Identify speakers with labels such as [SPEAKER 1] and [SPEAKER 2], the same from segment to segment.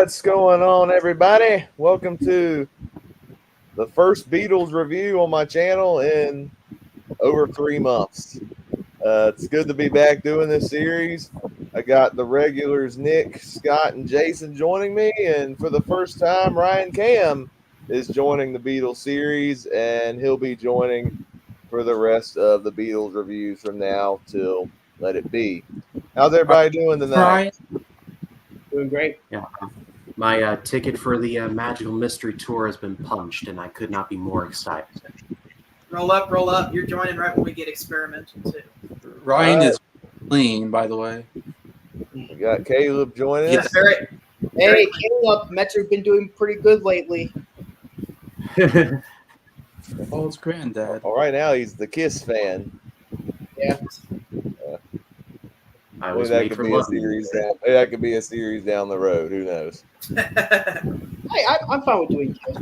[SPEAKER 1] What's going on, everybody? Welcome to the first Beatles review on my channel in over 3 months. It's good to be back doing this series. I got the regulars Nick, Scott, and Jason joining me, and for the first time, Ryan Cam is joining the Beatles series, and he'll be joining for the rest of the Beatles reviews from now till let it be. How's everybody doing tonight?
[SPEAKER 2] Doing great.
[SPEAKER 3] Yeah. My ticket for the Magical Mystery Tour has been punched, and I could not be more excited.
[SPEAKER 4] Roll up, roll up. You're joining right when we get experimental, too.
[SPEAKER 5] Ryan is clean, by the way.
[SPEAKER 1] We got Caleb joining us.
[SPEAKER 2] Hey, Caleb, Mets have been doing pretty good lately.
[SPEAKER 5] Oh, it's granddad.
[SPEAKER 1] Well, right now he's the Kiss fan.
[SPEAKER 2] Yeah.
[SPEAKER 3] I was
[SPEAKER 1] that
[SPEAKER 3] made
[SPEAKER 1] could
[SPEAKER 3] for
[SPEAKER 1] be a
[SPEAKER 3] love.
[SPEAKER 1] series. That could be a series down the road. Who knows?
[SPEAKER 2] I'm fine with doing Kiss.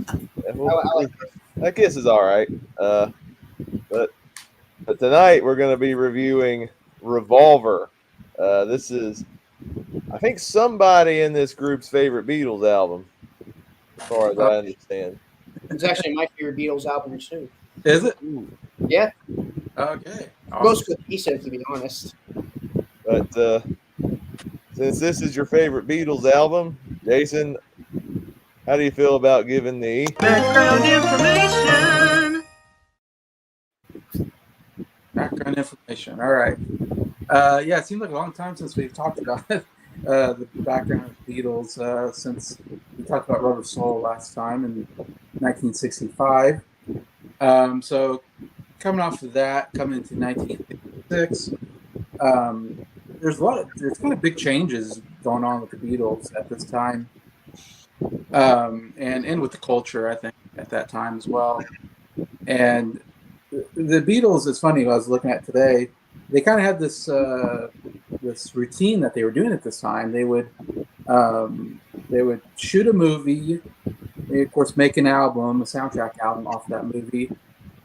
[SPEAKER 1] I like that Kiss is all right. But tonight we're going to be reviewing Revolver. This is, I think, somebody in this group's favorite Beatles album, as far as I understand.
[SPEAKER 2] It's actually my favorite Beatles album, too.
[SPEAKER 5] Is it?
[SPEAKER 2] Yeah.
[SPEAKER 5] Okay.
[SPEAKER 2] Most cohesive, to be honest.
[SPEAKER 1] But since this is your favorite Beatles album, Jason, how do you feel about giving the
[SPEAKER 4] background information?
[SPEAKER 5] Background information. All right. Yeah, it seems like a long time since we've talked about the background of the Beatles, since we talked about Rubber Soul last time in 1965. So coming off of that, coming into 1966, there's kind of big changes going on with the Beatles at this time, and with the culture, I think, at that time as well. And the Beatles, it's funny, I was looking at today, they kind of had this this routine that they were doing at this time. They would shoot a movie, they, of course, make an album, a soundtrack album off that movie,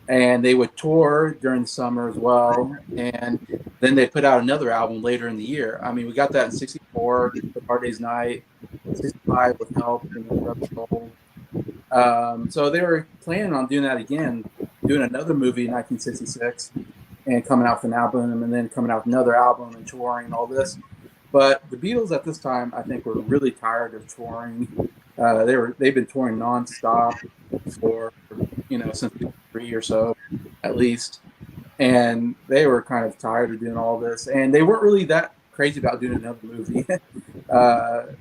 [SPEAKER 5] and they would tour during the summer as well, and then they put out another album later in the year. I mean, we got that in 64, The Hard Day's Night, 65 with Help, and then Rubber Soul. So they were planning on doing that again, doing another movie in 1966, and coming out with an album, and then coming out with another album and touring and all this. But the Beatles at this time, I think, were really tired of touring. They've been touring nonstop for, since 3 or so, at least. And they were kind of tired of doing all this. And they weren't really that crazy about doing another movie. Hard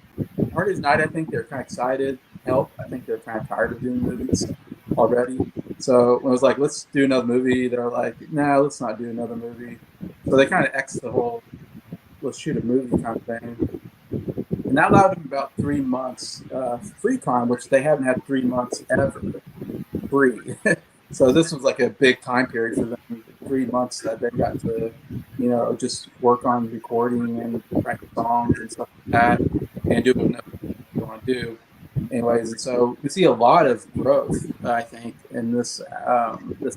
[SPEAKER 5] Day's Night, I think they're kind of excited. Help, I think they're kind of tired of doing movies already. So when it was like, let's do another movie, they're like, nah, let's not do another movie. So they kind of X'd the whole, let's shoot a movie kind of thing. And that allowed them about 3 months free time, which they haven't had 3 months ever free. So this was like a big time period for them, 3 months that they got to, just work on recording and writing songs and stuff like that, and do whatever you want to do. Anyways, and so we see a lot of growth, I think, in this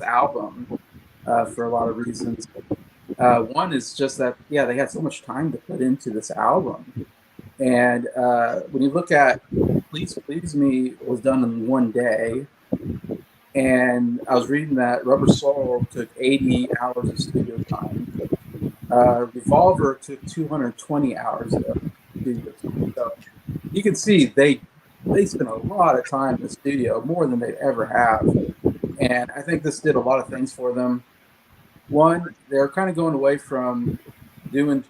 [SPEAKER 5] album for a lot of reasons. One is just that, they had so much time to put into this album. And when you look at Please Please Me, was done in 1 day. And I was reading that Rubber Soul took 80 hours of studio time. Revolver took 220 hours of studio time. So you can see they spent a lot of time in the studio, more than they ever have. And I think this did a lot of things for them. One, they're kind of going away from doing,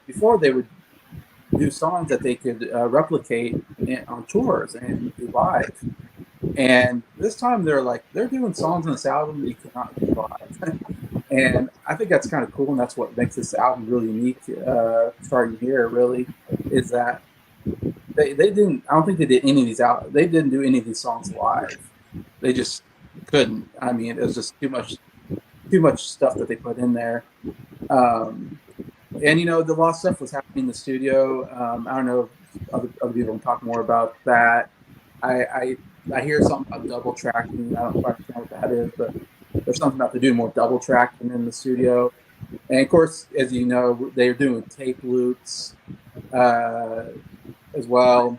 [SPEAKER 5] before they would do songs that they could replicate on tours and do live. And this time they're doing songs on this album that you could not do live. And I think that's kind of cool, and that's what makes this album really unique, starting here, really, is that they didn't, I don't think they did any of these out. They didn't do any of these songs live. They just couldn't. I mean, it was just too much stuff that they put in there. And the lot of stuff was happening in the studio. I don't know if other people can talk more about that. I hear something about double tracking. I don't quite know what that is, but there's something about to do more double tracking in the studio. And of course, as you know, they're doing tape loops as well.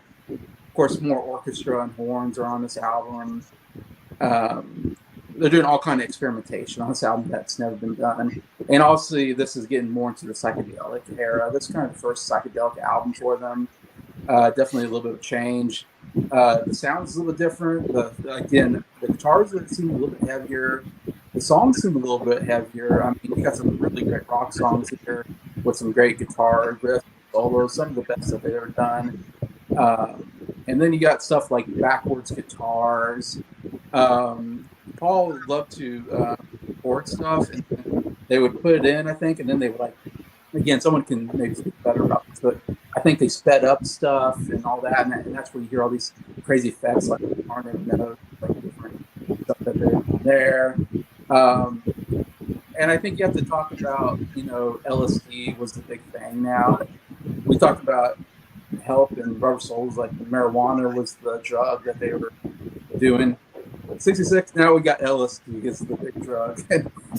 [SPEAKER 5] course, more orchestra and horns are on this album. They're doing all kind of experimentation on this album that's never been done. And obviously, this is getting more into the psychedelic era. This is kind of the first psychedelic album for them. Definitely a little bit of change. The sound is a little bit different. Again, the guitars seem a little bit heavier. The songs seem a little bit heavier. I mean, you got some really great rock songs here with some great guitar riffs, solos, some of the best that they've ever done. And then you got stuff like backwards guitars. Paul loved to record stuff, and they would put it in, I think, and then they would again, someone can maybe speak better about this, but I think they sped up stuff and all that, and that's where you hear all these crazy effects like different stuff that they're there. And I think you have to talk about, LSD was the big thing now. We talked about Help and Rubber Souls, like marijuana was the drug that they were doing. 66, now we got LSD is the big drug.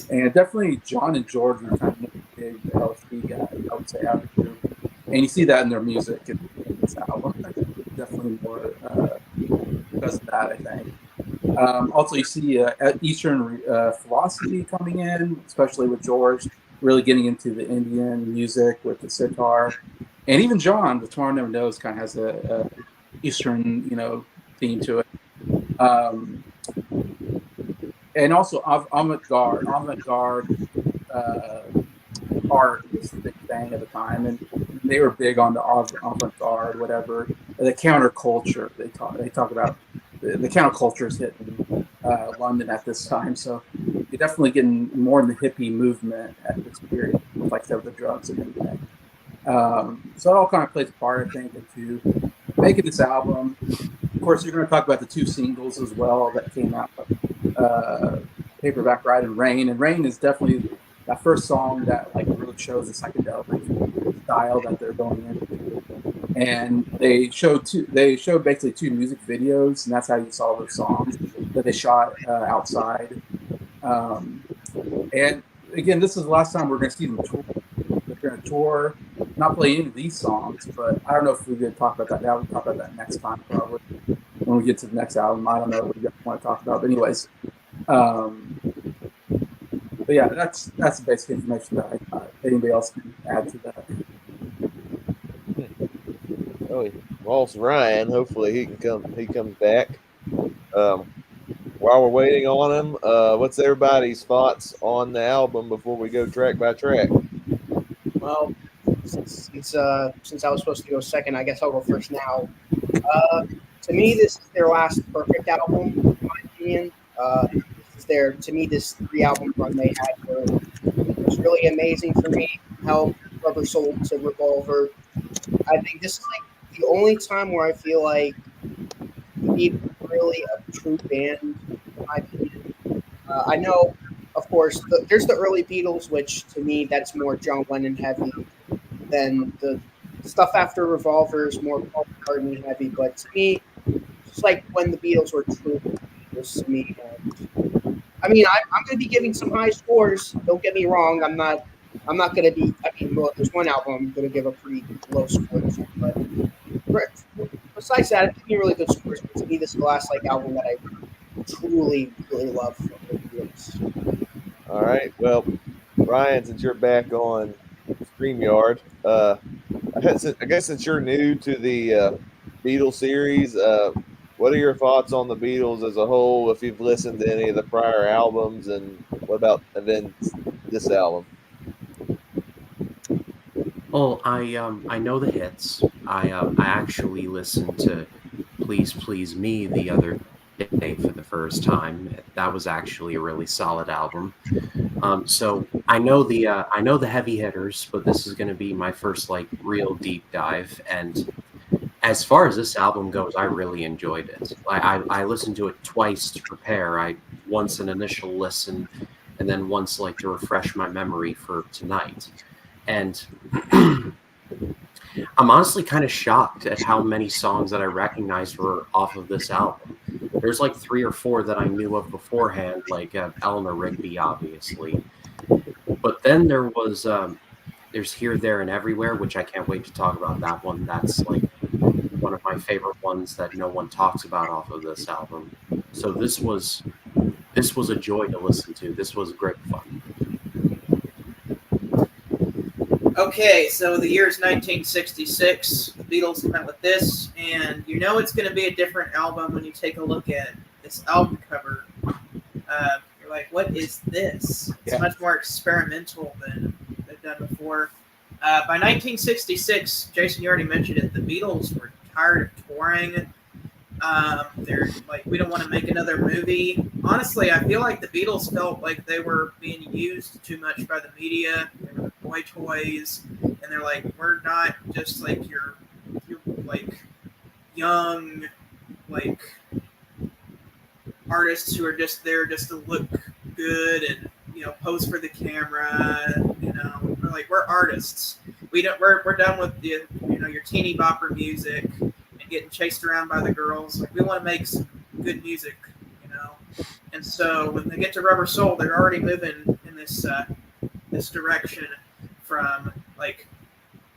[SPEAKER 5] And definitely John and George were kind of big LSD guys, I would say, out of the group. And you see that in their music in this album. Definitely more because of that, I think. Also, you see Eastern philosophy coming in, especially with George, really getting into the Indian music with the sitar. And even John, the Tomorrow Never Knows, kind of has a Eastern, theme to it. And also avant-garde art was the big thing at the time, and they were big on the avant-garde, whatever. The counterculture, they talk about the counterculture is hitting London at this time, so you're definitely getting more in the hippie movement at this period, like the drugs and everything. So it all kind of plays a part, I think, into making this album. Of course, you're going to talk about the two singles as well that came out, Paperback Ride and Rain. And Rain is definitely that first song that really shows the psychedelic style that they're going into. And they showed basically two music videos, and that's how you saw those songs that they shot outside. And again, this is the last time we're going to see them tour. They're going to tour, not play any of these songs, but I don't know if we're going to talk about that now. We'll talk about that next time, probably, when we get to the next album. I don't know what we want to talk about. But anyways, but yeah, that's the basic information that I got. Anybody else can add to that?
[SPEAKER 1] Oh, lost Ryan. Hopefully he comes back. While we're waiting on him, what's everybody's thoughts on the album before we go track by track?
[SPEAKER 2] Well, since I was supposed to go second, I guess I'll go first now. To me, this is their last perfect album, in my opinion. This 3-album run they had was really amazing for me. Help, Rubber Soul to Revolver. I think this is the only time where I feel like you need really a true band, in my opinion. I know, of course, there's the early Beatles, which to me that's more John Lennon heavy than the stuff after Revolver is more Paul McCartney heavy. But to me, it's like when the Beatles were true Beatles to me. And, I mean, I'm going to be giving some high scores. Don't get me wrong. I'm not going to be. I mean, well, there's one album I'm going to give a pretty low score to, but besides that, it's really good scores. But to me, this is the last album that I truly, really love from the Beatles.
[SPEAKER 1] All right. Well, Ryan, since you're back on StreamYard, I guess since you're new to the Beatles series, what are your thoughts on the Beatles as a whole? If you've listened to any of the prior albums, and what about then this album?
[SPEAKER 3] Well, I know the hits. I actually listened to "Please Please Me" the other day for the first time. That was actually a really solid album. So I know the heavy hitters, but this is going to be my first real deep dive. And as far as this album goes, I really enjoyed it. I listened to it twice to prepare. Once an initial listen, and then once to refresh my memory for tonight. And I'm honestly kind of shocked at how many songs that I recognized were off of this album. There's 3 or 4 that I knew of beforehand, like Eleanor Rigby, obviously. But then there's Here, There, and Everywhere, which I can't wait to talk about that one. That's one one of my favorite ones that no one talks about off of this album. So this was a joy to listen to. This was great fun.
[SPEAKER 4] Okay, so the year is 1966. The Beatles come out with this, and you know it's going to be a different album when you take a look at this album cover. You're like, what is this? It's much more experimental than they've done before. By 1966, Jason, you already mentioned it, the Beatles were tired of touring. They're like, we don't want to make another movie. Honestly, I feel like the Beatles felt like they were being used too much by the media. They were boy toys, and they're like, we're not just like your like young like artists who are just there just to look good and pose for the camera. We're like, we're artists. We're done with the your teeny bopper music and getting chased around by the girls. Like, we want to make some good music, And so when they get to Rubber Soul, they're already moving in this direction from like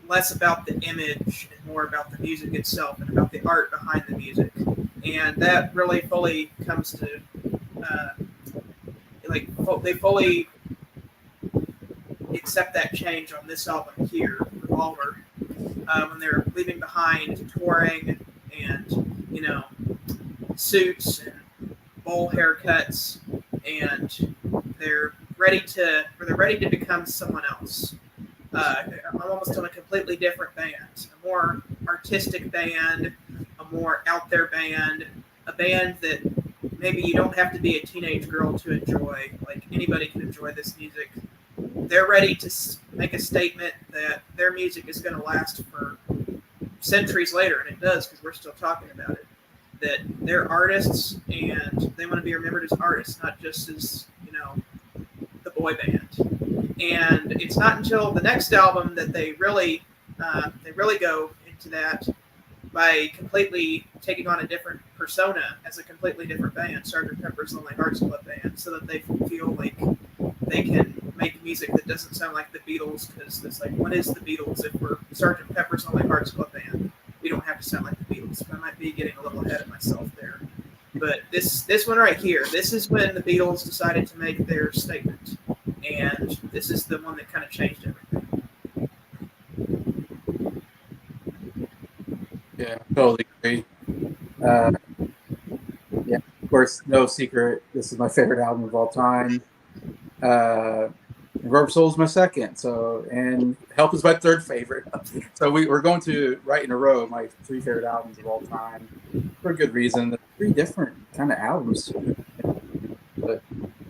[SPEAKER 4] less about the image and more about the music itself and about the art behind the music. And that really fully comes to they fully accept that change on this album here, Revolver, when they're leaving behind touring and suits and bowl haircuts, and they're ready to become someone else. Almost on a completely different band, a more artistic band, a more out there band, a band that maybe you don't have to be a teenage girl to enjoy. Like, anybody can enjoy this music. They're ready to make a statement that their music is going to last for centuries later, and it does, because we're still talking about it. That they're artists, and they want to be remembered as artists, not just as the boy band. And it's not until the next album that they really go into that by completely taking on a different persona as a completely different band, Sgt. Pepper's Lonely Hearts Club Band, so that they feel like they can make music that doesn't sound like the Beatles, because it's like, what is the Beatles if we're Sgt. Pepper's Lonely Hearts Club Band? We don't have to sound like the Beatles. I might be getting a little ahead of myself there. But this one right here, this is when the Beatles decided to make their statement. And this is the one that kind of changed everything.
[SPEAKER 5] Yeah, totally agree. Yeah, of course, no secret. This is my favorite album of all time. Rubber Soul is my second. So, and Help is my third favorite. So we're going to right in a row my three favorite albums of all time for a good reason. They're three different kind of albums. But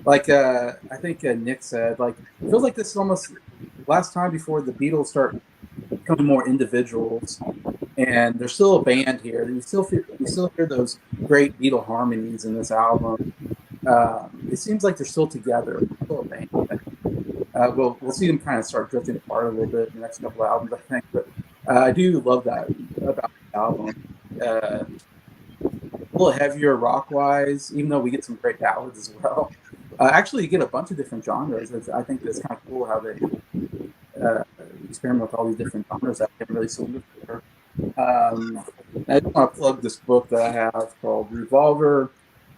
[SPEAKER 5] like I think Nick said, like, it feels like this is almost the last time before the Beatles start becoming more individuals. And there's still a band here. You still hear those great Beatle harmonies in this album. It seems like they're still together, still a band. We'll see them kind of start drifting apart a little bit in the next couple of albums, I think. But I do love that about the album. A little heavier rock-wise, even though we get some great ballads as well. Actually, you get a bunch of different genres. I think that's kind of cool how they experiment with all these different genres that I haven't really seen before. I just want to plug this book that I have called Revolver,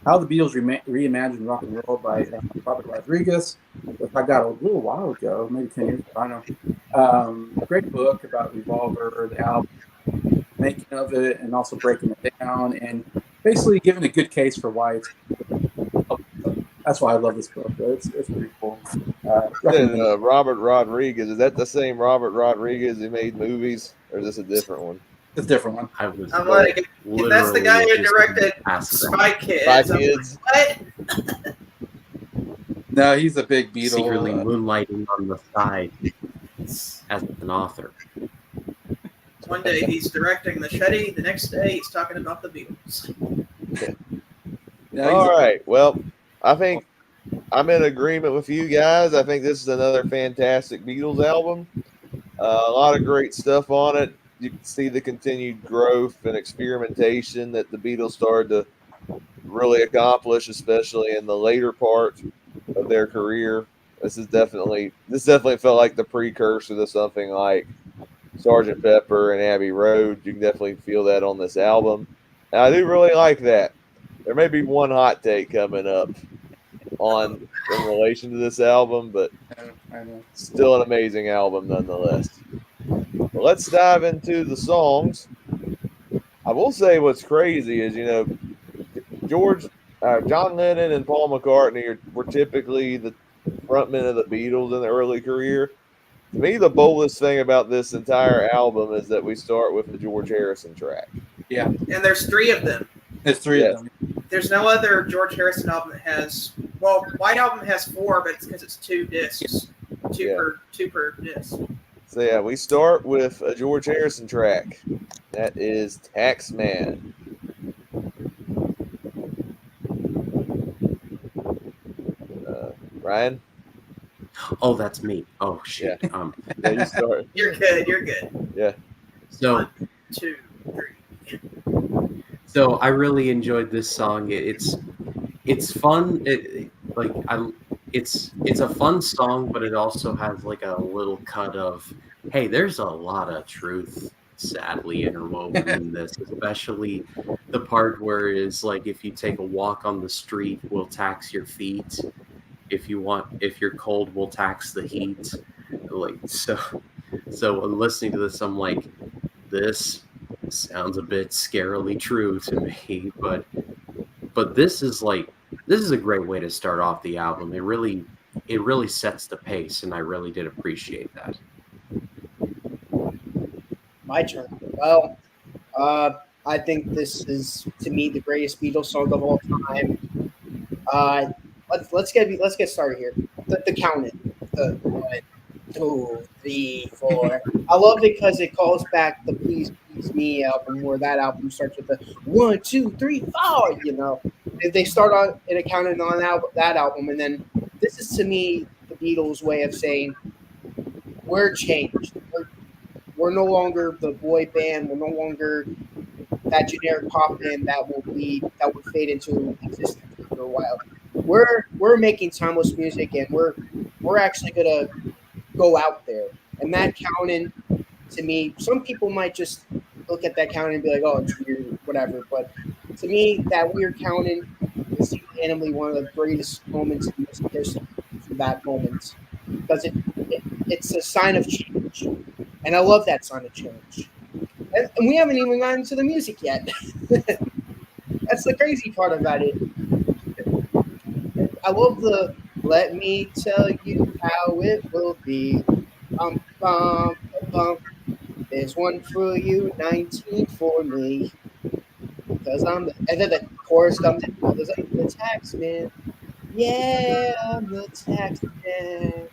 [SPEAKER 5] How the Beatles Reimagined Rock and Roll by Robert Rodriguez, which I got a little while ago, maybe 10 years ago, I don't know. Great book about Revolver, the album, making of it, and also breaking it down, and basically giving a good case for why it's. That's why I love this book. It's pretty cool.
[SPEAKER 1] Robert Rodriguez, is that the same Robert Rodriguez who made movies, or is this a different one?
[SPEAKER 5] It's a different one.
[SPEAKER 4] I'm like, if that's the guy who directed Spy Kids.
[SPEAKER 1] Spy Kids.
[SPEAKER 4] Like, what?
[SPEAKER 5] No, he's a big Beatle.
[SPEAKER 3] Secretly moonlighting on the side as an author.
[SPEAKER 4] One day he's directing Machete, the next day he's talking about the Beatles.
[SPEAKER 1] All right. Well, I think I'm in agreement with you guys. I think this is another fantastic Beatles album. A lot of great stuff on it. You can see the continued growth and experimentation that the Beatles started to really accomplish, especially in the later part of their career. This definitely felt like the precursor to something like Sergeant Pepper and Abbey Road. You can definitely feel that on this album. And I do really like that. There may be one hot take coming up on in relation to this album, but
[SPEAKER 5] I know.
[SPEAKER 1] still an amazing album nonetheless. But let's dive into the songs. I will say what's crazy is, John Lennon and Paul McCartney were typically the frontmen of the Beatles in their early career. To me, the boldest thing about this entire album is that we start with the George Harrison track.
[SPEAKER 5] Yeah,
[SPEAKER 4] And there's 3 of them.
[SPEAKER 5] there's 3
[SPEAKER 1] Yes.
[SPEAKER 5] of them.
[SPEAKER 4] There's no other George Harrison album that has. Well, White Album has 4, but it's because it's 2 discs, two per disc.
[SPEAKER 1] So yeah, we start with a George Harrison track. That is Taxman. Ryan?
[SPEAKER 3] Oh, that's me. Oh shit.
[SPEAKER 1] Yeah, you start.
[SPEAKER 4] You're good. You're good.
[SPEAKER 1] Yeah.
[SPEAKER 3] So
[SPEAKER 4] 1, 2, 3.
[SPEAKER 3] So I really enjoyed this song. It's fun. It's a fun song, but it also has like a little cut of, hey, there's a lot of truth sadly interwoven in this, especially the part where it's like, if you take a walk on the street, we'll tax your feet. If you're cold, we'll tax the heat. Like so listening to this, I'm like, this sounds a bit scarily true to me, but this is a great way to start off the album. It really sets the pace, and I really did appreciate that.
[SPEAKER 2] My turn. Well, I think this is, to me, the greatest Beatles song of all time. Let's get started here. The counting. The 1, 2, 3, 4. I love it because it calls back the Please Please Me album, where that album starts with the 1, 2, 3, 4. They start on in a counting on that album, and then this is, to me, the Beatles' way of saying we're changed. We're no longer the boy band. We're no longer that generic pop band that will fade into existence after a while. We're making timeless music, and we're actually gonna go out there. And that counting, to me, some people might just look at that counting and be like, oh, it's weird, whatever. But to me, that weird counting is randomly one of the greatest moments in music history for that moment, because it's a sign of change. And I love that sign of change. And we haven't even gotten to the music yet. That's the crazy part about it. I love the "Let me tell you how it will be." Bum, bum, bum. There's one for you, 19 for me. Because and then the chorus comes in, because I'm the tax man. Yeah, I'm the tax man.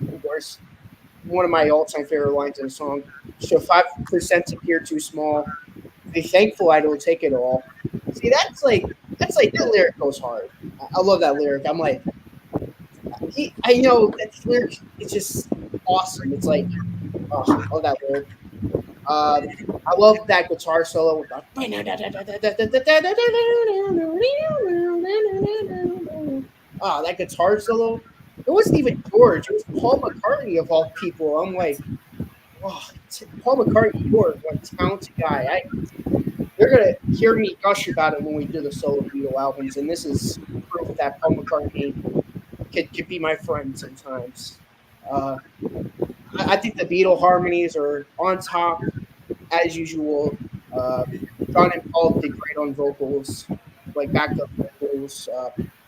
[SPEAKER 2] Of course, one of my all-time favorite lines in a song. So 5% appear too small. Be thankful I don't take it all. See, that's like that lyric goes hard. I love that lyric. I'm like, I know that lyric is just awesome. It's like, oh, I love that lyric. I love that guitar solo. Oh, that guitar solo. It wasn't even George. It was Paul McCartney of all people. I'm like, oh, Paul McCartney, you're one talented guy. You're gonna hear me gush about it when we do the solo Beatle albums, and this is proof that Paul McCartney could be my friend sometimes. I think the Beatle harmonies are on top as usual. John and Paul did great on vocals, like backup vocals.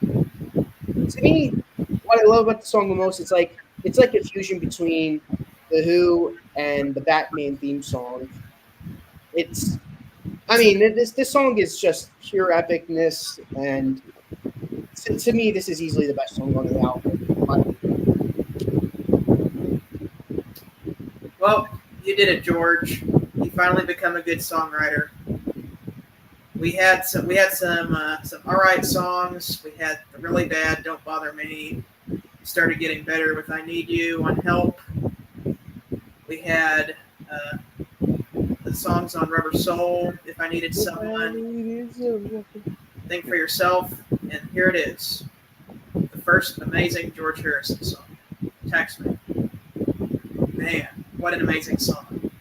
[SPEAKER 2] To me, what I love about the song the most, it's like a fusion between the Who and the Batman theme song. This song is just pure epicness, and to me, this is easily the best song on the album.
[SPEAKER 4] Well, you did it, George. You finally become a good songwriter. We had some all right songs. We had the really bad "Don't Bother Me." Started getting better with "I Need You" on "Help." We had the songs on "Rubber Soul," "If I Needed Someone," "Think for Yourself," and here it is, the first amazing George Harrison song, "Taxman." Man, what an amazing song.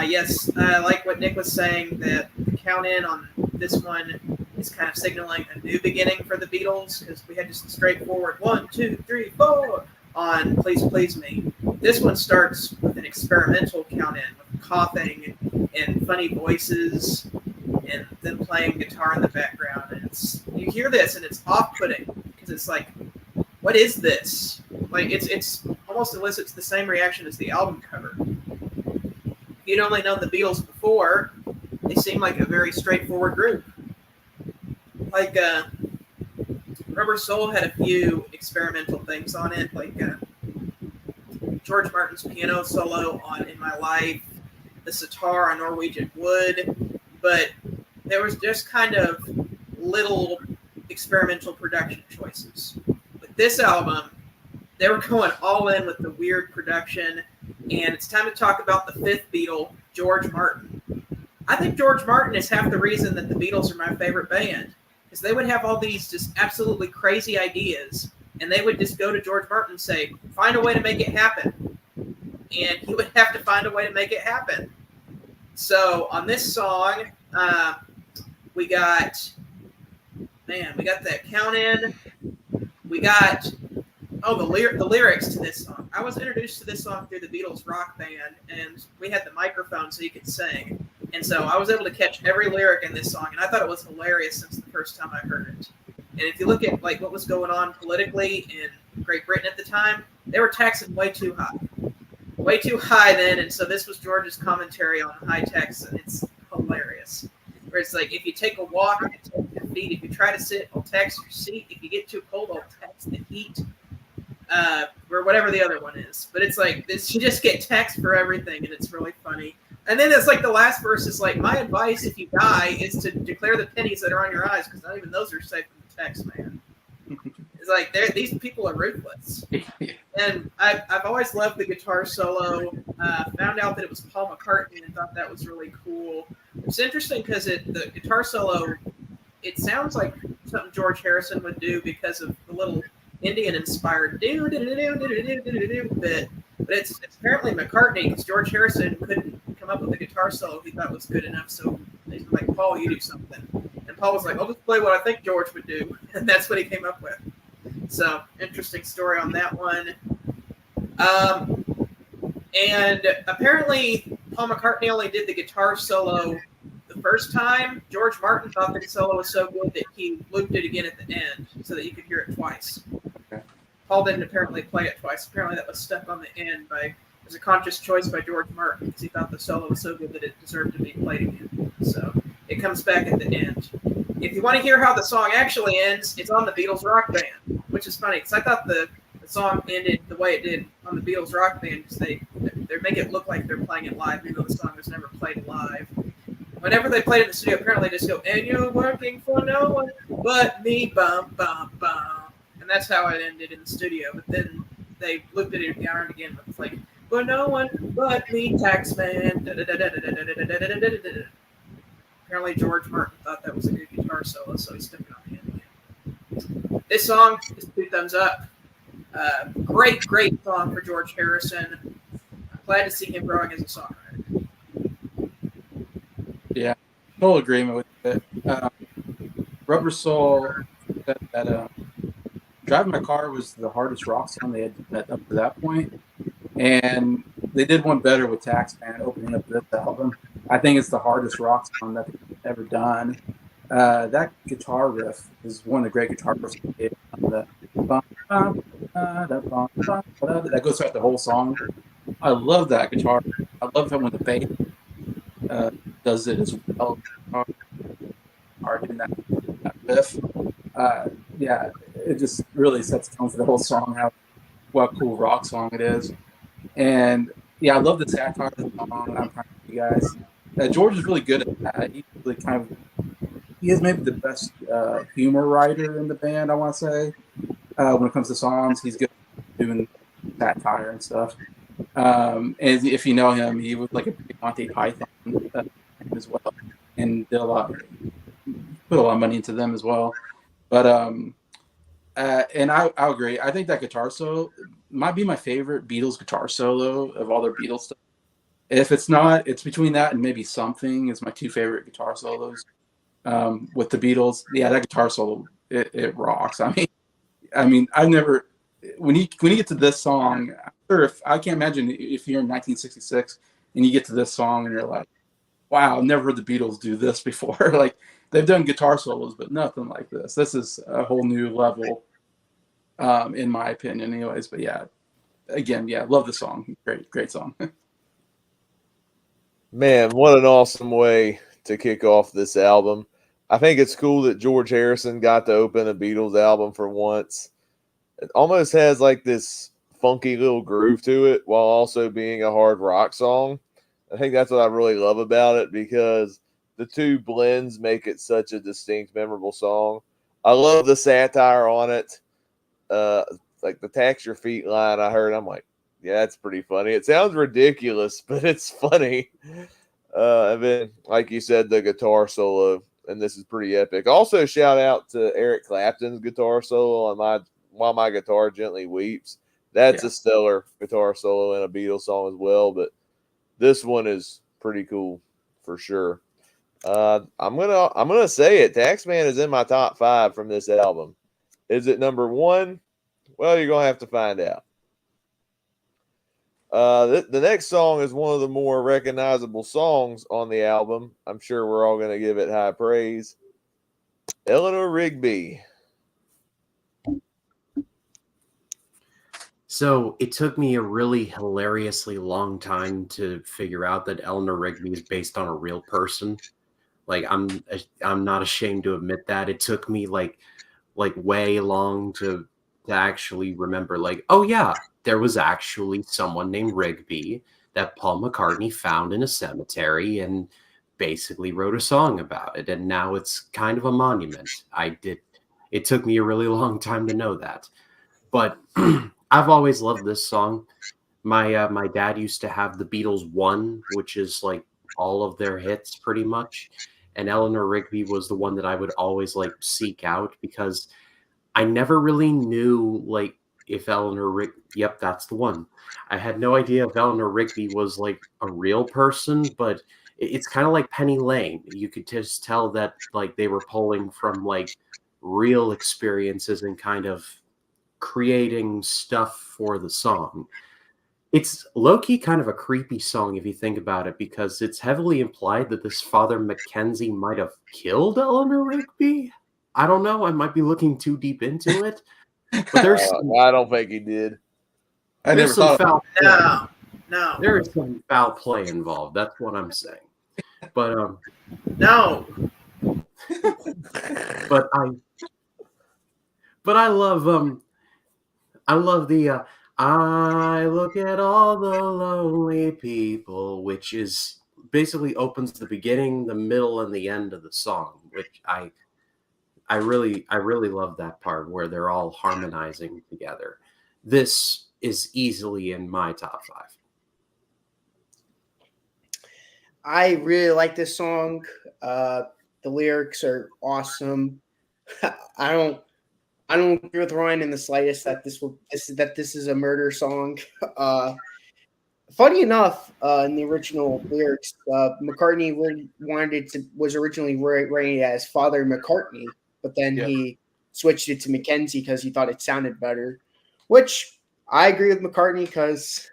[SPEAKER 4] Yes, like what Nick was saying, that the count in on this one is kind of signaling a new beginning for the Beatles, because we had just a straightforward 1, 2, 3, 4 on Please Please Me. This one starts with an experimental count in with coughing and funny voices and them playing guitar in the background. And you hear this and it's off-putting because it's like, what is this? Like it's almost elicits the same reaction as the album cover. If you'd only known the Beatles before, they seem like a very straightforward group. Like Rubber Soul had a few experimental things on it, like George Martin's piano solo on In My Life, the sitar on Norwegian Wood, but there was just kind of little experimental production choices. With this album, they were going all in with the weird production, and it's time to talk about the fifth Beatle, George Martin. I think George Martin is half the reason that the Beatles are my favorite band, because they would have all these just absolutely crazy ideas, and they would just go to George Martin and say, find a way to make it happen. And he would have to find a way to make it happen. So on this song, we got that count in. We got the lyrics to this song. I was introduced to this song through the Beatles rock band, and we had the microphone so you could sing. And so I was able to catch every lyric in this song, and I thought it was hilarious since the first time I heard it. And if you look at like what was going on politically in Great Britain at the time, they were taxing way too high then. And so this was George's commentary on high tax, and it's hilarious. Where it's like, if you take a walk, I'll tax your feet. If you try to sit, I'll tax your seat. If you get too cold, I'll tax the heat. Or whatever the other one is. But it's like, this, you just get taxed for everything, and it's really funny. And then it's like the last verse is like, my advice if you die is to declare the pennies that are on your eyes, because not even those are safe from the tax man. It's like, these people are ruthless. And I've always loved the guitar solo. Found out that it was Paul McCartney and thought that was really cool. It's interesting because the guitar solo, it sounds like something George Harrison would do because of the little Indian-inspired bit. But it's apparently McCartney, because George Harrison couldn't come up with a guitar solo he thought was good enough. So he's like, Paul, you do something. And Paul was like, I'll just play what I think George would do. And that's what he came up with. So, interesting story on that one. And apparently, Paul McCartney only did the guitar solo the first time. George Martin thought the solo was so good that he looped it again at the end so that you could hear it twice.
[SPEAKER 5] Okay.
[SPEAKER 4] Paul didn't apparently play it twice. Apparently, that was stuck on the end it was a conscious choice by George Martin, because he thought the solo was so good that it deserved to be played again. So, it comes back at the end. If you want to hear how the song actually ends, it's on the Beatles Rock Band, which is funny, because I thought the song ended the way it did on the Beatles Rock Band, because they make it look like they're playing it live, even though the song was never played live. Whenever they played it in the studio, apparently they just go, and you're working for no one but me, bum, bum, bum. And that's how it ended in the studio. But then they looped it again and again with like, for no one but me, taxman. Apparently George Martin thought that was a good guitar solo, so he stuck it on the end again. This song is 2 thumbs up. Great song for George Harrison. I'm glad to see him growing as a songwriter.
[SPEAKER 5] Yeah, full agreement with it. Rubber Soul said that Driving My Car was the hardest rock song they had up to that point. And they did one better with Taxman opening up this album. I think it's the hardest rock song that they've ever done. That guitar riff is one of the great guitar riffs they did. That goes throughout the whole song. I love that guitar. I love how when the bass does it as well. Doing that riff. Yeah, it just really sets the tone for the whole song. What a cool rock song it is. And yeah, I love the satire of the song. I'm proud of you guys. George is really good at that. He is maybe the best humor writer in the band, I want to say. When it comes to songs, he's good at doing satire and stuff. And if you know him, he was like a big Monty Python as well, and did put a lot of money into them as well. But and I agree. I think that guitar solo might be my favorite Beatles guitar solo of all their Beatles stuff. If it's not, it's between that and maybe Something is my two favorite guitar solos. With the Beatles, yeah, that guitar solo it rocks. I've never when you get to this song, I'm sure if I can't imagine if you're in 1966 and you get to this song and you're like, wow, I've never heard the Beatles do this before. Like they've done guitar solos, but nothing like this. This is a whole new level, in my opinion, anyways. But yeah, again, yeah, love the song. Great song.
[SPEAKER 1] Man, what an awesome way to kick off this album. I think it's cool that George Harrison got to open a Beatles album for once. It almost has like this funky little groove to it while also being a hard rock song. I think that's what I really love about it because the two blends make it such a distinct, memorable song. I love the satire on it. Like the tax your feet line I heard, I'm like, yeah, that's pretty funny. It sounds ridiculous, but it's funny. And then, like you said, the guitar solo, and this is pretty epic. Also, shout out to Eric Clapton's guitar solo on While My Guitar Gently Weeps. That's a stellar guitar solo in a Beatles song as well, but this one is pretty cool for sure. I'm gonna say it. Taxman is in my top 5 from this album. Is it number 1? Well, you're gonna have to find out. The next song is one of the more recognizable songs on the album. I'm sure we're all gonna give it high praise. Eleanor Rigby.
[SPEAKER 3] So it took me a really hilariously long time to figure out that Eleanor Rigby is based on a real person. Like I'm not ashamed to admit that. It took me like way long to actually remember, like, oh yeah, there was actually someone named Rigby that Paul McCartney found in a cemetery and basically wrote a song about it, and now it's kind of a monument. It took me a really long time to know that, but I've always loved this song. My dad used to have the Beatles 1, which is like all of their hits pretty much, and Eleanor Rigby was the one that I would always like seek out because I never really knew like if Eleanor Rigby. Yep, that's the one. I had no idea if Eleanor Rigby was like a real person, but it's kind of like Penny Lane. You could just tell that like they were pulling from like real experiences and kind of creating stuff for the song. It's low-key kind of a creepy song if you think about it, because it's heavily implied that this Father Mackenzie might have killed Eleanor Rigby. I don't know. I might be looking too deep into it. But there's
[SPEAKER 1] I don't think he did.
[SPEAKER 3] there's some foul
[SPEAKER 4] No.
[SPEAKER 3] there is some foul play involved. That's what I'm saying. But
[SPEAKER 4] No.
[SPEAKER 3] but I love the I look at all the lonely people, which is basically opens the beginning, the middle, and the end of the song, which I really love that part where they're all harmonizing together. This is easily in my top 5.
[SPEAKER 2] I really like this song. The lyrics are awesome. I don't agree with Ryan in the slightest that this is a murder song. Funny enough, in the original lyrics, McCartney was originally writing it as Father McCartney, but then he switched it to Mackenzie because he thought it sounded better. Which I agree with McCartney, because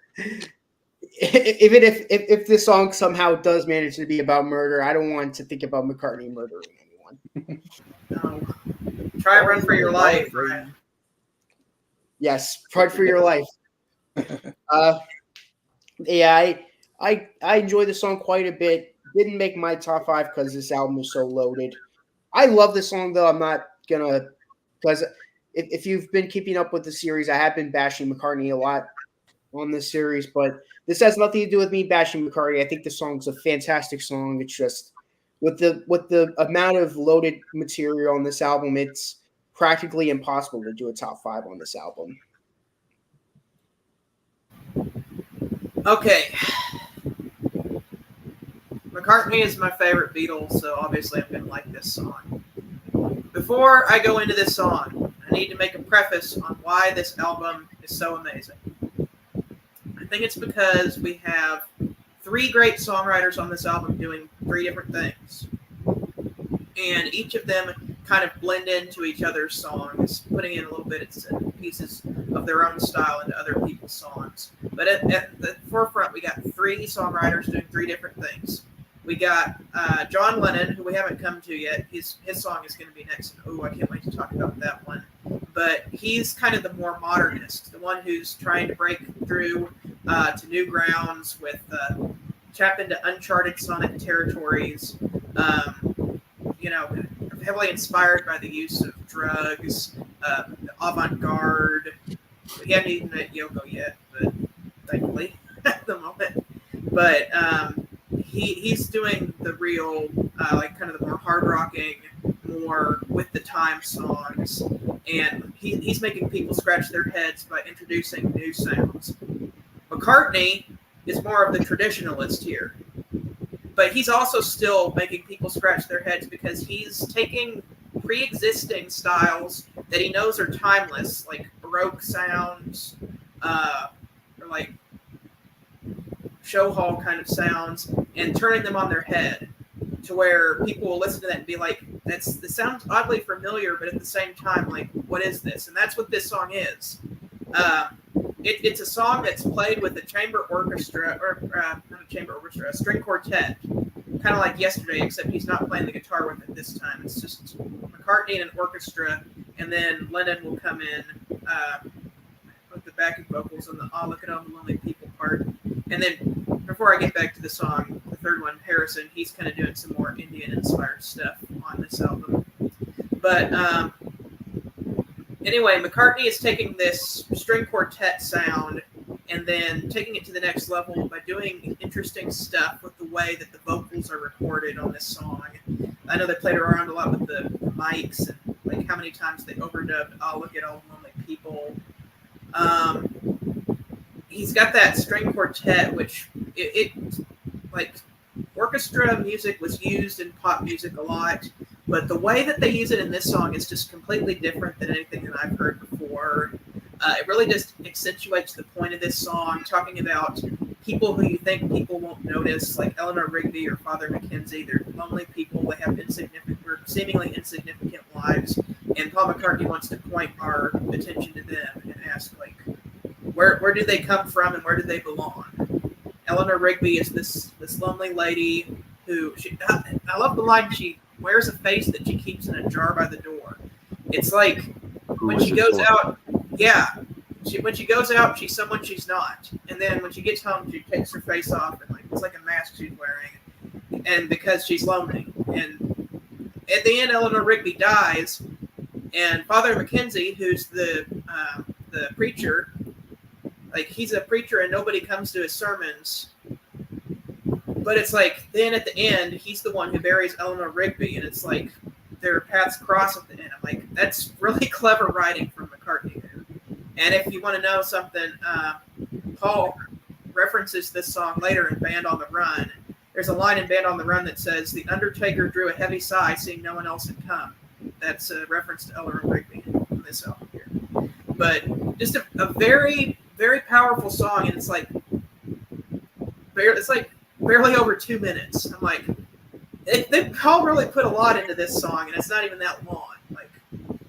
[SPEAKER 2] even if this song somehow does manage to be about murder, I don't want to think about McCartney murdering anyone.
[SPEAKER 4] No. Try Run for Your Life, right?
[SPEAKER 2] Yes, Run for Your Life. Yeah, I enjoy the song quite a bit. Didn't make my top 5 because this album is so loaded. I love this song though. I'm not gonna, because if you've been keeping up with the series, I have been bashing McCartney a lot on this series, but this has nothing to do with me bashing McCartney. I think the song's a fantastic song. It's just with the amount of loaded material on this album, it's practically impossible to do a top 5 on this album.
[SPEAKER 4] Okay. McCartney is my favorite Beatles, so obviously I'm going to like this song. Before I go into this song, I need to make a preface on why this album is so amazing. I think it's because we have three great songwriters on this album doing three different things. And each of them kind of blend into each other's songs, putting in a little bit of pieces of their own style into other people's songs. But at the forefront, we got three songwriters doing three different things. We got John Lennon, who we haven't come to yet. His song is going to be next. Oh, I can't wait to talk about that one. But he's kind of the more modernist, the one who's trying to break through to new grounds with tap into uncharted sonic territories. Heavily inspired by the use of drugs, avant-garde. He hadn't even met Yoko yet, but thankfully at the moment. But he's doing the real, kind of the more hard-rocking, more with-the-time songs. And he's making people scratch their heads by introducing new sounds. McCartney is more of the traditionalist here. But he's also still making people scratch their heads because he's taking pre-existing styles that he knows are timeless, like Baroque sounds, or like show hall kind of sounds, and turning them on their head to where people will listen to that and be like, this sounds oddly familiar, but at the same time, like, what is this? And that's what this song is. It's a song that's played with a chamber orchestra, or not a chamber orchestra, a string quartet, kind of like Yesterday, except he's not playing the guitar with it this time. It's just McCartney and an orchestra, and then Lennon will come in with the backing vocals on the "Oh, Look at All the Lonely People" part. And then, before I get back to the song, the third one, Harrison, he's kind of doing some more Indian-inspired stuff on this album. But anyway, McCartney is taking this string quartet sound and then taking it to the next level by doing interesting stuff with the way that the vocals are recorded on this song. I know they played around a lot with the mics and like how many times they overdubbed "Oh, Look at All the Lonely People." He's got that string quartet, which it like orchestra music was used in pop music a lot. But the way that they use it in this song is just completely different than anything that I've heard before. It really just accentuates the point of this song, talking about people who you think people won't notice, like Eleanor Rigby or Father Mackenzie. They're lonely people. They have seemingly insignificant lives. And Paul McCartney wants to point our attention to them and ask, like, where do they come from and where do they belong? Eleanor Rigby is this lonely lady who, I love the line, she wears a face that she keeps in a jar by the door. It's like when she goes out, when she goes out, she's someone she's not. And then when she gets home, she takes her face off and it's like a mask she's wearing. And because she's lonely. And at the end, Eleanor Rigby dies. And Father Mackenzie, who's the preacher, like he's a preacher and nobody comes to his sermons. But it's like, then at the end, he's the one who buries Eleanor Rigby, and it's like their paths cross at the end. I'm like, that's really clever writing from McCartney there. And if you want to know something, Paul references this song later in Band on the Run. There's a line in Band on the Run that says, "The Undertaker drew a heavy sigh, seeing no one else had come." That's a reference to Eleanor Rigby in this album here. But just a very, very powerful song, and it's like barely over 2 minutes. I'm like, they Paul really put a lot into this song, and it's not even that long. Like,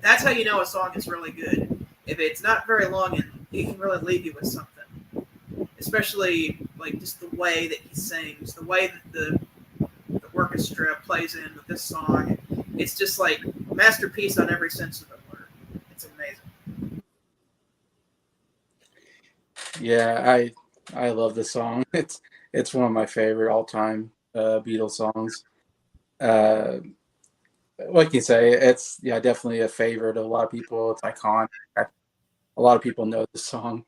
[SPEAKER 4] that's how you know a song is really good. If it's not very long, and he can really leave you with something. Especially like just the way that he sings, the way that the orchestra plays in with this song. It's just like masterpiece on every sense of the word. It's amazing.
[SPEAKER 5] Yeah, I love this song. It's one of my favorite all-time Beatles songs. Like you say, it's definitely a favorite of a lot of people. It's iconic. A lot of people know this song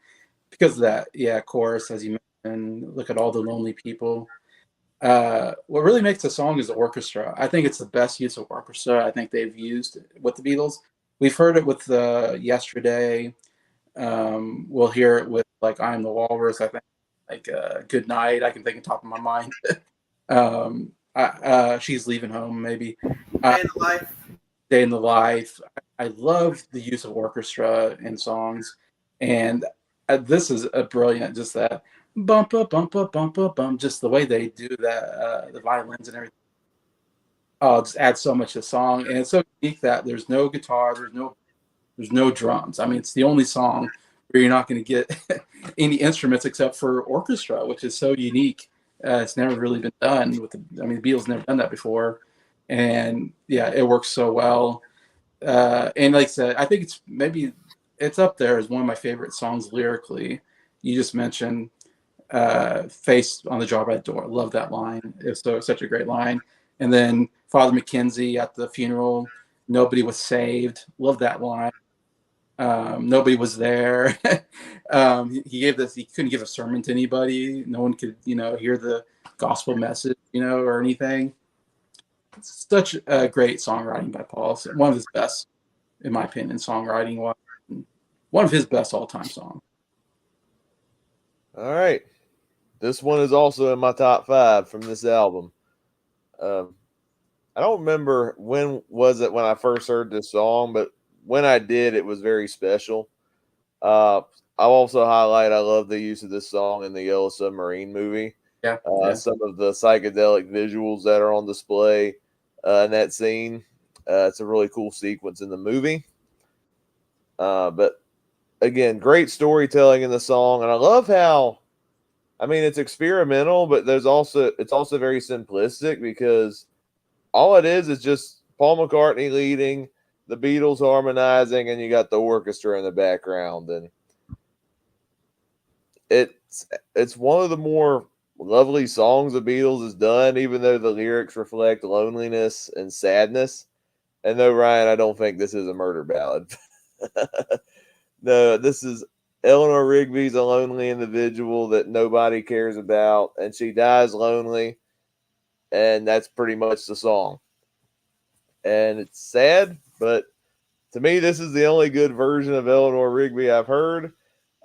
[SPEAKER 5] because of that chorus, as you mentioned. Look at all the lonely people. What really makes the song is the orchestra. I think it's the best use of orchestra I think they've used with the Beatles. We've heard it with Yesterday. We'll hear it with like "I Am the Walrus." I think like "Good Night." I can think on top of my mind. She's Leaving Home, maybe.
[SPEAKER 4] Day in the Life.
[SPEAKER 5] Day in the Life. I love the use of orchestra in songs, and this is a brilliant. Just that bump up, bump up, bump up, bump. Just the way they do that, the violins and everything. Oh, it just adds so much to the song, and it's so unique that there's no guitar, there's no drums. I mean, it's the only song where you're not going to get any instruments except for orchestra, which is so unique. It's never really been done with the. I mean, the Beatles never done that before, and yeah, it works so well. And like I said, I think it's up there as one of my favorite songs lyrically. You just mentioned "Face on the Drawbridge Door." Love that line. It's such a great line. And then Father McKenzie at the funeral, "Nobody was saved." Love that line. Nobody was there. He gave this. He couldn't give a sermon to anybody. No one could, hear the gospel message, or anything. It's such a great songwriting by Paul. It's one of his best, in my opinion, songwriting. One of his best all-time songs.
[SPEAKER 1] All right. This one is also in my top 5 from this album. I don't remember when I first heard this song, but when I did, it was very special. I'll also highlight I love the use of this song in the Yellow Submarine movie.
[SPEAKER 5] Yeah.
[SPEAKER 1] Some of the psychedelic visuals that are on display in that scene. It's a really cool sequence in the movie. But again, great storytelling in the song, and I love how, I mean, it's experimental, but it's also very simplistic, because all it is just Paul McCartney leading, the Beatles harmonizing, and you got the orchestra in the background, and it's one of the more lovely songs the Beatles has done, even though the lyrics reflect loneliness and sadness. And no, Ryan, I don't think this is a murder ballad. No, this is Eleanor Rigby's a lonely individual that nobody cares about, and she dies lonely, and that's pretty much the song. And it's sad, but to me, this is the only good version of Eleanor Rigby I've heard.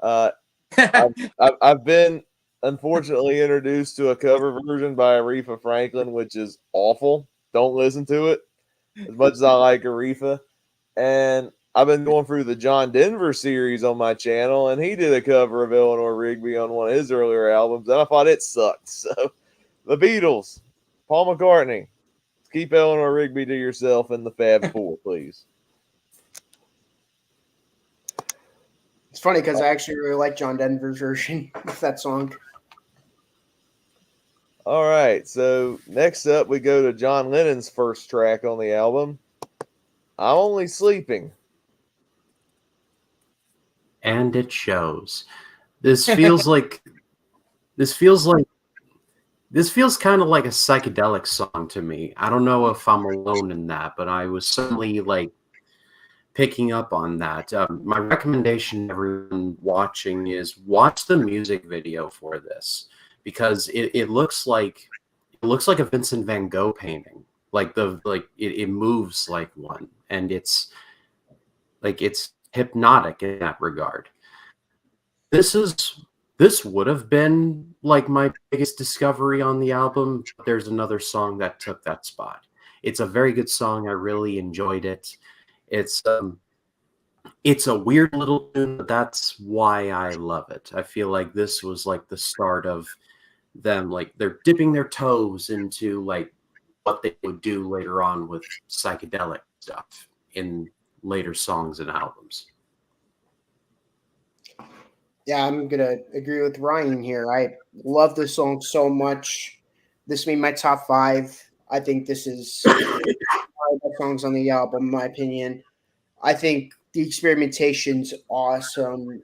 [SPEAKER 1] I've been unfortunately introduced to a cover version by Aretha Franklin, which is awful. Don't listen to it, as much as I like Aretha. And I've been going through the John Denver series on my channel, and he did a cover of Eleanor Rigby on one of his earlier albums, and I thought it sucked. So, the Beatles, Paul McCartney, keep Eleanor Rigby to yourself in the Fab Four, please.
[SPEAKER 2] It's funny because I actually really like John Denver's version of that song.
[SPEAKER 1] All right, so next up we go to John Lennon's first track on the album, I'm Only Sleeping.
[SPEAKER 3] And it shows. This feels like this feels kind of like a psychedelic song to me. I don't know if I'm alone in that, but I was certainly like picking up on that. My recommendation to everyone watching is watch the music video for this, because it looks like a Vincent van Gogh painting. It moves like one, and it's hypnotic in that regard. This would have been like my biggest discovery on the album, but there's another song that took that spot. It's a very good song. I really enjoyed it. It's a weird little tune, but that's why I love it. I feel like this was like the start of them, like they're dipping their toes into like what they would do later on with psychedelic stuff in later songs and albums.
[SPEAKER 2] Yeah, I'm gonna agree with Ryan here. I love this song so much. This made my top 5. I think this is one of the songs on the album, in my opinion. I think the experimentation's awesome.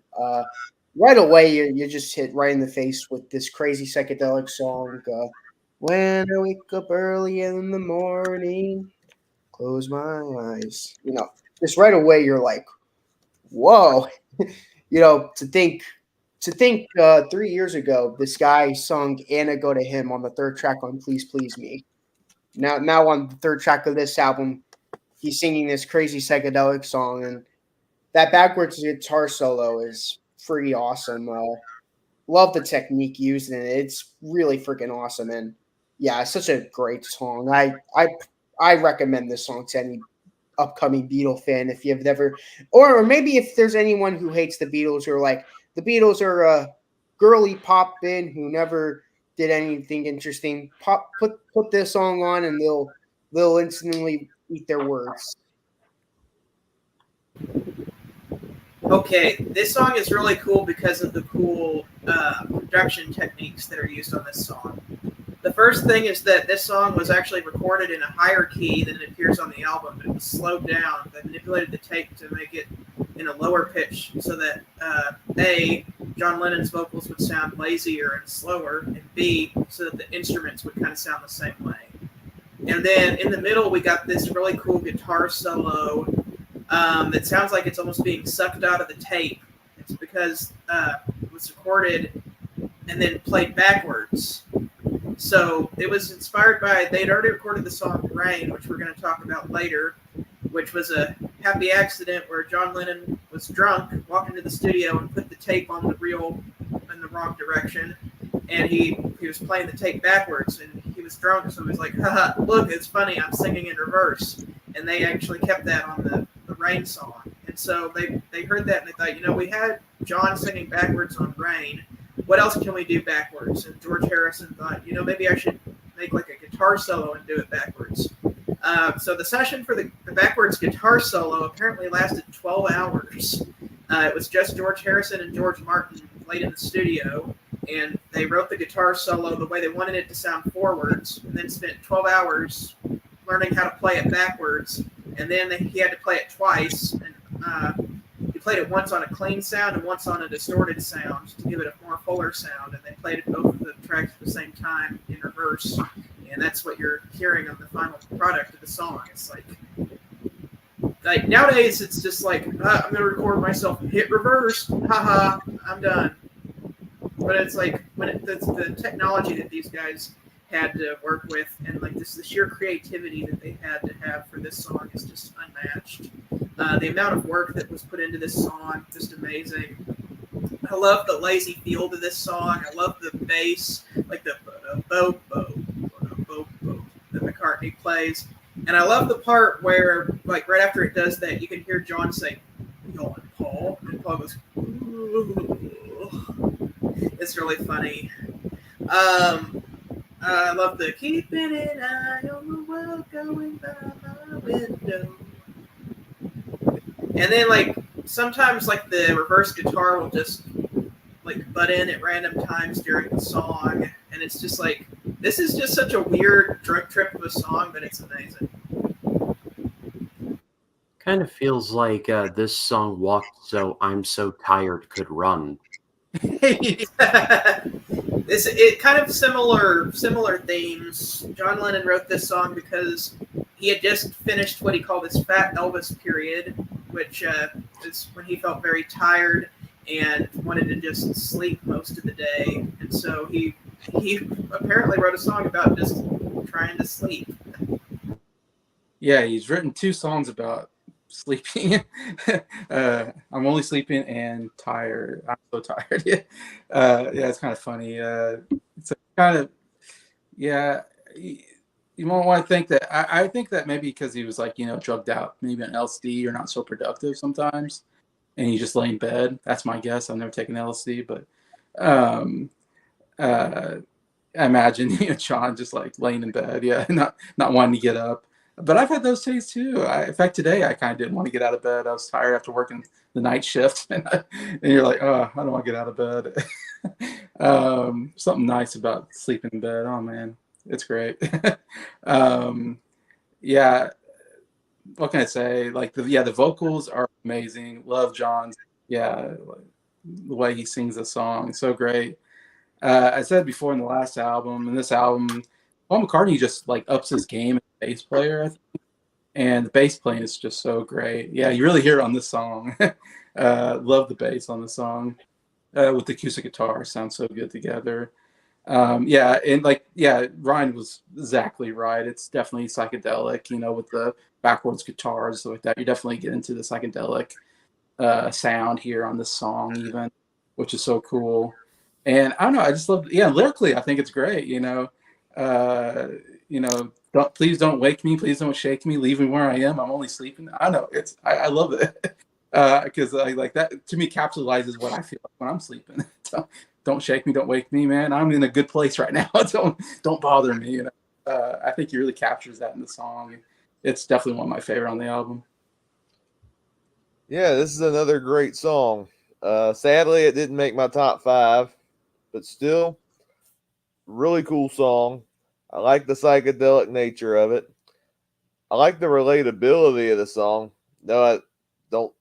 [SPEAKER 2] Right away, you just hit right in the face with this crazy psychedelic song. When I wake up early in the morning, close my eyes. Just right away, you're like, whoa. To think 3 years ago, this guy sung Anna Go to Him on the third track on Please Please Me. Now on the third track of this album, he's singing this crazy psychedelic song, and that backwards guitar solo is pretty awesome. Love the technique used in it. It's really freaking awesome, and yeah, it's such a great song. I recommend this song to any upcoming Beatle fan if you've never, or maybe if there's anyone who hates the Beatles, or like the Beatles are girly pop band who never did anything interesting. Put this song on and they'll instantly eat their words.
[SPEAKER 4] Okay, this song is really cool because of the cool production techniques that are used on this song. The first thing is that this song was actually recorded in a higher key than it appears on the album, but it was slowed down. They manipulated the tape to make it in a lower pitch so that A, John Lennon's vocals would sound lazier and slower, and B, so that the instruments would kind of sound the same way. And then in the middle, we got this really cool guitar solo that sounds like it's almost being sucked out of the tape. It's because it was recorded and then played backwards. So it was inspired by, they'd already recorded the song Rain, which we're going to talk about later, which was a happy accident where John Lennon was drunk, walked into the studio and put the tape on the reel in the wrong direction. And he was playing the tape backwards, and he was drunk, so he was like, haha, look, it's funny, I'm singing in reverse. And they actually kept that on the Rain song. And so they heard that and they thought, we had John singing backwards on Rain. What else can we do backwards? And George Harrison thought, maybe I should make like a guitar solo and do it backwards. So the session for the backwards guitar solo apparently lasted 12 hours. It was just George Harrison and George Martin played in the studio, and they wrote the guitar solo the way they wanted it to sound forwards, and then spent 12 hours learning how to play it backwards. And then he had to play it twice, and he played it once on a clean sound and once on a distorted sound to give it a more fuller sound, and they played both of the tracks at the same time in reverse, and that's what you're hearing on the final product of the song. It's like nowadays it's just like, I'm going to record myself and hit reverse, haha, I'm done. But it's like, when it's the technology that these guys had to work with, and like the sheer creativity that they had to have for this song is just unmatched. The amount of work that was put into this song, just amazing. I love the lazy feel to this song. I love the bass, like the bo that McCartney plays. And I love the part where, like, right after it does that, you can hear John say, "Yawn, Paul," and Paul goes, "Ooh." It's really funny. I love the keeping an eye on the world going by my window. And then, like, sometimes, like, the reverse guitar will just, like, butt in at random times during the song. And it's just like, this is just such a weird drunk trip of a song, but it's amazing.
[SPEAKER 3] Kind of feels like this song walked so I'm so tired could run.
[SPEAKER 4] It kind of similar themes. John Lennon wrote this song because he had just finished what he called his Fat Elvis period, which is when he felt very tired and wanted to just sleep most of the day. And so he apparently wrote a song about just trying to sleep.
[SPEAKER 5] Yeah, he's written 2 songs about sleeping. I'm only sleeping and tired. I'm so tired. Yeah, it's kind of funny. It's kind of, yeah. You won't want to think that. I think that maybe because he was like, drugged out, maybe on LSD or not so productive sometimes, and he just lay in bed. That's my guess. I've never taken LSD, but I imagine John just like laying in bed, not wanting to get up. But I've had those days too. In fact, today I kind of didn't want to get out of bed. I was tired after working the night shift, and you're like, oh, I don't want to get out of bed. Something nice about sleeping in bed. Oh man, it's great. Yeah. What can I say? Like the vocals are amazing. Love John's. Yeah, the way he sings the song, so great. I said before in the last album, in this album, Paul McCartney just like ups his game as a bass player, I think. And the bass playing is just so great. Yeah, you really hear it on this song. Love the bass on the song with the acoustic guitar. Sounds so good together. Ryan was exactly right. It's definitely psychedelic, with the backwards guitars like that. You definitely get into the psychedelic sound here on this song even, which is so cool. And I don't know, I just love, lyrically, I think it's great, please don't wake me, please don't shake me, leave me where I am, I'm only sleeping. I know, I love it. Because like that, to me, capsulizes what I feel like when I'm sleeping. So don't shake me, don't wake me, man. I'm in a good place right now. don't bother me. You know? I think he really captures that in the song. It's definitely one of my favorite on the album.
[SPEAKER 1] Yeah, this is another great song. Sadly, it didn't make my top 5, but still, really cool song. I like the psychedelic nature of it. I like the relatability of the song. No, I don't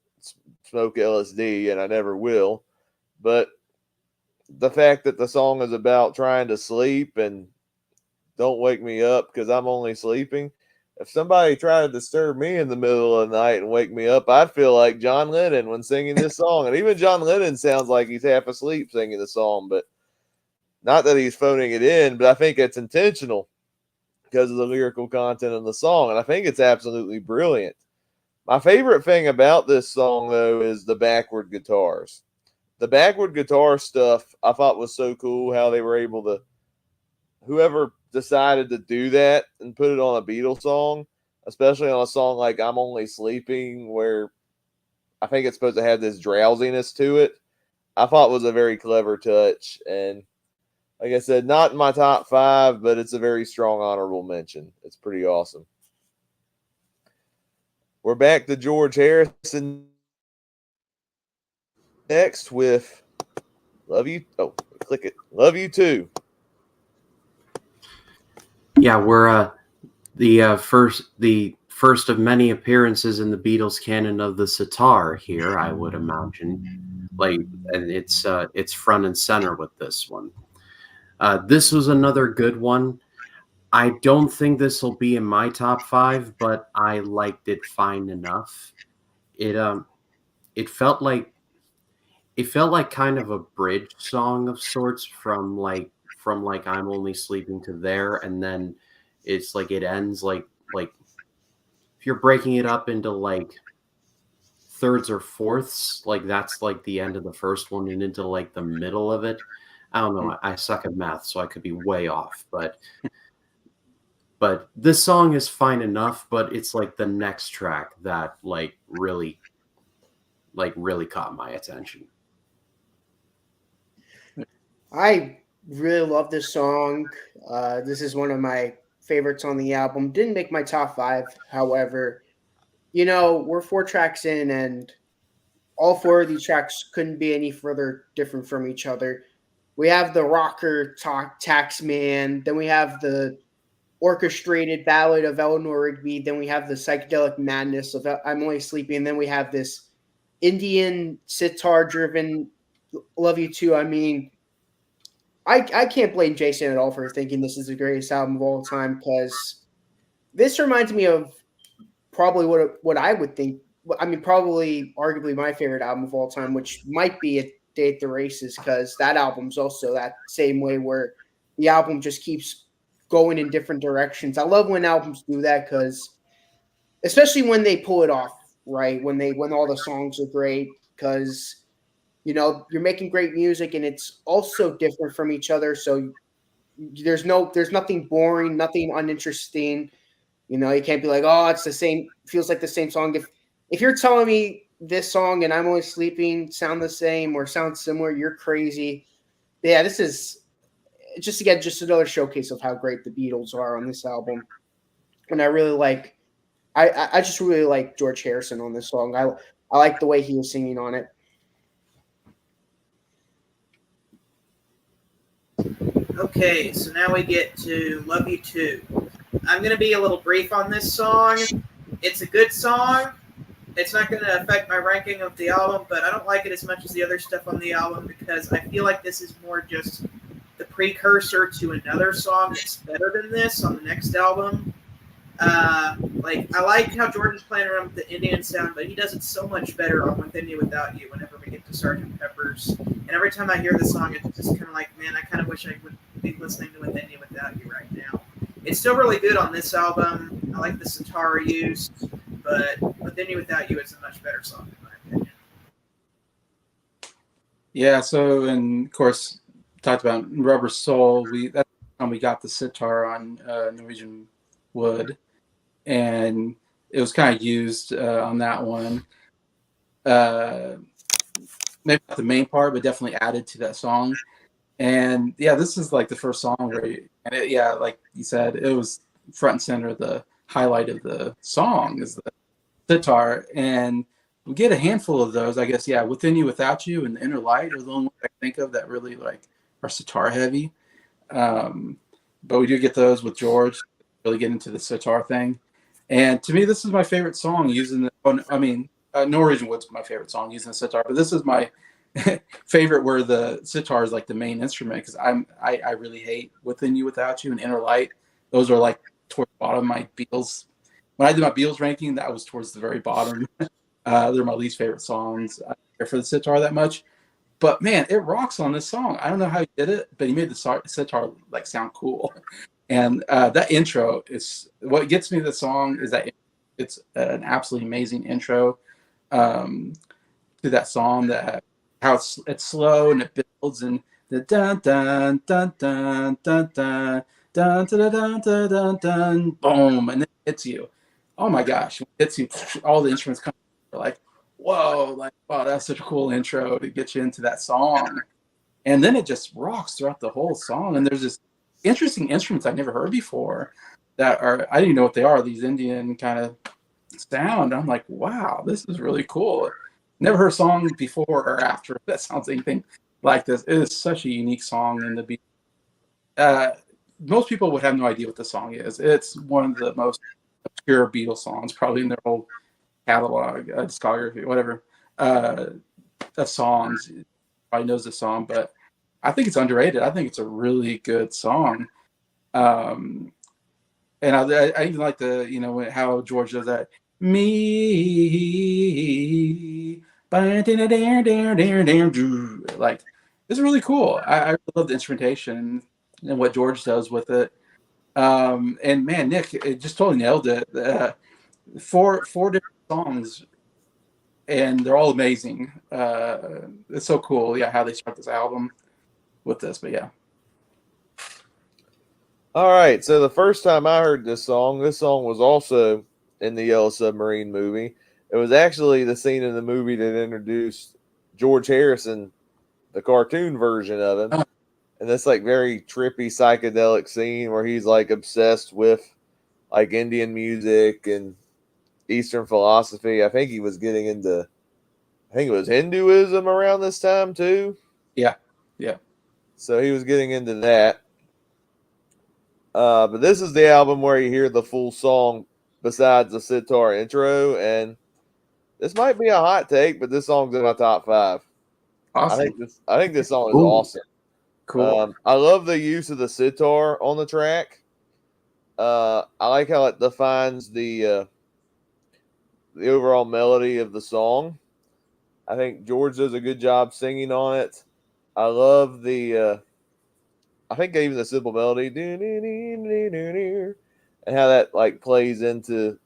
[SPEAKER 1] smoke LSD, and I never will. But the fact that the song is about trying to sleep and don't wake me up because I'm only sleeping. If somebody tried to disturb me in the middle of the night and wake me up, I'd feel like John Lennon when singing this song. And even John Lennon sounds like he's half asleep singing the song, but not that he's phoning it in, but I think it's intentional because of the lyrical content of the song. And I think it's absolutely brilliant. My favorite thing about this song, though, is the backward guitars. The backward guitar stuff I thought was so cool how they were able to, whoever decided to do that and put it on a Beatles song, especially on a song like I'm Only Sleeping, where I think it's supposed to have this drowsiness to it, I thought was a very clever touch. And like I said, not in my top 5, but it's a very strong honorable mention. It's pretty awesome. We're back to George Harrison next with Love You. Oh, click it. Love You Too.
[SPEAKER 3] Yeah, we're the first of many appearances in the Beatles canon of the sitar here, I would imagine. Like, and it's front and center with this one. This was another good one. I don't think this will be in my top 5, but I liked it fine enough. It it felt like kind of a bridge song of sorts from like I'm Only Sleeping to there, and then it's like it ends like if you're breaking it up into like thirds or fourths, like that's like the end of the first one and into like the middle of it. I don't know. I suck at math, so I could be way off, but this song is fine enough, but it's like the next track that really caught my attention.
[SPEAKER 2] I really love this song. This is one of my favorites on the album. Didn't make my top 5, however. You know, we're 4 tracks in, and all 4 of these tracks couldn't be any further different from each other. We have the rocker tax man, then we have the orchestrated ballad of Eleanor Rigby, then we have the psychedelic madness of I'm Only Sleeping, and then we have this Indian sitar driven Love You Too. I mean, I can't blame Jason at all for thinking this is the greatest album of all time, because this reminds me of probably what I would think. I mean, probably arguably my favorite album of all time, which might be A Day at the Races, because that album's also that same way where the album just keeps going in different directions. I love when albums do that, because especially when they pull it off right, when all the songs are great, because you know you're making great music and it's also different from each other. So there's nothing boring, nothing uninteresting. You know, you can't be like, oh, it's the same, feels like the same song. If you're telling me this song and I'm Only Sleeping sound the same or sound similar, you're crazy. Yeah, this is just again just another showcase of how great the Beatles are on this album. And I really like I just really like George Harrison on this song. I like the way he was singing on it.
[SPEAKER 4] Okay, so now we get to Love You Too. I'm going to be a little brief on this song. It's a good song. It's not going to affect my ranking of the album, but I don't like it as much as the other stuff on the album because I feel like this is more just the precursor to another song that's better than this on the next album. Like, I like how Jordan's playing around with the Indian sound, but he does it so much better on Within You Without You whenever we get to Sgt. Pepper's. And every time I hear the song, it's just kind of like, man, I kind of wish I would be listening to Within You Without You right now. It's still really good on this album. I like the sitar use, but Within You Without You is a much better song in my opinion.
[SPEAKER 5] Yeah, so, and of course, talked about Rubber Soul. That's when we got the sitar on Norwegian Wood, and it was kind of used on that one. Maybe not the main part, but definitely added to that song. And yeah, this is like the first song where, yeah, like you said, it was front and center. The highlight of the song is the sitar, and we get a handful of those, I guess. Yeah, Within You, Without You, and The Inner Light are the only ones I think of that really like are sitar heavy. But we do get those with George, really get into the sitar thing. And to me, this is my favorite song using the. I mean, Norwegian Wood's my favorite song using the sitar, but this is my favorite where the sitar is like the main instrument, because I really hate Within You, Without You, and Inner Light. Those are like towards the bottom of my Beatles. When I did my Beatles ranking, that was towards the very bottom. They're my least favorite songs. I don't care for the sitar that much. But man, it rocks on this song. I don't know how he did it, but he made the sitar like sound cool. And that intro is what gets me. The song is that it's an absolutely amazing intro to that song. That how it's slow and it builds, and the dun dun dun dun dun dun dun dun dun dun dun dun boom, and it hits you. Oh my gosh, when it hits you, all the instruments come. Like, whoa, like, wow, that's such a cool intro to get you into that song. And then it just rocks throughout the whole song. And there's this interesting instruments I've never heard before that are, I didn't even know what they are, these Indian kind of sound. I'm like, wow, this is really cool. Never heard a song before or after that sounds anything like this. It is such a unique song in the beat. Most people would have no idea what the song is. It's one of the most obscure Beatles songs, probably in their whole catalog, discography, whatever, of songs. Probably knows the song, but I think it's underrated. I think it's a really good song. And I even like the, how George does that. Me, like, it's really cool. I really love the instrumentation and what George does with it. And man, Nick, it just totally nailed it. Four different songs, and they're all amazing. It's so cool, yeah, how they start this album with this. But yeah.
[SPEAKER 1] All right, so the first time I heard this song was also in the Yellow Submarine movie. It was actually the scene in the movie that introduced George Harrison, the cartoon version of him. And this like very trippy psychedelic scene where he's like obsessed with like Indian music and Eastern philosophy. I think he was getting into, I think it was Hinduism around this time too.
[SPEAKER 5] Yeah.
[SPEAKER 1] So he was getting into that. But this is the album where you hear the full song besides the sitar intro, and this might be a hot take, but this song's in my top 5.
[SPEAKER 5] Awesome.
[SPEAKER 1] I think this song is
[SPEAKER 5] Ooh,
[SPEAKER 1] awesome.
[SPEAKER 5] cool.
[SPEAKER 1] I love the use of the sitar on the track. I like how it defines the overall melody of the song. I think George does a good job singing on it. I love the I think even the simple melody and how that like plays into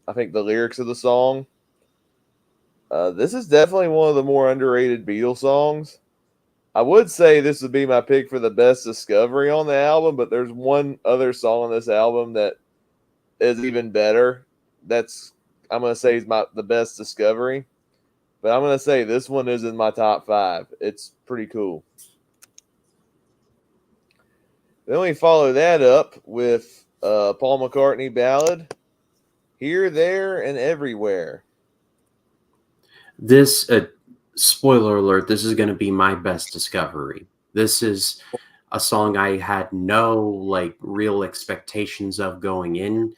[SPEAKER 1] I think the lyrics of the song. This is definitely one of the more underrated Beatles songs. I would say this would be my pick for the best discovery on the album, but there's one other song on this album that is even better. That's I'm gonna say is the best discovery, but I'm gonna say this one is in my top 5. It's pretty cool. Then we follow that up with Paul McCartney ballad, Here, There, and Everywhere.
[SPEAKER 3] This, spoiler alert, this is going to be my best discovery. This is a song I had no like real expectations of going in,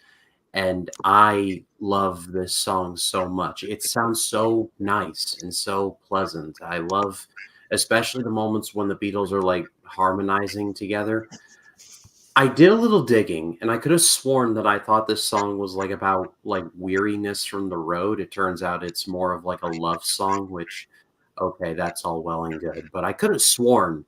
[SPEAKER 3] and I love this song so much. It sounds so nice and so pleasant. I love especially the moments when the Beatles are like harmonizing together. I did a little digging, and I could have sworn that I thought this song was like about like weariness from the road. It turns out it's more of like a love song, which okay, that's all well and good. But I could have sworn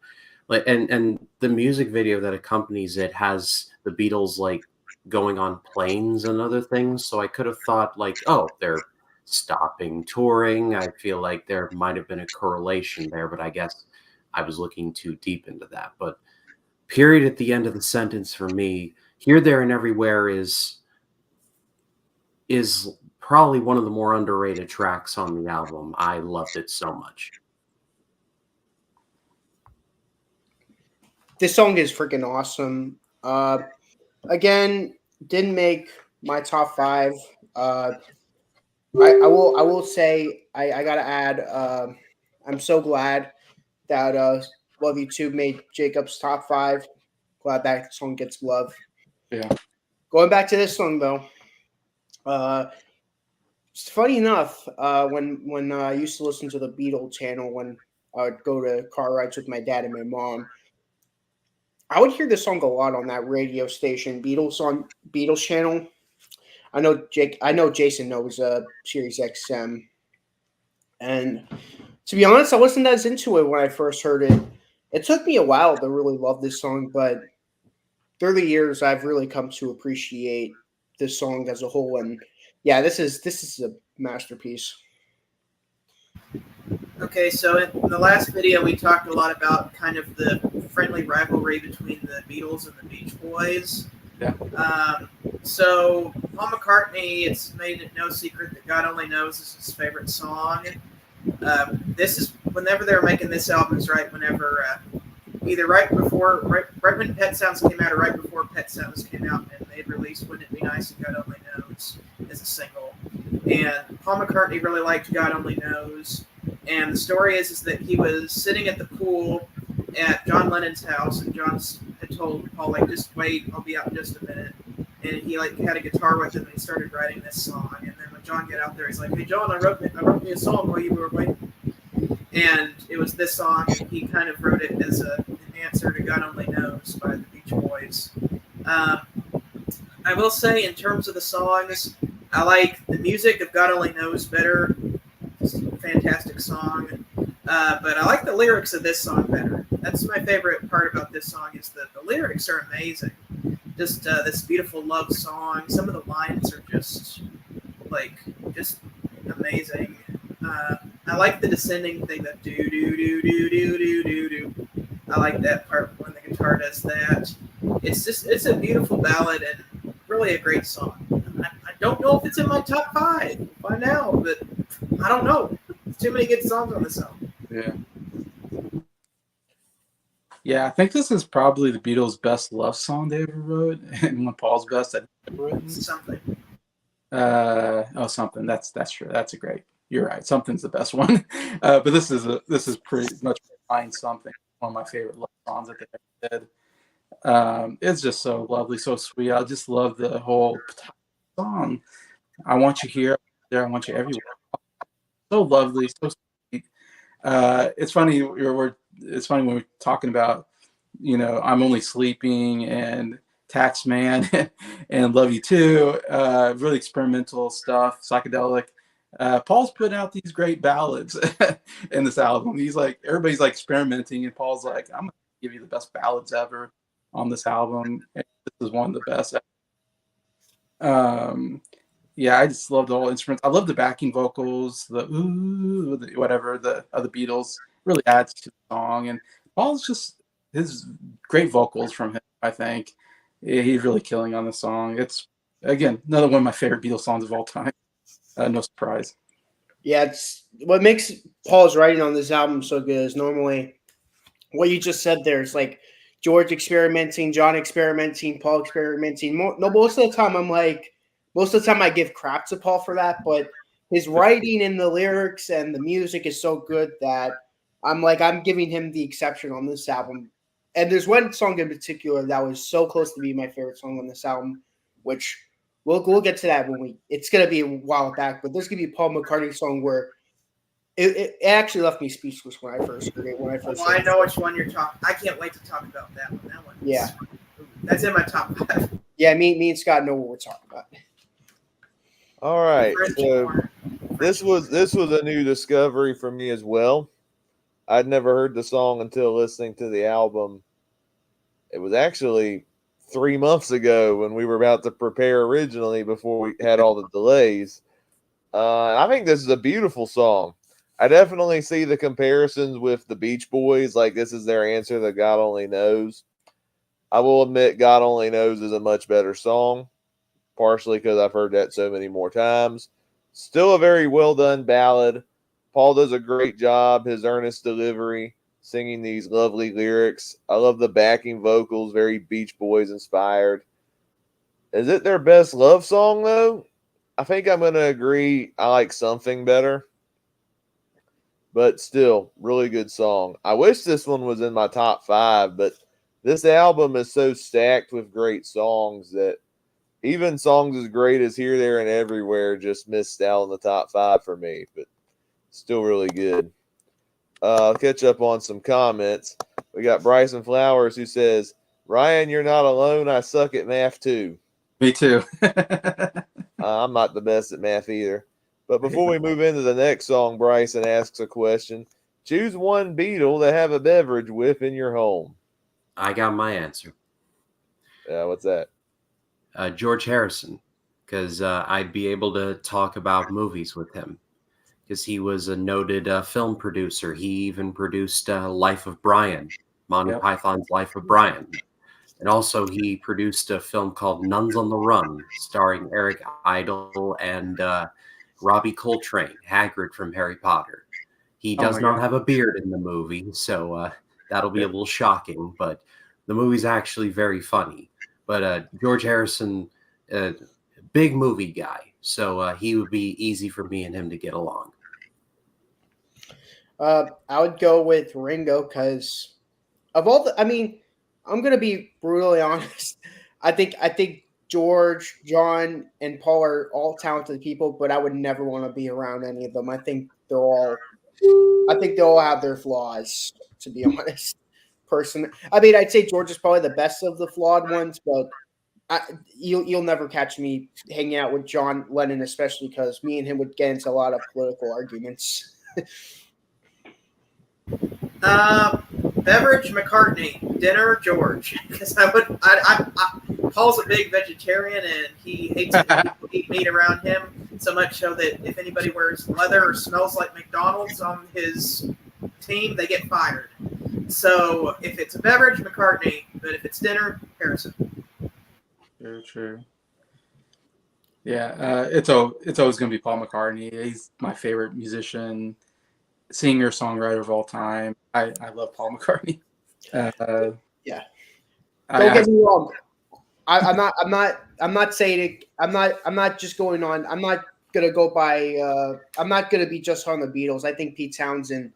[SPEAKER 3] like and the music video that accompanies it has the Beatles like going on planes and other things. So I could have thought like, oh, they're stopping touring. I feel like there might have been a correlation there, but I guess I was looking too deep into that. But period at the end of the sentence for me, Here, There, and Everywhere is probably one of the more underrated tracks on the album. I loved it so much.
[SPEAKER 2] This song is freaking awesome. Again, didn't make my top five. Uh, I will say I gotta add. I'm so glad that Love You Too made Jacob's top five. Glad that song gets love.
[SPEAKER 5] Yeah.
[SPEAKER 2] Going back to this song though, it's funny enough. When I used to listen to the Beatles channel when I would go to car rides with my dad and my mom, I would hear this song a lot on that radio station, Beatles channel. I know Jason knows Sirius XM, and to be honest, I wasn't as into it when I first heard it. It took me a while to really love this song, but through the years, I've really come to appreciate this song as a whole. And yeah, this is a masterpiece.
[SPEAKER 4] Okay, so in the last video, we talked a lot about kind of the friendly rivalry between the Beatles and the Beach Boys.
[SPEAKER 5] Yeah.
[SPEAKER 4] So Paul McCartney, it's made it no secret that God Only Knows is his favorite song. This is whenever they were making this album is right whenever either right when Pet Sounds came out or right before Pet Sounds came out, and they released "Wouldn't It Be Nice" and "God Only Knows" as a single. And Paul McCartney really liked "God Only Knows." And the story is that he was sitting at the pool at John Lennon's house, and John had told Paul, like, just wait, I'll be out in just a minute. And he like had a guitar with him, and he started writing this song. And then when John got out there, he's like, "Hey, John, I wrote me a song while you were waiting." And it was this song, and he kind of wrote it as an answer to "God Only Knows" by the Beach Boys. I will say, in terms of the songs, I like the music of "God Only Knows" better. It's a fantastic song. But I like the lyrics of this song better. That's my favorite part about this song is that the lyrics are amazing. Just this beautiful love song. Some of the lines are just amazing. I like the descending thing, that do do do do do do do do. I like that part when the guitar does that. It's a beautiful ballad and really a great song. I don't know if it's in my top five by now, but I don't know. There's too many good songs on this album.
[SPEAKER 5] Yeah. Yeah, I think this is probably the Beatles' best love song they ever wrote, and one of Paul's best that ever written.
[SPEAKER 4] Something.
[SPEAKER 5] Something. That's true. That's a great. You're right. Something's the best one. But this is pretty much behind something. One of my favorite love songs that they ever did. It's just so lovely, so sweet. I just love the whole song. I want you here, there. I want you everywhere. So lovely, so sweet. It's funny. It's funny when we're talking about, I'm Only Sleeping and Taxman and Love You Too. Really experimental stuff, psychedelic. Paul's putting out these great ballads in this album. He's like, everybody's like experimenting, and Paul's like, I'm gonna give you the best ballads ever on this album. And this is one of the best. Yeah, I just love the whole instruments. I love the backing vocals, the ooh, whatever the other Beatles really adds to the song. And Paul's just his great vocals from him. I think he's really killing on the song. It's again another one of my favorite Beatles songs of all time. No surprise.
[SPEAKER 2] Yeah, it's what makes Paul's writing on this album so good is normally what you just said there is like George experimenting, John experimenting, Paul experimenting. Most of the time I give crap to Paul for that, but his writing and the lyrics and the music is so good that I'm giving him the exception on this album. And there's one song in particular that was so close to being my favorite song on this album, which we'll get to that it's gonna be a while back, but there's gonna be a Paul McCartney song where it actually left me speechless when I first heard it.
[SPEAKER 4] I know which one you're talking. I can't wait to talk about that one. That one.
[SPEAKER 2] Yeah.
[SPEAKER 4] That's in my top five.
[SPEAKER 2] Yeah, me and Scott know what we're talking about.
[SPEAKER 1] All right. So this was a new discovery for me as well. I'd never heard the song until listening to the album. It was actually 3 months ago when we were about to prepare originally before we had all the delays. I think this is a beautiful song. I definitely see the comparisons with the Beach Boys. Like, this is their answer to God Only Knows. I will admit God Only Knows is a much better song, partially because I've heard that so many more times. Still a very well done ballad. Paul does a great job. His earnest delivery singing these lovely lyrics. I love the backing vocals, very Beach Boys inspired. Is it their best love song, though? I think I'm going to agree. I like Something better. But still, really good song. I wish this one was in my top 5, but this album is so stacked with great songs that even songs as great as Here, There, and Everywhere just missed out in the top 5 for me, but still really good. I'll catch up on some comments. We got Bryson Flowers who says, Ryan, you're not alone. I suck at math too.
[SPEAKER 5] Me too.
[SPEAKER 1] I'm not the best at math either. But before we move into the next song, Bryson asks a question. Choose one Beatle to have a beverage with in your home.
[SPEAKER 3] I got my answer.
[SPEAKER 1] What's that?
[SPEAKER 3] George Harrison, because I'd be able to talk about movies with him, because he was a noted film producer. He even produced Life of Brian, Monty Python's Life of Brian. And also he produced a film called Nuns on the Run, starring Eric Idle and Robbie Coltrane, Hagrid from Harry Potter. He does not have a beard in the movie, so that'll be a little shocking, but the movie's actually very funny. But George Harrison, big movie guy, so he would be easy for me and him to get along.
[SPEAKER 2] I would go with Ringo because of all the. I mean, I'm gonna be brutally honest. I think George, John, and Paul are all talented people, but I would never want to be around any of them. I think they all have their flaws, to be honest. I mean, I'd say George is probably the best of the flawed ones, but you'll never catch me hanging out with John Lennon, especially because me and him would get into a lot of political arguments.
[SPEAKER 4] Beverage McCartney, dinner George, because Paul's a big vegetarian and he hates it when people eat meat around him, so much so that if anybody wears leather or smells like McDonald's on his team, they get fired. So if it's a beverage, McCartney, but if it's dinner, Harrison.
[SPEAKER 5] Very true. Yeah, it's always going to be Paul McCartney. He's my favorite musician, singer, songwriter of all time. I love Paul McCartney.
[SPEAKER 2] Yeah. Don't get me wrong. I'm not saying it. I'm not just going on. I'm not gonna go by. I'm not gonna be just on the Beatles. I think Pete Townsend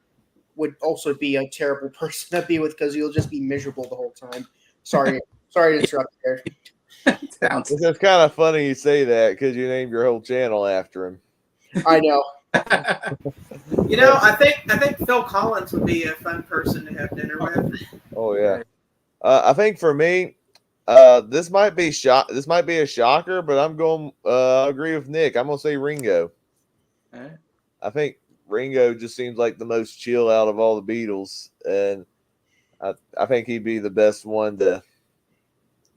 [SPEAKER 2] would also be a terrible person to be with because you'll just be miserable the whole time. Sorry to interrupt there.
[SPEAKER 1] It's just kind of funny you say that because you named your whole channel after him.
[SPEAKER 2] I know.
[SPEAKER 4] I think Phil Collins would be a fun person to have dinner with.
[SPEAKER 1] Oh yeah. I think for me, this might be a shocker, but I'm going. I agree with Nick. I'm gonna say Ringo.
[SPEAKER 5] All right.
[SPEAKER 1] I think Ringo just seems like the most chill out of all the Beatles, and I think he'd be the best one to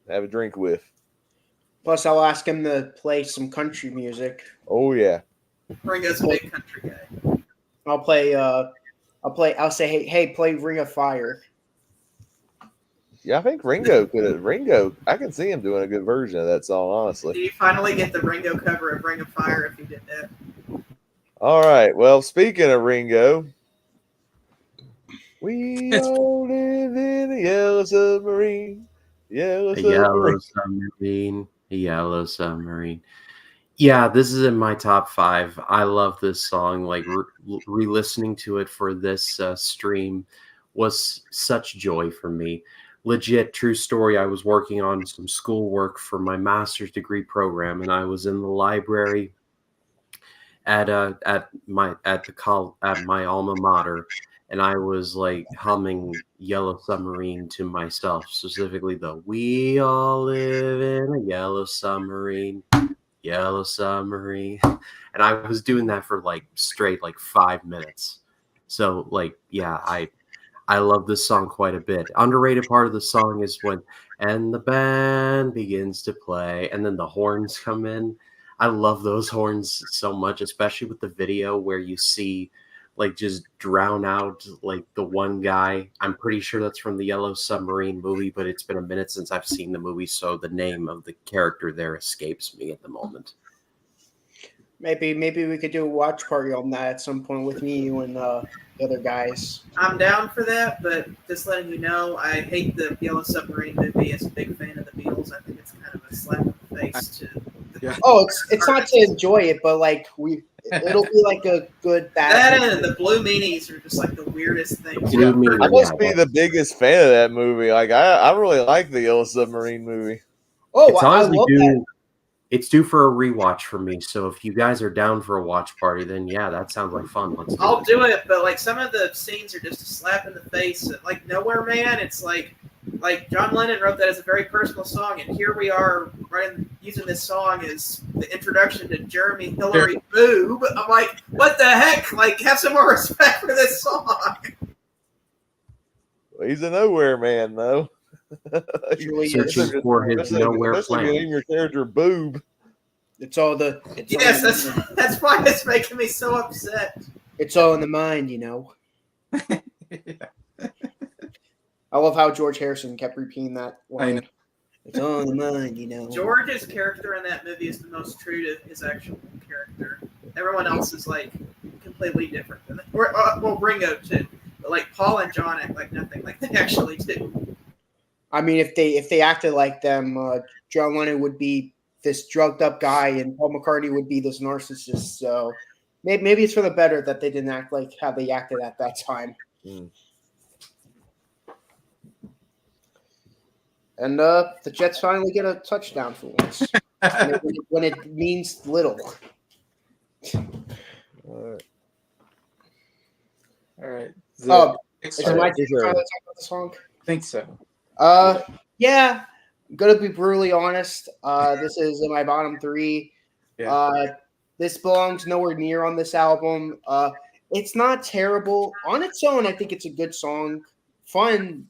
[SPEAKER 1] have a drink with.
[SPEAKER 2] Plus, I'll ask him to play some country music.
[SPEAKER 1] Oh yeah.
[SPEAKER 4] Ringo's a big country guy.
[SPEAKER 2] I'll say, hey, play Ring of Fire.
[SPEAKER 1] Yeah, I think Ringo I can see him doing a good version of that song, honestly.
[SPEAKER 4] Do you finally get the Ringo cover of Ring of Fire if you did that?
[SPEAKER 1] All right. Well, speaking of Ringo, we all live in a yellow submarine. Yellow
[SPEAKER 3] submarine. Yeah, this is in my top 5. I love this song. Like re-listening to it for this stream was such joy for me. Legit, true story. I was working on some schoolwork for my master's degree program, and I was in the library at my alma mater, and I was like humming Yellow Submarine to myself, specifically the "We all live in a yellow submarine." Yellow submarine, and I was doing that for like straight 5 minutes. So I love this song quite a bit. Underrated part of the song is when and the band begins to play and then the horns come in. I love those horns so much, especially with the video where you see just drown out the one guy. I'm pretty sure that's from the Yellow Submarine movie, but it's been a minute since I've seen the movie, so the name of the character there escapes me at the moment.
[SPEAKER 2] Maybe we could do a watch party on that at some point with me, you, and the other guys.
[SPEAKER 4] I'm down for that, but just letting you know, I hate the Yellow Submarine movie. As a big fan of the Beatles, I think it's kind of a slap in the face to.
[SPEAKER 5] Yeah.
[SPEAKER 2] Oh, it's not to enjoy it, but like it'll be like a good bad.
[SPEAKER 4] That and the Blue Meanies are just like the weirdest things.
[SPEAKER 3] Blue
[SPEAKER 4] I've heard.
[SPEAKER 1] I
[SPEAKER 3] Meanie.
[SPEAKER 1] must
[SPEAKER 3] Yeah,
[SPEAKER 1] be the biggest fan of that movie. Like I really like the Yellow Submarine movie.
[SPEAKER 2] Oh,
[SPEAKER 3] It's
[SPEAKER 2] I
[SPEAKER 3] honestly
[SPEAKER 2] love that.
[SPEAKER 3] it's due for a rewatch for me. So if you guys are down for a watch party, then yeah, that sounds like fun. Let's do
[SPEAKER 4] I'll
[SPEAKER 3] it.
[SPEAKER 4] do it, but like some of the scenes are just a slap in the face. Like Nowhere Man, it's like John Lennon wrote that as a very personal song, and here we are using this song as the introduction to Jeremy Hillary Boob. I'm like, what the heck? Like, have some more respect for this song.
[SPEAKER 1] Well, he's a nowhere man, though.
[SPEAKER 2] Truly
[SPEAKER 3] Searching
[SPEAKER 2] is.
[SPEAKER 3] for his nowhere
[SPEAKER 1] Especially
[SPEAKER 3] plan.
[SPEAKER 1] in your character boob.
[SPEAKER 2] It's all the.
[SPEAKER 4] Yes, that's why it's making me so upset.
[SPEAKER 2] It's all in the mind, you know. I love how George Harrison kept repeating that line.
[SPEAKER 5] I know.
[SPEAKER 2] It's all in the mind, you know.
[SPEAKER 4] George's character in that movie is the most true to his actual character. Everyone else is like completely different than well, Ringo too, but like Paul and John act like nothing like they actually do.
[SPEAKER 2] I mean, if they acted like them, John Lennon would be this drugged up guy, and Paul McCartney would be this narcissist. So maybe it's for the better that they didn't act like how they acted at that time.
[SPEAKER 1] Mm.
[SPEAKER 2] And the Jets finally get a touchdown for once when it means little.
[SPEAKER 1] All right.
[SPEAKER 5] All right.
[SPEAKER 2] Oh,
[SPEAKER 5] Next
[SPEAKER 2] is it
[SPEAKER 5] one.
[SPEAKER 2] my
[SPEAKER 1] Right,
[SPEAKER 2] turn to
[SPEAKER 1] sure.
[SPEAKER 2] finally talk about the song?
[SPEAKER 5] I think so.
[SPEAKER 2] Yeah, I'm gonna be brutally honest. This is in my bottom three.
[SPEAKER 5] Yeah.
[SPEAKER 2] This belongs nowhere near on this album. It's not terrible on its own. I think it's a good song. Fun.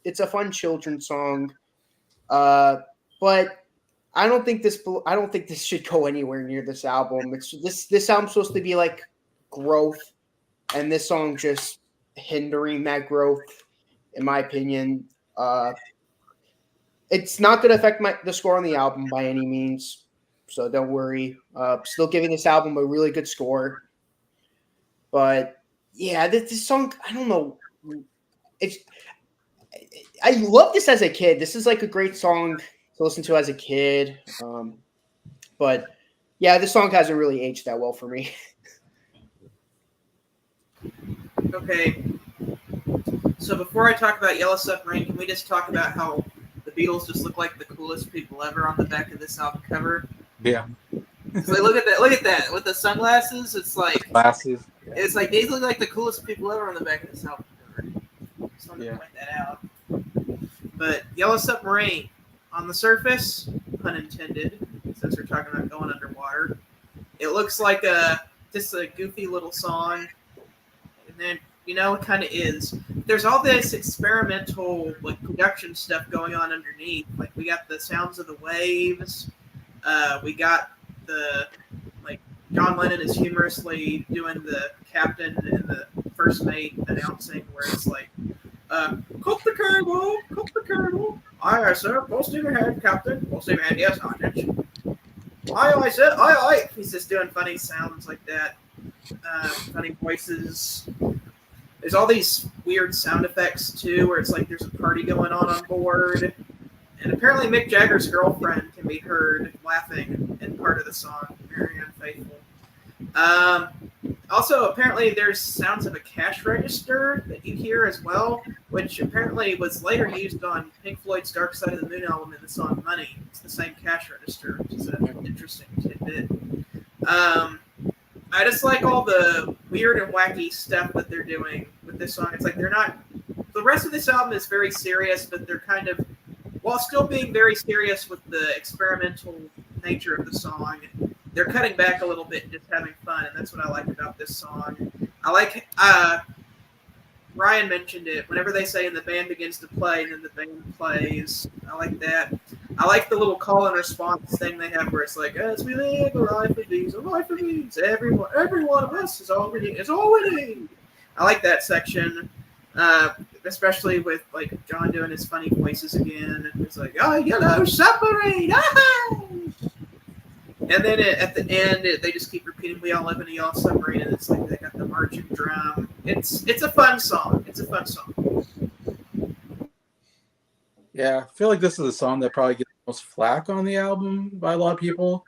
[SPEAKER 2] It's a fun children's song. But I don't think this should go anywhere near this album. It's this album's supposed to be like growth, and this song just hindering that growth, in my opinion. It's not going to affect the score on the album by any means, so don't worry. Still giving this album a really good score, but yeah, this song, I don't know. I love this as a kid. This is like a great song to listen to as a kid, but yeah, this song hasn't really aged that well for me.
[SPEAKER 4] Okay, so before I talk about Yellow Submarine, can we just talk about how the Beatles just look like the coolest people ever on the back of this album cover?
[SPEAKER 5] Yeah.
[SPEAKER 4] So look at that with the sunglasses. It's like
[SPEAKER 5] Glasses.
[SPEAKER 4] it's like they look like the coolest people ever on the back of this album cover. Just wanted to point that out. But Yellow Submarine, on the surface, pun intended, since we're talking about going underwater, it looks like just a goofy little song, and then it kind of is. There's all this experimental like production stuff going on underneath. Like we got the sounds of the waves. We got the John Lennon is humorously doing the captain and the first mate announcing where it's like, "Cut the cable, cut the cable. Aye, sir. Full steam ahead, captain. Full steam ahead, yes, Sergeant. Aye, sir. Aye." He's just doing funny sounds like that, funny voices. There's all these weird sound effects too, where it's like there's a party going on board, and apparently Mick Jagger's girlfriend can be heard laughing in part of the song, "Very Unfaithful." Also, apparently there's sounds of a cash register that you hear as well, which apparently was later used on Pink Floyd's Dark Side of the Moon album in the song "Money." It's the same cash register, which is an interesting tidbit. I just like all the weird and wacky stuff that they're doing with this song. It's like they're not. The rest of this album is very serious, but they're kind of, while still being very serious with the experimental nature of the song, they're cutting back a little bit and just having fun, and that's what I like about this song. I like, Ryan mentioned it, whenever they say, "and the band begins to play," and then the band plays. I like that. I like the little call and response thing they have where it's like, "As we live a life of ease, every one of us is all we need. I like that section, especially with like John doing his funny voices again. It's like, "Oh, yellow submarine!" Ah! And then at the end, they just keep repeating "We all live in a yellow submarine," and it's like they got the marching drum. It's a fun song. It's a fun song.
[SPEAKER 5] Yeah, I feel like this is a song that probably gets the most flack on the album by a lot of people.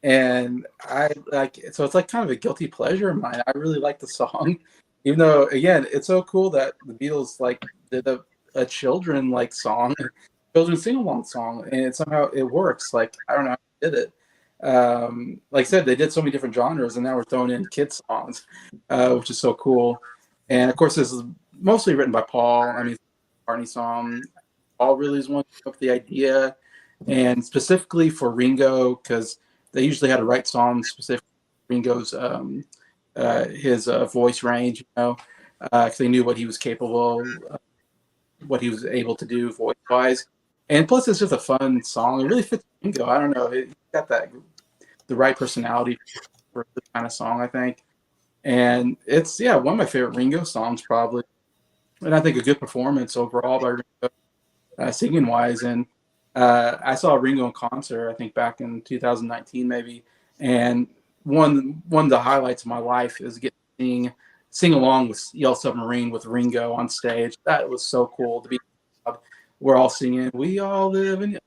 [SPEAKER 5] And I like so it's like kind of a guilty pleasure of mine. I really like the song. Even though again, it's so cool that the Beatles like did a children like song, children sing along song, and somehow it works. Like I don't know how they did it. Like I said, they did so many different genres, and now we're throwing in kids songs, which is so cool. And of course, this is mostly written by Paul. I mean, it's a McCartney song. Paul really is one who came up with the idea, and specifically for Ringo, because they usually had to write songs specifically for Ringo's his voice range, because they knew what he was capable, what he was able to do voice wise, and plus it's just a fun song. It really fits Ringo. I don't know, it got the right personality for this kind of song, I think, and it's one of my favorite Ringo songs probably, and I think a good performance overall by Ringo, singing wise. And I saw Ringo in concert, I think back in 2019 maybe, and one of the highlights of my life is getting to sing along with Yellow Submarine with Ringo on stage. That was so cool to be. We're all singing, "We all live in."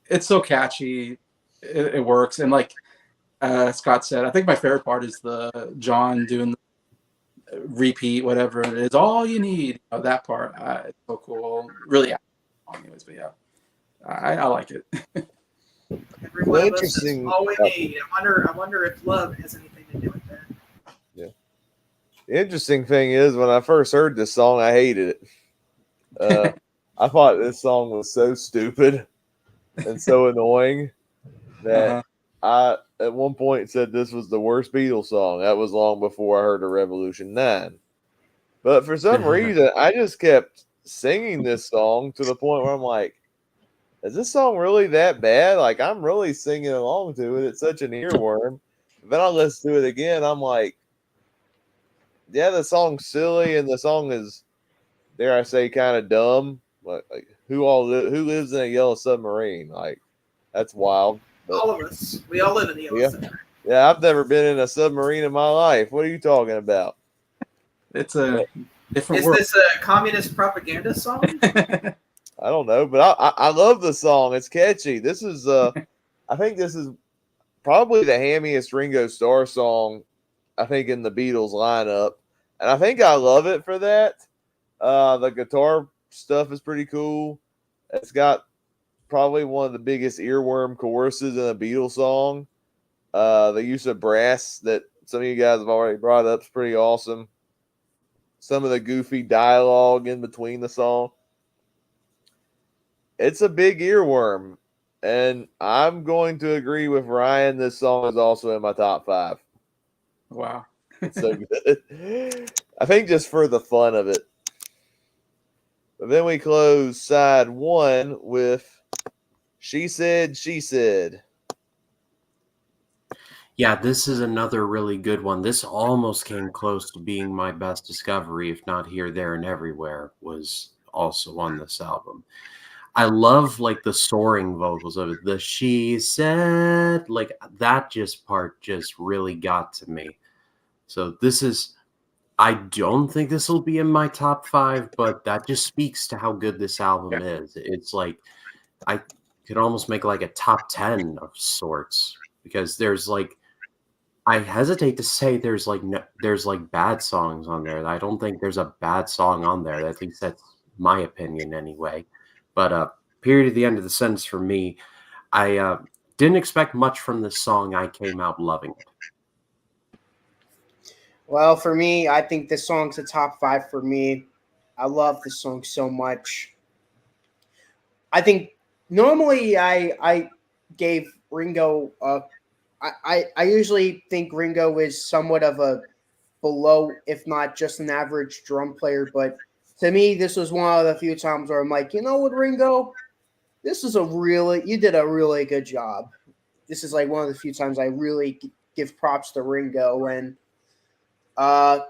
[SPEAKER 5] It's so catchy, it works, and like Scott said, I think my favorite part is the John doing the repeat, whatever it is, "All you need." That part, it's so cool. Really, anyways, but yeah. I like it.
[SPEAKER 4] Every one of us is all we need. I wonder if love has anything to do with that.
[SPEAKER 1] Yeah. The interesting thing is, when I first heard this song, I hated it. I thought this song was so stupid and so annoying that I, at one point, said this was the worst Beatles song. That was long before I heard of Revolution 9. But for some reason, I just kept singing this song to the point where I'm like, is this song really that bad? Like, I'm really singing along to it. It's such an earworm. Then I listen to it again. I'm like, yeah, the song's silly, and the song is, dare I say, kind of dumb. Like who lives in a yellow submarine? Like, that's wild. But,
[SPEAKER 4] all of us. We all live in the yellow submarine.
[SPEAKER 1] Yeah, I've never been in a submarine in my life. What are you talking about?
[SPEAKER 5] It's a different world.
[SPEAKER 4] Is this a communist propaganda song?
[SPEAKER 1] I don't know, but I love the song. It's catchy. This is I think this is probably the hammiest Ringo Starr song, I think, in the Beatles lineup. And I think I love it for that. The guitar stuff is pretty cool. It's got probably one of the biggest earworm choruses in a Beatles song. The use of brass that some of you guys have already brought up is pretty awesome. Some of the goofy dialogue in between the song. It's a big earworm, and I'm going to agree with Ryan. This song is also in my top 5.
[SPEAKER 5] Wow.
[SPEAKER 1] It's so good. I think just for the fun of it. But then we close side 1 with She Said, She Said.
[SPEAKER 3] Yeah, this is another really good one. This almost came close to being my best discovery, if not Here, There, and Everywhere was also on this album. I love like the soaring vocals of it. The "she said," like that part just really got to me. So this is, I don't think this will be in my top 5, but that just speaks to how good this album is. It's like, I could almost make like a top 10 of sorts, because there's like, I hesitate to say there's like bad songs on there. I don't think there's a bad song on there. At least that's my opinion anyway. But period at the end of the sentence for me. I didn't expect much from this song. I came out loving it.
[SPEAKER 2] Well, for me, I think this song's a top 5 for me. I love this song so much. I think normally I gave Ringo I usually think Ringo is somewhat of a below, if not just an average drum player, but to me, this was one of the few times where I'm like, you know what, Ringo? You did a really good job. This is like one of the few times I really give props to Ringo. And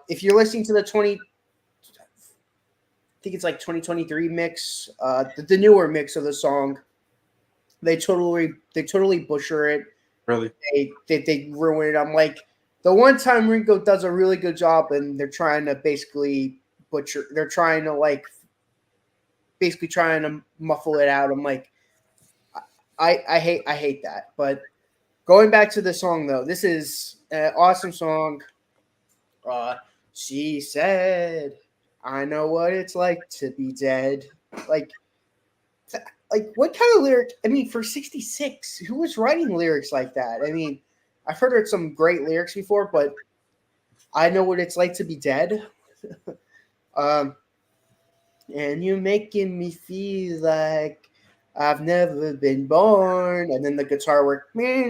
[SPEAKER 2] if you're listening to the 2023 mix, the newer mix of the song, they totally butcher it.
[SPEAKER 5] Really?
[SPEAKER 2] They ruin it. I'm like, the one time Ringo does a really good job, and they're trying to basically butcher. They're trying to basically trying to muffle it out. I'm like, I hate that. But going back to the song though, this is an awesome song. She said, "I know what it's like to be dead." Like, what kind of lyric? I mean, for '66, who was writing lyrics like that? I mean, I've heard some great lyrics before, but I know what it's like to be dead. um, and you're making me feel like I've never been born. And then the guitar work. You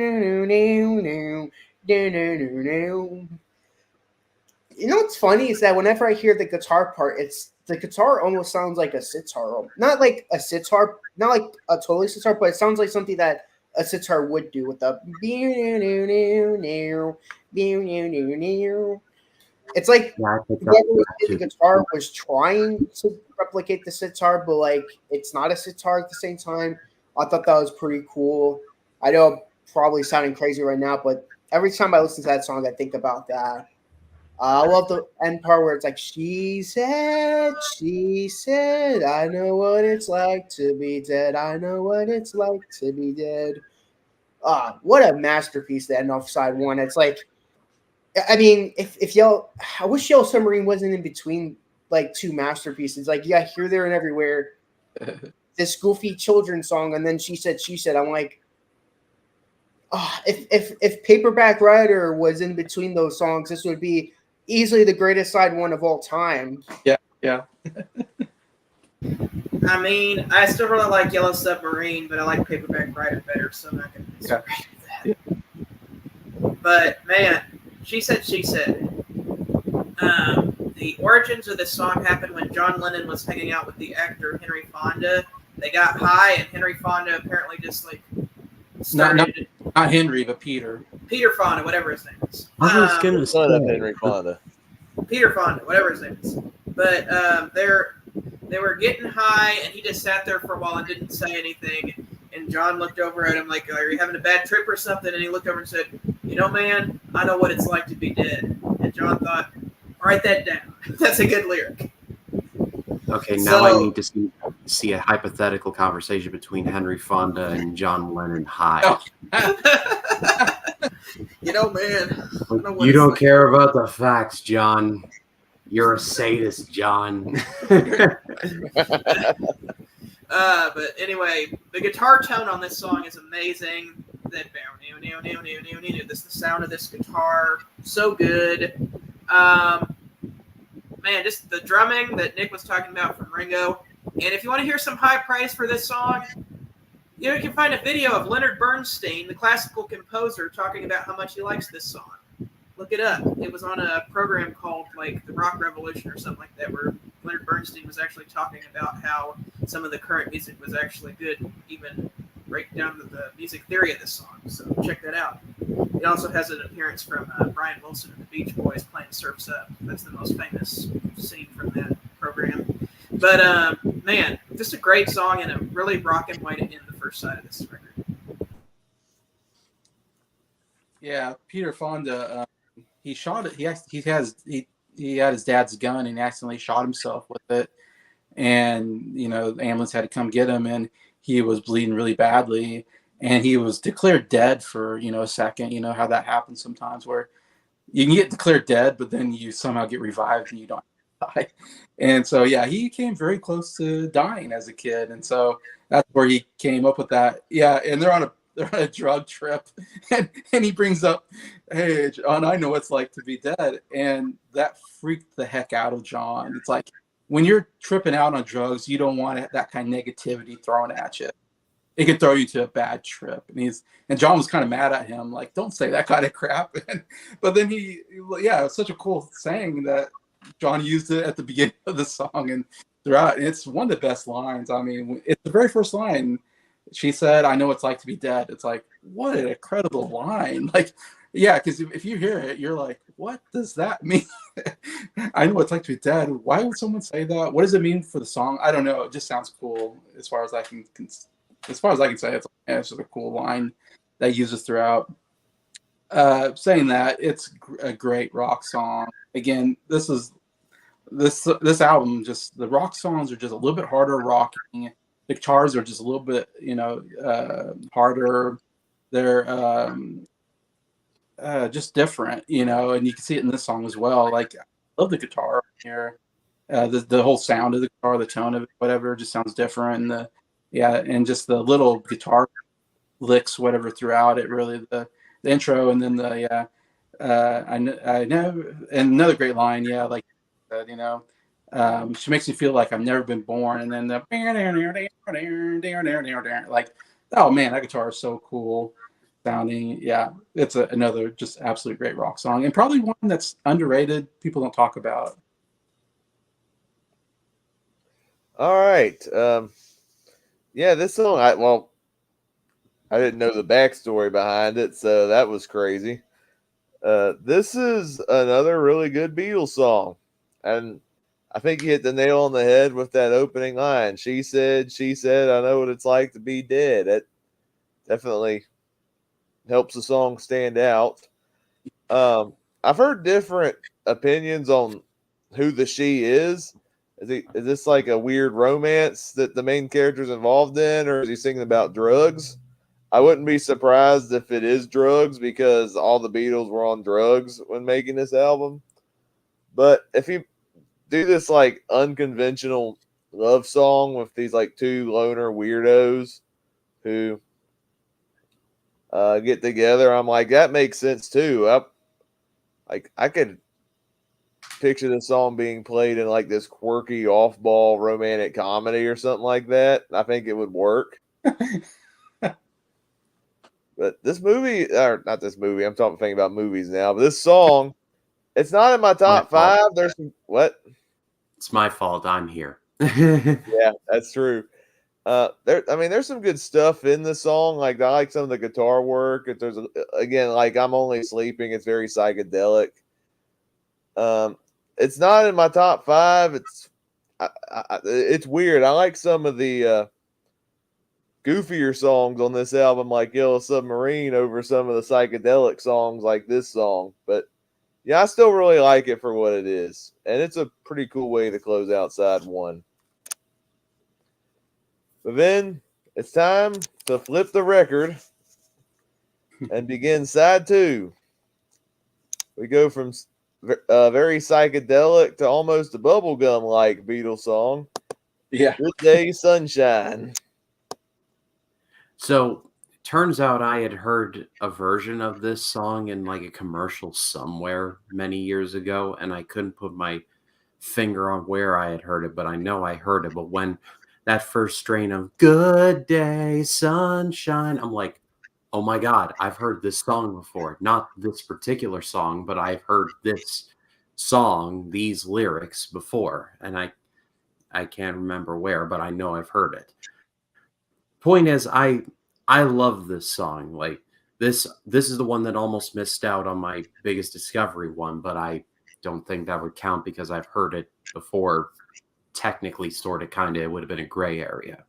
[SPEAKER 2] know what's funny is that whenever I hear the guitar part, it's the guitar almost sounds like a sitar. Not like a sitar, not like a totally sitar, but it sounds like something that a sitar would do with the. It's like
[SPEAKER 3] Yeah, I picked up
[SPEAKER 2] whoever
[SPEAKER 3] on
[SPEAKER 2] did
[SPEAKER 3] that
[SPEAKER 2] the
[SPEAKER 3] too.
[SPEAKER 2] guitar was trying to replicate the sitar, but like it's not a sitar at the same time. I thought that was pretty cool. I know I'm probably sounding crazy right now, but every time I listen to that song, I think about that. I love the end part where it's like, she said, I know what it's like to be dead. I know what it's like to be dead. What a masterpiece, that end off side one. It's like, I mean, if Yellow, I wish Yellow Submarine wasn't in between like two masterpieces. Like, yeah, Here, There, and Everywhere, this goofy children's song, and then She Said. I'm like, if Paperback Writer was in between those songs, this would be easily the greatest side one of all time.
[SPEAKER 5] Yeah.
[SPEAKER 4] I mean, I still really like Yellow Submarine, but I like Paperback Writer better, so I'm not going to disagree with that. But man, She Said. The origins of this song happened when John Lennon was hanging out with the actor Henry Fonda. They got high, and Henry Fonda apparently just like started.
[SPEAKER 5] Not Henry, but Peter.
[SPEAKER 4] Peter Fonda, whatever his name is.
[SPEAKER 3] I was gonna
[SPEAKER 1] Son of
[SPEAKER 3] say,
[SPEAKER 1] Henry Fonda.
[SPEAKER 4] Peter Fonda, whatever his name is. But they were getting high, and he just sat there for a while and didn't say anything. And John looked over at him like, "Are you having a bad trip or something?" And he looked over and said, "You know, man, I know what it's like to be dead." And John thought, "Write that down. That's a good lyric."
[SPEAKER 3] okay, now I need to see a hypothetical conversation between Henry Fonda and John Lennon high.
[SPEAKER 5] Oh.
[SPEAKER 4] You know, man.
[SPEAKER 3] You don't care about the facts, John. You're a sadist, John.
[SPEAKER 4] But anyway, the guitar tone on this song is amazing. The sound of this guitar, so good. Man, just the drumming that Nick was talking about from Ringo. And if you want to hear some high praise for this song, you can find a video of Leonard Bernstein, the classical composer, talking about how much he likes this song. Look it up. It was on a program called like The Rock Revolution or something like that, where Leonard Bernstein was actually talking about how some of the current music was actually good, even right down to the music theory of this song. So check that out. It also has an appearance from Brian Wilson and the Beach Boys playing Surf's Up. That's the most famous scene from that program. But man, just a great song and a really rocking way to end the first side of this record.
[SPEAKER 5] Yeah, Peter Fonda. He shot it. He had his dad's gun and accidentally shot himself with it, and the ambulance had to come get him, and he was bleeding really badly, and he was declared dead for a second. You know how that happens sometimes, where you can get declared dead, but then you somehow get revived and you don't die. And so yeah, he came very close to dying as a kid, and so that's where he came up with that. Yeah, and they're on a drug trip, and he brings up, "Hey, John, I know what it's like to be dead," and that freaked the heck out of John. It's like when you're tripping out on drugs, you don't want that kind of negativity thrown at you. It can throw you to a bad trip. And John was kind of mad at him, like, "Don't say that kind of crap." But then it was such a cool saying that John used it at the beginning of the song and throughout. And it's one of the best lines. I mean, it's the very first line. She said, "I know what it's like to be dead." It's like, what an incredible line. Like, yeah, because if you hear it, you're like, what does that mean? I know what it's like to be dead. Why would someone say that? What does it mean for the song? I don't know. It just sounds cool as far as I can say. It's just a cool line that he uses throughout. Saying that, it's a great rock song. Again, this album, just the rock songs are just a little bit harder rocking. The guitars are just a little bit, harder. They're just different, and you can see it in this song as well. Like, I love the guitar here. The whole sound of the guitar, the tone of it, whatever, just sounds different. And and just the little guitar licks, whatever, throughout it. Really, the intro, and then I know, and another great line, like she makes me feel like I've never been born, and then the like, oh man, that guitar is so cool sounding. Yeah, it's another just absolute great rock song, and probably one that's underrated. People don't talk about.
[SPEAKER 1] All right. This song, I didn't know the backstory behind it, so that was crazy. This is another really good Beatles song, and I think you hit the nail on the head with that opening line. She said, I know what it's like to be dead. It definitely helps the song stand out. I've heard different opinions on who the she is. Is this like a weird romance that the main character's involved in, or is he singing about drugs? I wouldn't be surprised if it is drugs, because all the Beatles were on drugs when making this album. But if you do this like unconventional love song with these like two loner weirdos who get together, I'm like, that makes sense too. I could picture this song being played in like this quirky off-ball romantic comedy or something like that. I think it would work. But this movie, or not this movie, I'm thinking about movies now, but this song, it's not in my top five. There's some, what?
[SPEAKER 3] It's my fault. I'm here.
[SPEAKER 1] Yeah, that's true. There's some good stuff in the song. Like, I like some of the guitar work. If there's again, like, I'm Only Sleeping, it's very psychedelic. It's not in my top five. It's weird. I like some of the goofier songs on this album, like Yellow Submarine, over some of the psychedelic songs like this song. But yeah, I still really like it for what it is. And it's a pretty cool way to close out side one. But then it's time to flip the record and begin side two. We go from very psychedelic to almost a bubblegum-like Beatles song.
[SPEAKER 5] Yeah.
[SPEAKER 1] Good Day, Sunshine.
[SPEAKER 3] So, turns out I had heard a version of this song in like a commercial somewhere many years ago, and I couldn't put my finger on where I had heard it, but I know I heard it. But when that first strain of Good Day, Sunshine, I'm like, oh my God, I've heard this song before. Not this particular song, but I've heard this song, these lyrics before. And I can't remember where, but I know I've heard it. Point is, I love this song. Like, this is the one that almost missed out on my biggest discovery one, but I don't think that would count because I've heard it before. Technically, sort of, kind of, it would have been a gray area.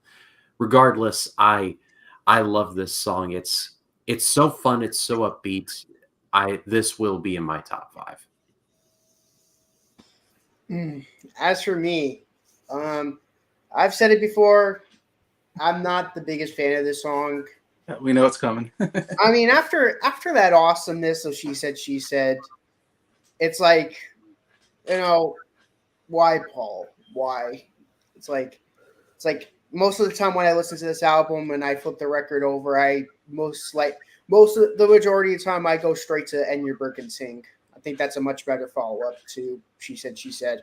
[SPEAKER 3] Regardless, I love this song. It's so fun. It's so upbeat. This will be in my top five.
[SPEAKER 2] As for me, I've said it before. I'm not the biggest fan of this song.
[SPEAKER 5] We know it's coming.
[SPEAKER 2] I mean, after that awesomeness of She Said, it's like, why, Paul? Why? It's like most of the time when I listen to this album and I flip the record over, most of the majority of the time I go straight to "And Your Birkin Sing." I think that's a much better follow-up to She Said.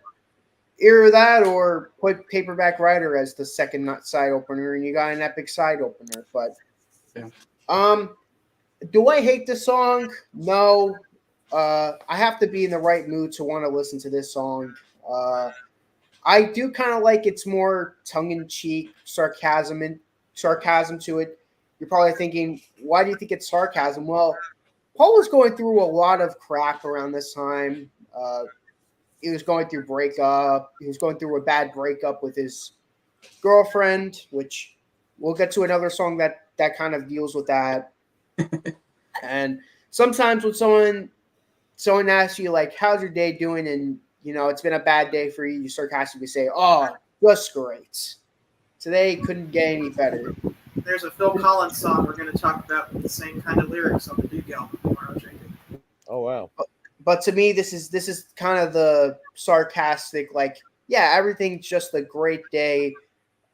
[SPEAKER 2] Either that or put Paperback Writer as the second side opener, and you got an epic side opener. But do I hate this song? No. I have to be in the right mood to want to listen to this song. I do kind of like its more tongue-in-cheek sarcasm to it. You're probably thinking, why do you think it's sarcasm? Well, Paul was going through a lot of crap around this time. He was going through breakup. He was going through a bad breakup with his girlfriend, which we'll get to another song that kind of deals with that. And sometimes when someone asks you like, "How's your day doing?" and it's been a bad day for you, you sarcastically say, "Oh, just great. Today couldn't get any better."
[SPEAKER 4] There's a Phil Collins song we're going to talk about with the same kind of lyrics on the Duke album tomorrow, Jacob.
[SPEAKER 1] Oh wow.
[SPEAKER 2] But to me, this is kind of the sarcastic, like, yeah, everything's just a great day.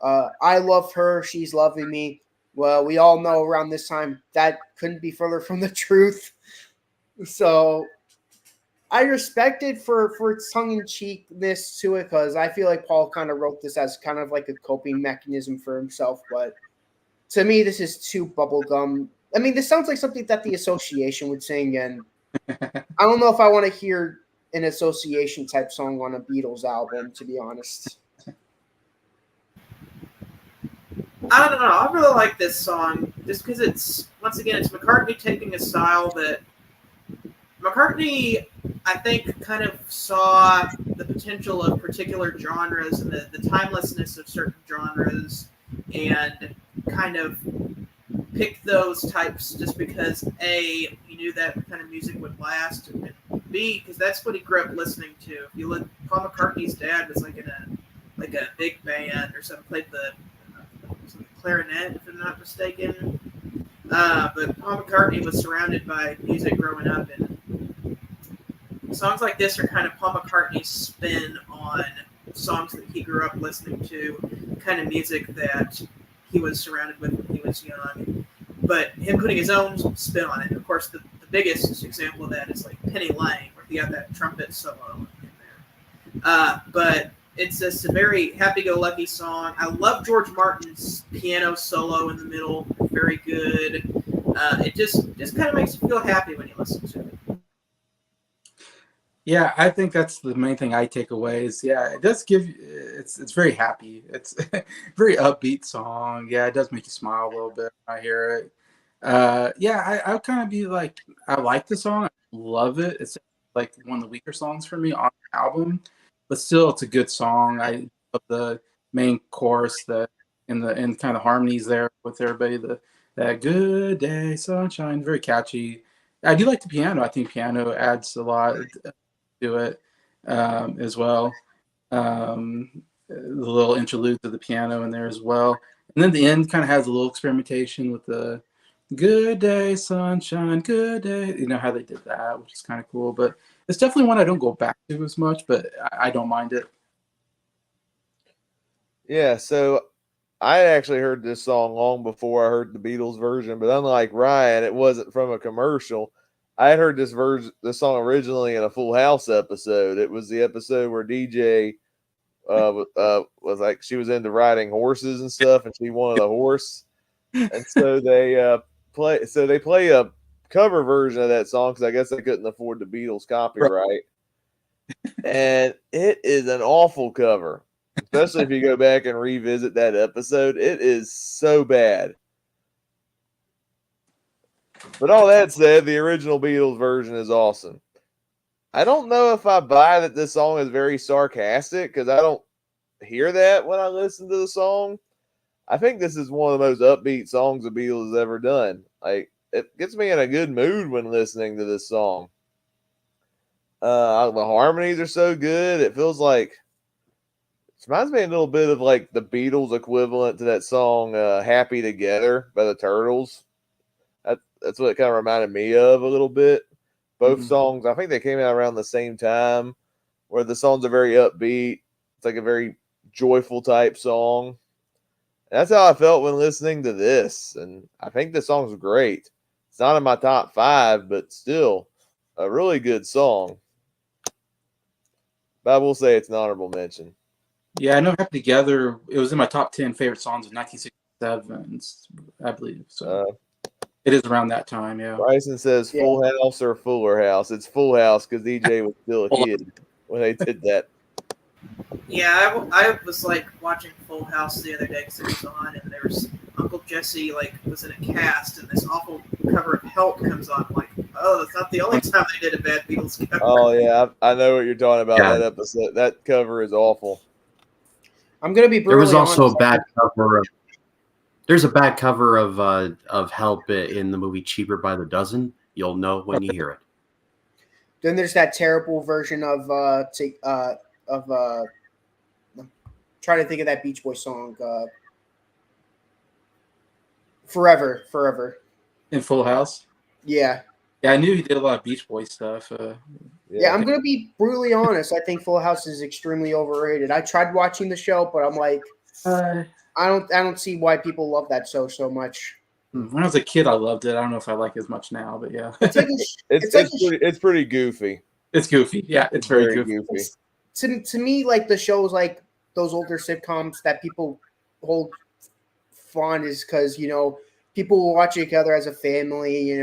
[SPEAKER 2] I love her, she's loving me. Well, we all know around this time that couldn't be further from the truth. So I respect it for its tongue-in-cheekness to it, because I feel like Paul kind of wrote this as kind of like a coping mechanism for himself. But to me, this is too bubblegum. I mean, this sounds like something that the Association would sing, and I don't know if I want to hear an Association type song on a Beatles album, to be honest.
[SPEAKER 4] I don't know. I really like this song just because it's McCartney taking a style that McCartney, I think, kind of saw the potential of particular genres and the timelessness of certain genres, and kind of picked those types just because A, he knew that kind of music would last, and B, because that's what he grew up listening to. If you look, Paul McCartney's dad was like in a big band or something, played the clarinet, if I'm not mistaken. But Paul McCartney was surrounded by music growing up, and songs like this are kind of Paul McCartney's spin on songs that he grew up listening to, kind of music that he was surrounded with when he was young, but him putting his own spin on it. Of course, the biggest example of that is like Penny Lane, where he got that trumpet solo in there. But it's just a very happy-go-lucky song. I love George Martin's piano solo in the middle. Very good. It just kind of makes you feel happy when you listen to it.
[SPEAKER 5] Yeah, I think that's the main thing I take away is, yeah, it does give you, it's very happy. It's a very upbeat song. Yeah, it does make you smile a little bit when I hear it. Yeah, I would kind of be like, I like the song. I love it. It's like one of the weaker songs for me on the album, but still it's a good song. I love the main chorus, and kind of harmonies there with everybody, that good day, sunshine, very catchy. I do like the piano. I think piano adds a lot to it as well. The little interludes of the piano in there as well. And then the end kind of has a little experimentation with the good day, sunshine, good day. You know how they did that, which is kind of cool. But it's definitely one I don't go back to as much, but I don't mind it.
[SPEAKER 1] Yeah, so I actually heard this song long before I heard the Beatles version, but unlike Ryan, it wasn't from a commercial. I had heard this song originally in a Full House episode. It was the episode where DJ was like, she was into riding horses and stuff, and she wanted a horse, and so they play a cover version of that song because I guess they couldn't afford the Beatles copyright, and it is an awful cover. Especially if you go back and revisit that episode, it is so bad. But all that said, the original Beatles version is awesome. I don't know if I buy that this song is very sarcastic because I don't hear that when I listen to the song. I think this is one of the most upbeat songs the Beatles has ever done. Like, it gets me in a good mood when listening to this song. The harmonies are so good. It feels like it reminds me a little bit of like the Beatles equivalent to that song "Happy Together" by the Turtles. That's what it kind of reminded me of a little bit. Both songs, I think they came out around the same time, where the songs are very upbeat. It's like a very joyful type song. And that's how I felt when listening to this. And I think the song's great. It's not in my top 5, but still a really good song. But I will say it's an honorable mention.
[SPEAKER 5] Yeah, I know Happy Together, it was in my top 10 favorite songs of 1967, I believe. So it is around that time, yeah.
[SPEAKER 1] Bryson says Full House or Fuller House. It's Full House because DJ was still a kid when they did that.
[SPEAKER 4] Yeah, I was like watching Full House the other day because it was on, and there was Uncle Jesse was in a cast, and this awful cover of Help comes on. I'm like, oh, that's not the only time they did a bad Beatles cover.
[SPEAKER 1] Oh yeah, I know what you're talking about. Yeah. That episode, that cover is awful.
[SPEAKER 2] I'm gonna be brutally
[SPEAKER 3] There was also
[SPEAKER 2] honest.
[SPEAKER 3] a bad cover there's a bad cover of Help in the movie Cheaper by the Dozen, You'll know when you hear it.
[SPEAKER 2] Then there's that terrible version of I'm trying to think of that Beach Boy song, Forever.
[SPEAKER 5] In Full House.
[SPEAKER 2] Yeah.
[SPEAKER 5] Yeah, I knew he did a lot of Beach Boy stuff.
[SPEAKER 2] Yeah, I'm gonna be brutally honest. I think Full House is extremely overrated. I tried watching the show, but I'm like, I don't see why people love that show so much.
[SPEAKER 5] When I was a kid, I loved it. I don't know if I like it as much now, but yeah,
[SPEAKER 2] It's like
[SPEAKER 1] it's pretty goofy.
[SPEAKER 5] it's goofy. Yeah, it's very goofy.
[SPEAKER 2] To me, like the shows like those older sitcoms that people hold fond is because people will watch it together as a family,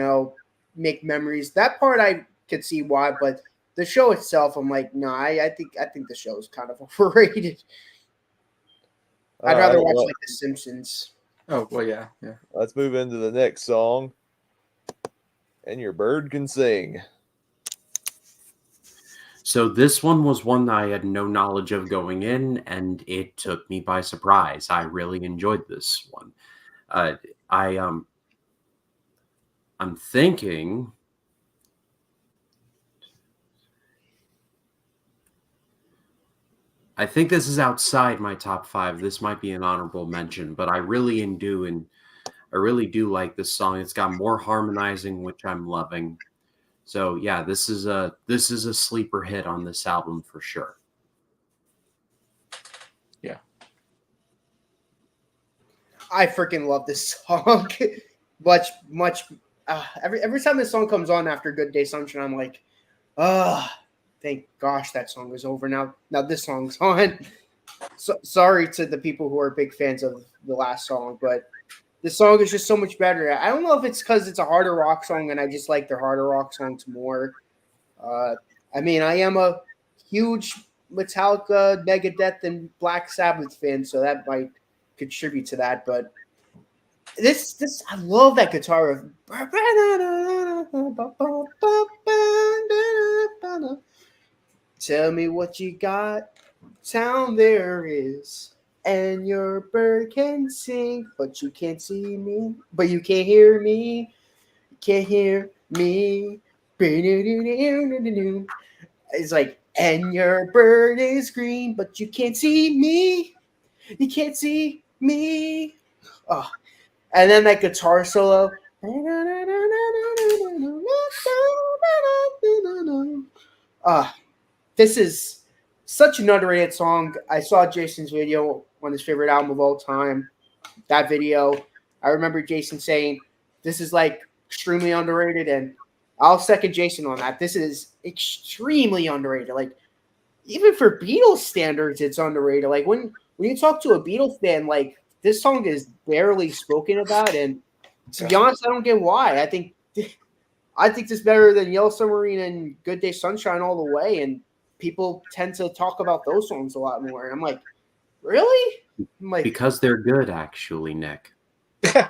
[SPEAKER 2] make memories. That part I could see why, but the show itself, I'm like, no, I think the show is kind of overrated. I'd rather watch like The Simpsons.
[SPEAKER 5] Oh well, yeah.
[SPEAKER 1] Let's move into the next song. And Your Bird Can Sing.
[SPEAKER 3] So this one was one that I had no knowledge of going in, and it took me by surprise. I really enjoyed this one. I'm thinking. I think this is outside my top 5. This might be an honorable mention, but I really do like this song. It's got more harmonizing, which I'm loving. So yeah, this is a sleeper hit on this album for sure.
[SPEAKER 5] Yeah,
[SPEAKER 2] I freaking love this song. much. Every time this song comes on after Good Day Sunshine, I'm like, thank gosh that song is over now. Now this song's on. So, sorry to the people who are big fans of the last song, but this song is just so much better. I don't know if it's because it's a harder rock song and I just like their harder rock songs more. I mean, I am a huge Metallica, Megadeth, and Black Sabbath fan, so that might contribute to that. But this I love that guitar. Tell me what you got, town there is. And your bird can sing, but you can't see me. But you can't hear me. You can't hear me. It's like, and your bird is green, but you can't see me. You can't see me. Oh. And then that guitar solo. This is such an underrated song. I saw Jason's video on his favorite album of all time. That video, I remember Jason saying, this is like extremely underrated, and I'll second Jason on that. This is extremely underrated. Like, even for Beatles standards, it's underrated. Like, when you talk to a Beatles fan, like, this song is barely spoken about, and to be honest, I don't get why. I think this is better than Yellow Submarine and Good Day Sunshine all the way, and people tend to talk about those songs a lot more. And I'm like, really? I'm like,
[SPEAKER 3] because they're good, actually, Nick.
[SPEAKER 2] I'm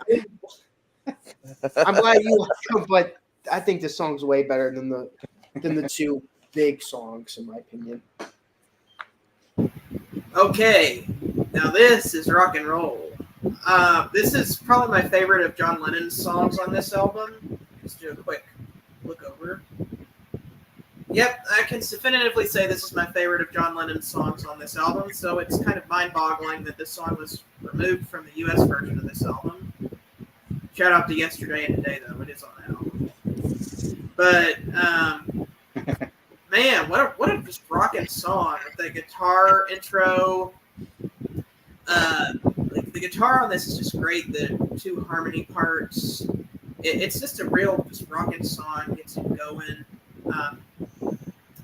[SPEAKER 2] glad you like them, but I think this song's way better than the two big songs, in my opinion.
[SPEAKER 4] Okay, now this is rock and roll. This is probably my favorite of John Lennon's songs on this album. Just do a quick look over. Yep, I can definitively say this is my favorite of John Lennon's songs on this album, so it's kind of mind-boggling that this song was removed from the U.S. version of this album. Shout out to Yesterday and Today, though. It is on the album. But, man, what a just rockin' song with the guitar intro. Like the guitar on this is just great. The two harmony parts. It's just a real just rockin' song. Gets you going.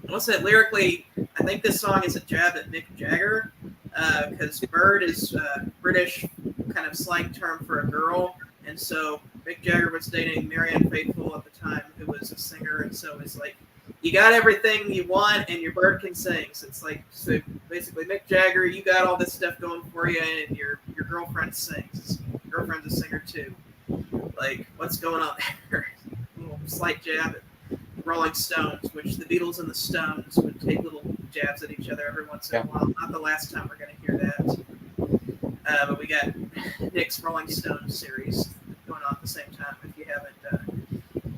[SPEAKER 4] Also, lyrically, I think this song is a jab at Mick Jagger because bird is a British kind of slang term for a girl. And so Mick Jagger was dating Marianne Faithfull at the time, who was a singer. And so it's like, you got everything you want and your bird can sing. So it's like, so basically Mick Jagger, you got all this stuff going for you and your girlfriend sings. Your girlfriend's a singer too. Like, what's going on there? A little slight jab at Rolling Stones, which the Beatles and the Stones would take little jabs at each other every once in a while. Not the last time we're going to hear that. But we got Nick's Rolling Stones series going on at the same time. If you haven't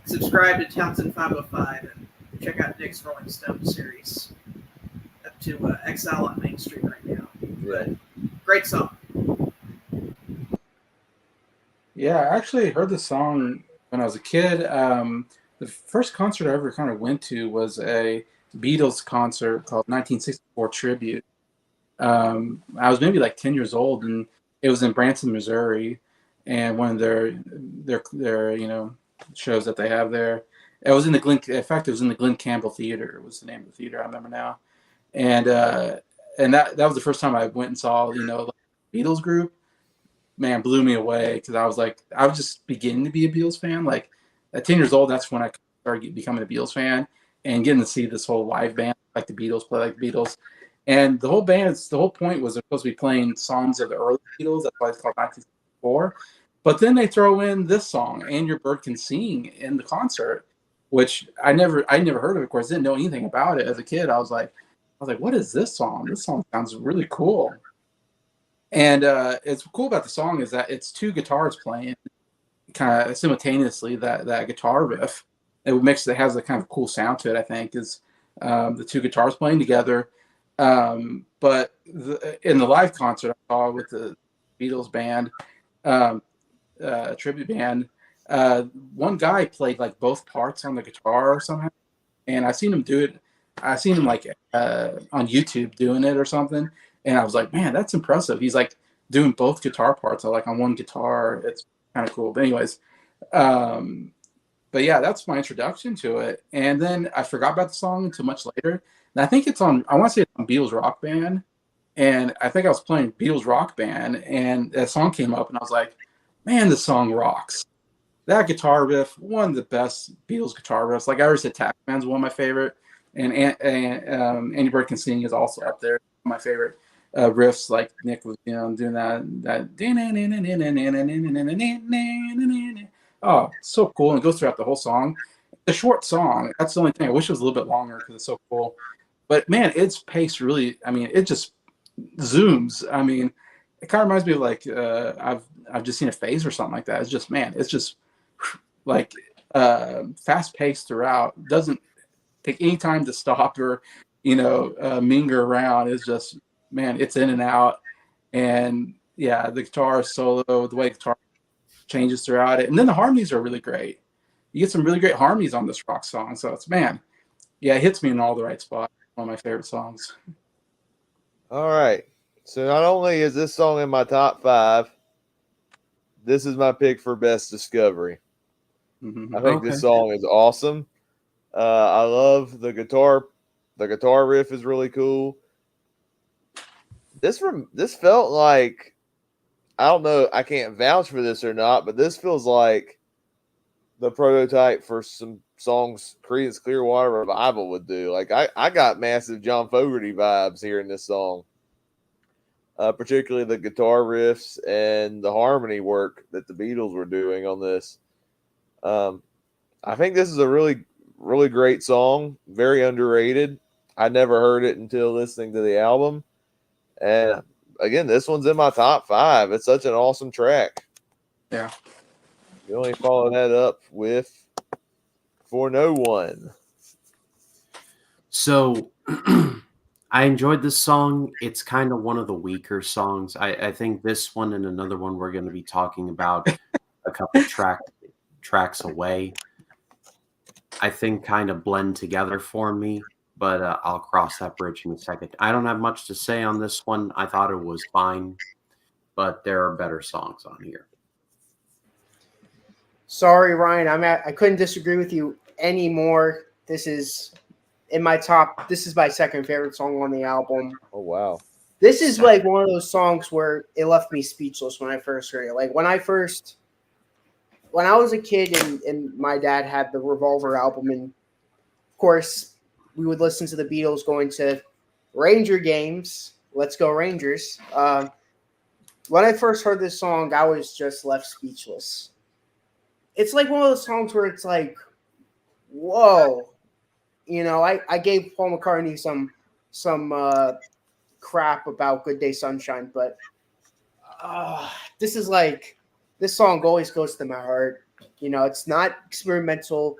[SPEAKER 4] subscribe to Townsend 505 and check out Nick's Rolling Stone series up to Exile on Main Street right now. But great song.
[SPEAKER 5] Yeah, I actually heard the song when I was a kid. The first concert I ever kind of went to was a Beatles concert called 1964 Tribute. I was maybe like 10 years old, and it was in Branson, Missouri, and one of their shows that they have there. It was in the Glen. In fact, it was in the Glen Campbell Theater. Was the name of the theater. I remember now, and that was the first time I went and saw like Beatles group. Man, blew me away because I was just beginning to be a Beatles fan. Like at 10 years old, that's when I started becoming a Beatles fan and getting to see this whole live band, like the Beatles play like the Beatles. And the whole point was they're supposed to be playing songs of the early Beatles. That's why it's called 1964. But then they throw in this song, "And Your Bird Can Sing," in the concert, which I never heard of. Of course, didn't know anything about it as a kid. I was like, what is this song? This song sounds really cool. And it's cool about the song is that it's two guitars playing kind of simultaneously. That guitar riff, it has a kind of cool sound to it. I think is the two guitars playing together. But in the live concert I saw with the Beatles band, tribute band, one guy played like both parts on the guitar somehow, and I seen him do it. I seen him like on YouTube doing it or something. And I was like, man, that's impressive. He's like doing both guitar parts on one guitar. It's kind of cool. But anyways, but yeah, that's my introduction to it. And then I forgot about the song until much later. And I think I want to say it's on Beatles Rock Band. And I think I was playing Beatles Rock Band and that song came up and I was like, man, this song rocks. That guitar riff, one of the best Beatles guitar riffs. Like I already said, Taxman's one of my favorite. And Andy Bird Can Sing is also up there. My favorite riffs, like Nick was doing that. Oh, so cool. And it goes throughout the whole song. It's a short song. That's the only thing. I wish it was a little bit longer because it's so cool. But man, it's paced really. I mean, it just zooms. I mean, it kind of reminds me of like I've just seen a phase or something like that. It's just like fast paced throughout. Doesn't take any time to stop or minger around. It's just, man, it's in and out. And yeah, the guitar solo, the way the guitar changes throughout it, and then the harmonies are really great. You get some really great harmonies on this rock song. So it's, man, yeah, it hits me in all the right spots. One of my favorite songs.
[SPEAKER 1] All right. So not only is this song in my top 5, this is my pick for best discovery.
[SPEAKER 5] Mm-hmm.
[SPEAKER 1] I think this song is awesome. I love the guitar. The guitar riff is really cool. This felt like, I don't know, I can't vouch for this or not, but this feels like the prototype for some songs Creedence Clearwater Revival would do. Like I got massive John Fogerty vibes hearing this song. Particularly the guitar riffs and the harmony work that the Beatles were doing on this. I think this is a really, really great song. Very underrated. I never heard it until listening to the album. And again, this one's in my top 5. It's such an awesome track.
[SPEAKER 5] Yeah.
[SPEAKER 1] You only follow that up with For No One.
[SPEAKER 3] So I enjoyed this song. It's kind of one of the weaker songs. I think this one and another one we're going to be talking about a couple tracks away, I think kind of blend together for me, but I'll cross that bridge in a second. I don't have much to say on this one. I thought it was fine, but there are better songs on here.
[SPEAKER 2] Sorry, Ryan. I couldn't disagree with you anymore. This is in my top. This is my second favorite song on the album.
[SPEAKER 1] Oh, wow.
[SPEAKER 2] This is like one of those songs where it left me speechless when I first heard it. Like when I was a kid and my dad had the Revolver album, and of course we would listen to the Beatles going to Ranger games. Let's go Rangers. When I first heard this song, I was just left speechless. It's like one of those songs where it's like, whoa. I gave Paul McCartney some crap about Good Day Sunshine, but this song always goes to my heart. You know, it's not experimental.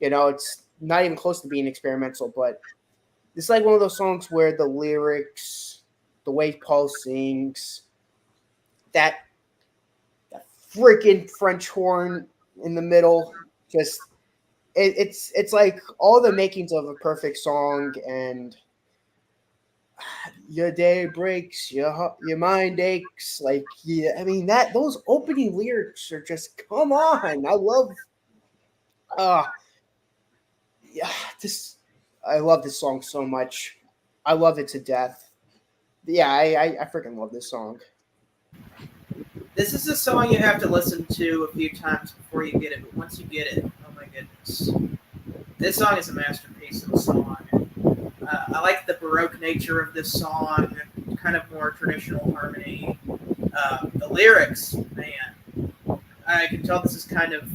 [SPEAKER 2] You know, it's not even close to being experimental, but it's like one of those songs where the lyrics, the way Paul sings, that freaking French horn in the middle, just it's like all the makings of a perfect song. And your day breaks, your mind aches. Like, yeah, I mean that those opening lyrics are just, come on. I love, uh yeah, this I love this song so much. I love it to death. Yeah, I freaking love this song.
[SPEAKER 4] This is a song you have to listen to a few times before you get it, but once you get it, oh my goodness. This song is a masterpiece of a song. I like the Baroque nature of this song, kind of more traditional harmony. The lyrics, man, I can tell this is kind of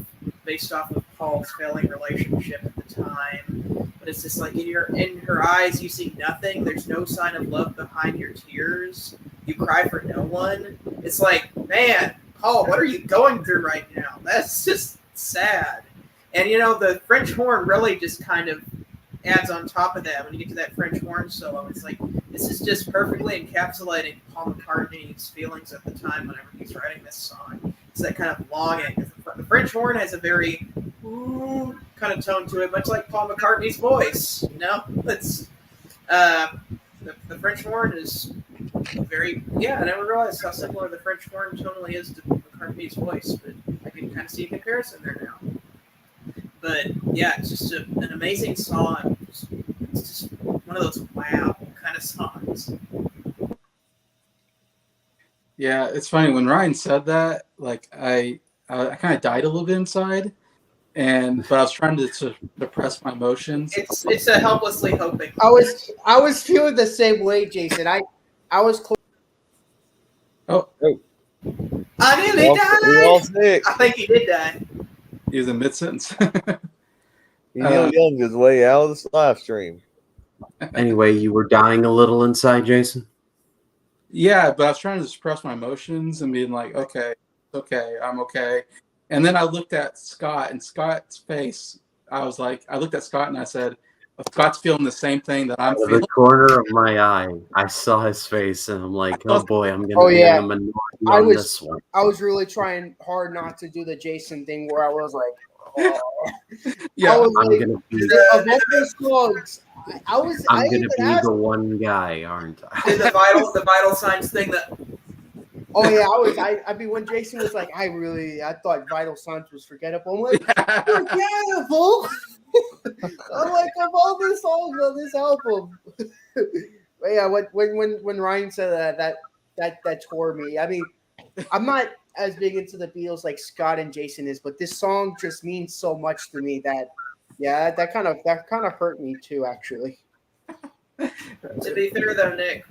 [SPEAKER 4] based off of Paul's failing relationship at the time. But it's just like in her eyes, you see nothing. There's no sign of love behind your tears. You cry for no one. It's like, man, Paul, what are you going through right now? That's just sad. And the French horn really just kind of adds on top of that. When you get to that French horn solo, it's like this is just perfectly encapsulating Paul McCartney's feelings at the time whenever he's writing this song. It's that kind of longing. The French horn has a very kind of tone to it, much like Paul McCartney's voice. It's the French horn is very, I never realized how similar the French horn tonally is to McCartney's voice, but I can kind of see a comparison there now. But yeah, it's just an amazing song. It's just one of those wow kind of songs.
[SPEAKER 5] Yeah, it's funny when Ryan said that. Like I kind of died a little bit inside, but I was trying to suppress my emotions.
[SPEAKER 4] It's a helplessly hoping.
[SPEAKER 2] I was feeling the same way, Jason. I was close.
[SPEAKER 5] Oh,
[SPEAKER 4] I nearly died.
[SPEAKER 1] We all sick.
[SPEAKER 4] I think he did die.
[SPEAKER 5] he was in mid sentence.
[SPEAKER 1] Neil Young is way out of the live stream.
[SPEAKER 3] Anyway, you were dying a little inside, Jason?
[SPEAKER 5] Yeah, but I was trying to suppress my emotions and being like, okay, I'm okay. And then I looked at Scott and Scott's face. I looked at Scott and I said, Scott's feeling the same thing that I'm
[SPEAKER 3] Out of
[SPEAKER 5] feeling.
[SPEAKER 3] the corner of my eye, I saw his face, and I'm like, oh boy, I'm going to be in the minority on this one.
[SPEAKER 2] I was really trying hard not to do the Jason thing where I was like,
[SPEAKER 5] Yeah,
[SPEAKER 2] I was
[SPEAKER 3] I'm
[SPEAKER 2] like,
[SPEAKER 3] going to be
[SPEAKER 2] of all those songs,
[SPEAKER 3] I'm going to be the one guy, aren't I?
[SPEAKER 4] Did the vital signs thing that.
[SPEAKER 2] Oh yeah, I mean, when Jason was like, I thought Vital Signs was forgettable. I'm like, forgettable. I'm like, of all the songs on this album. But yeah, when Ryan said that tore me. I mean, I'm not as big into the Beatles like Scott and Jason is, but this song just means so much to me that that kind of hurt me too, actually.
[SPEAKER 4] To be fair though, Nick,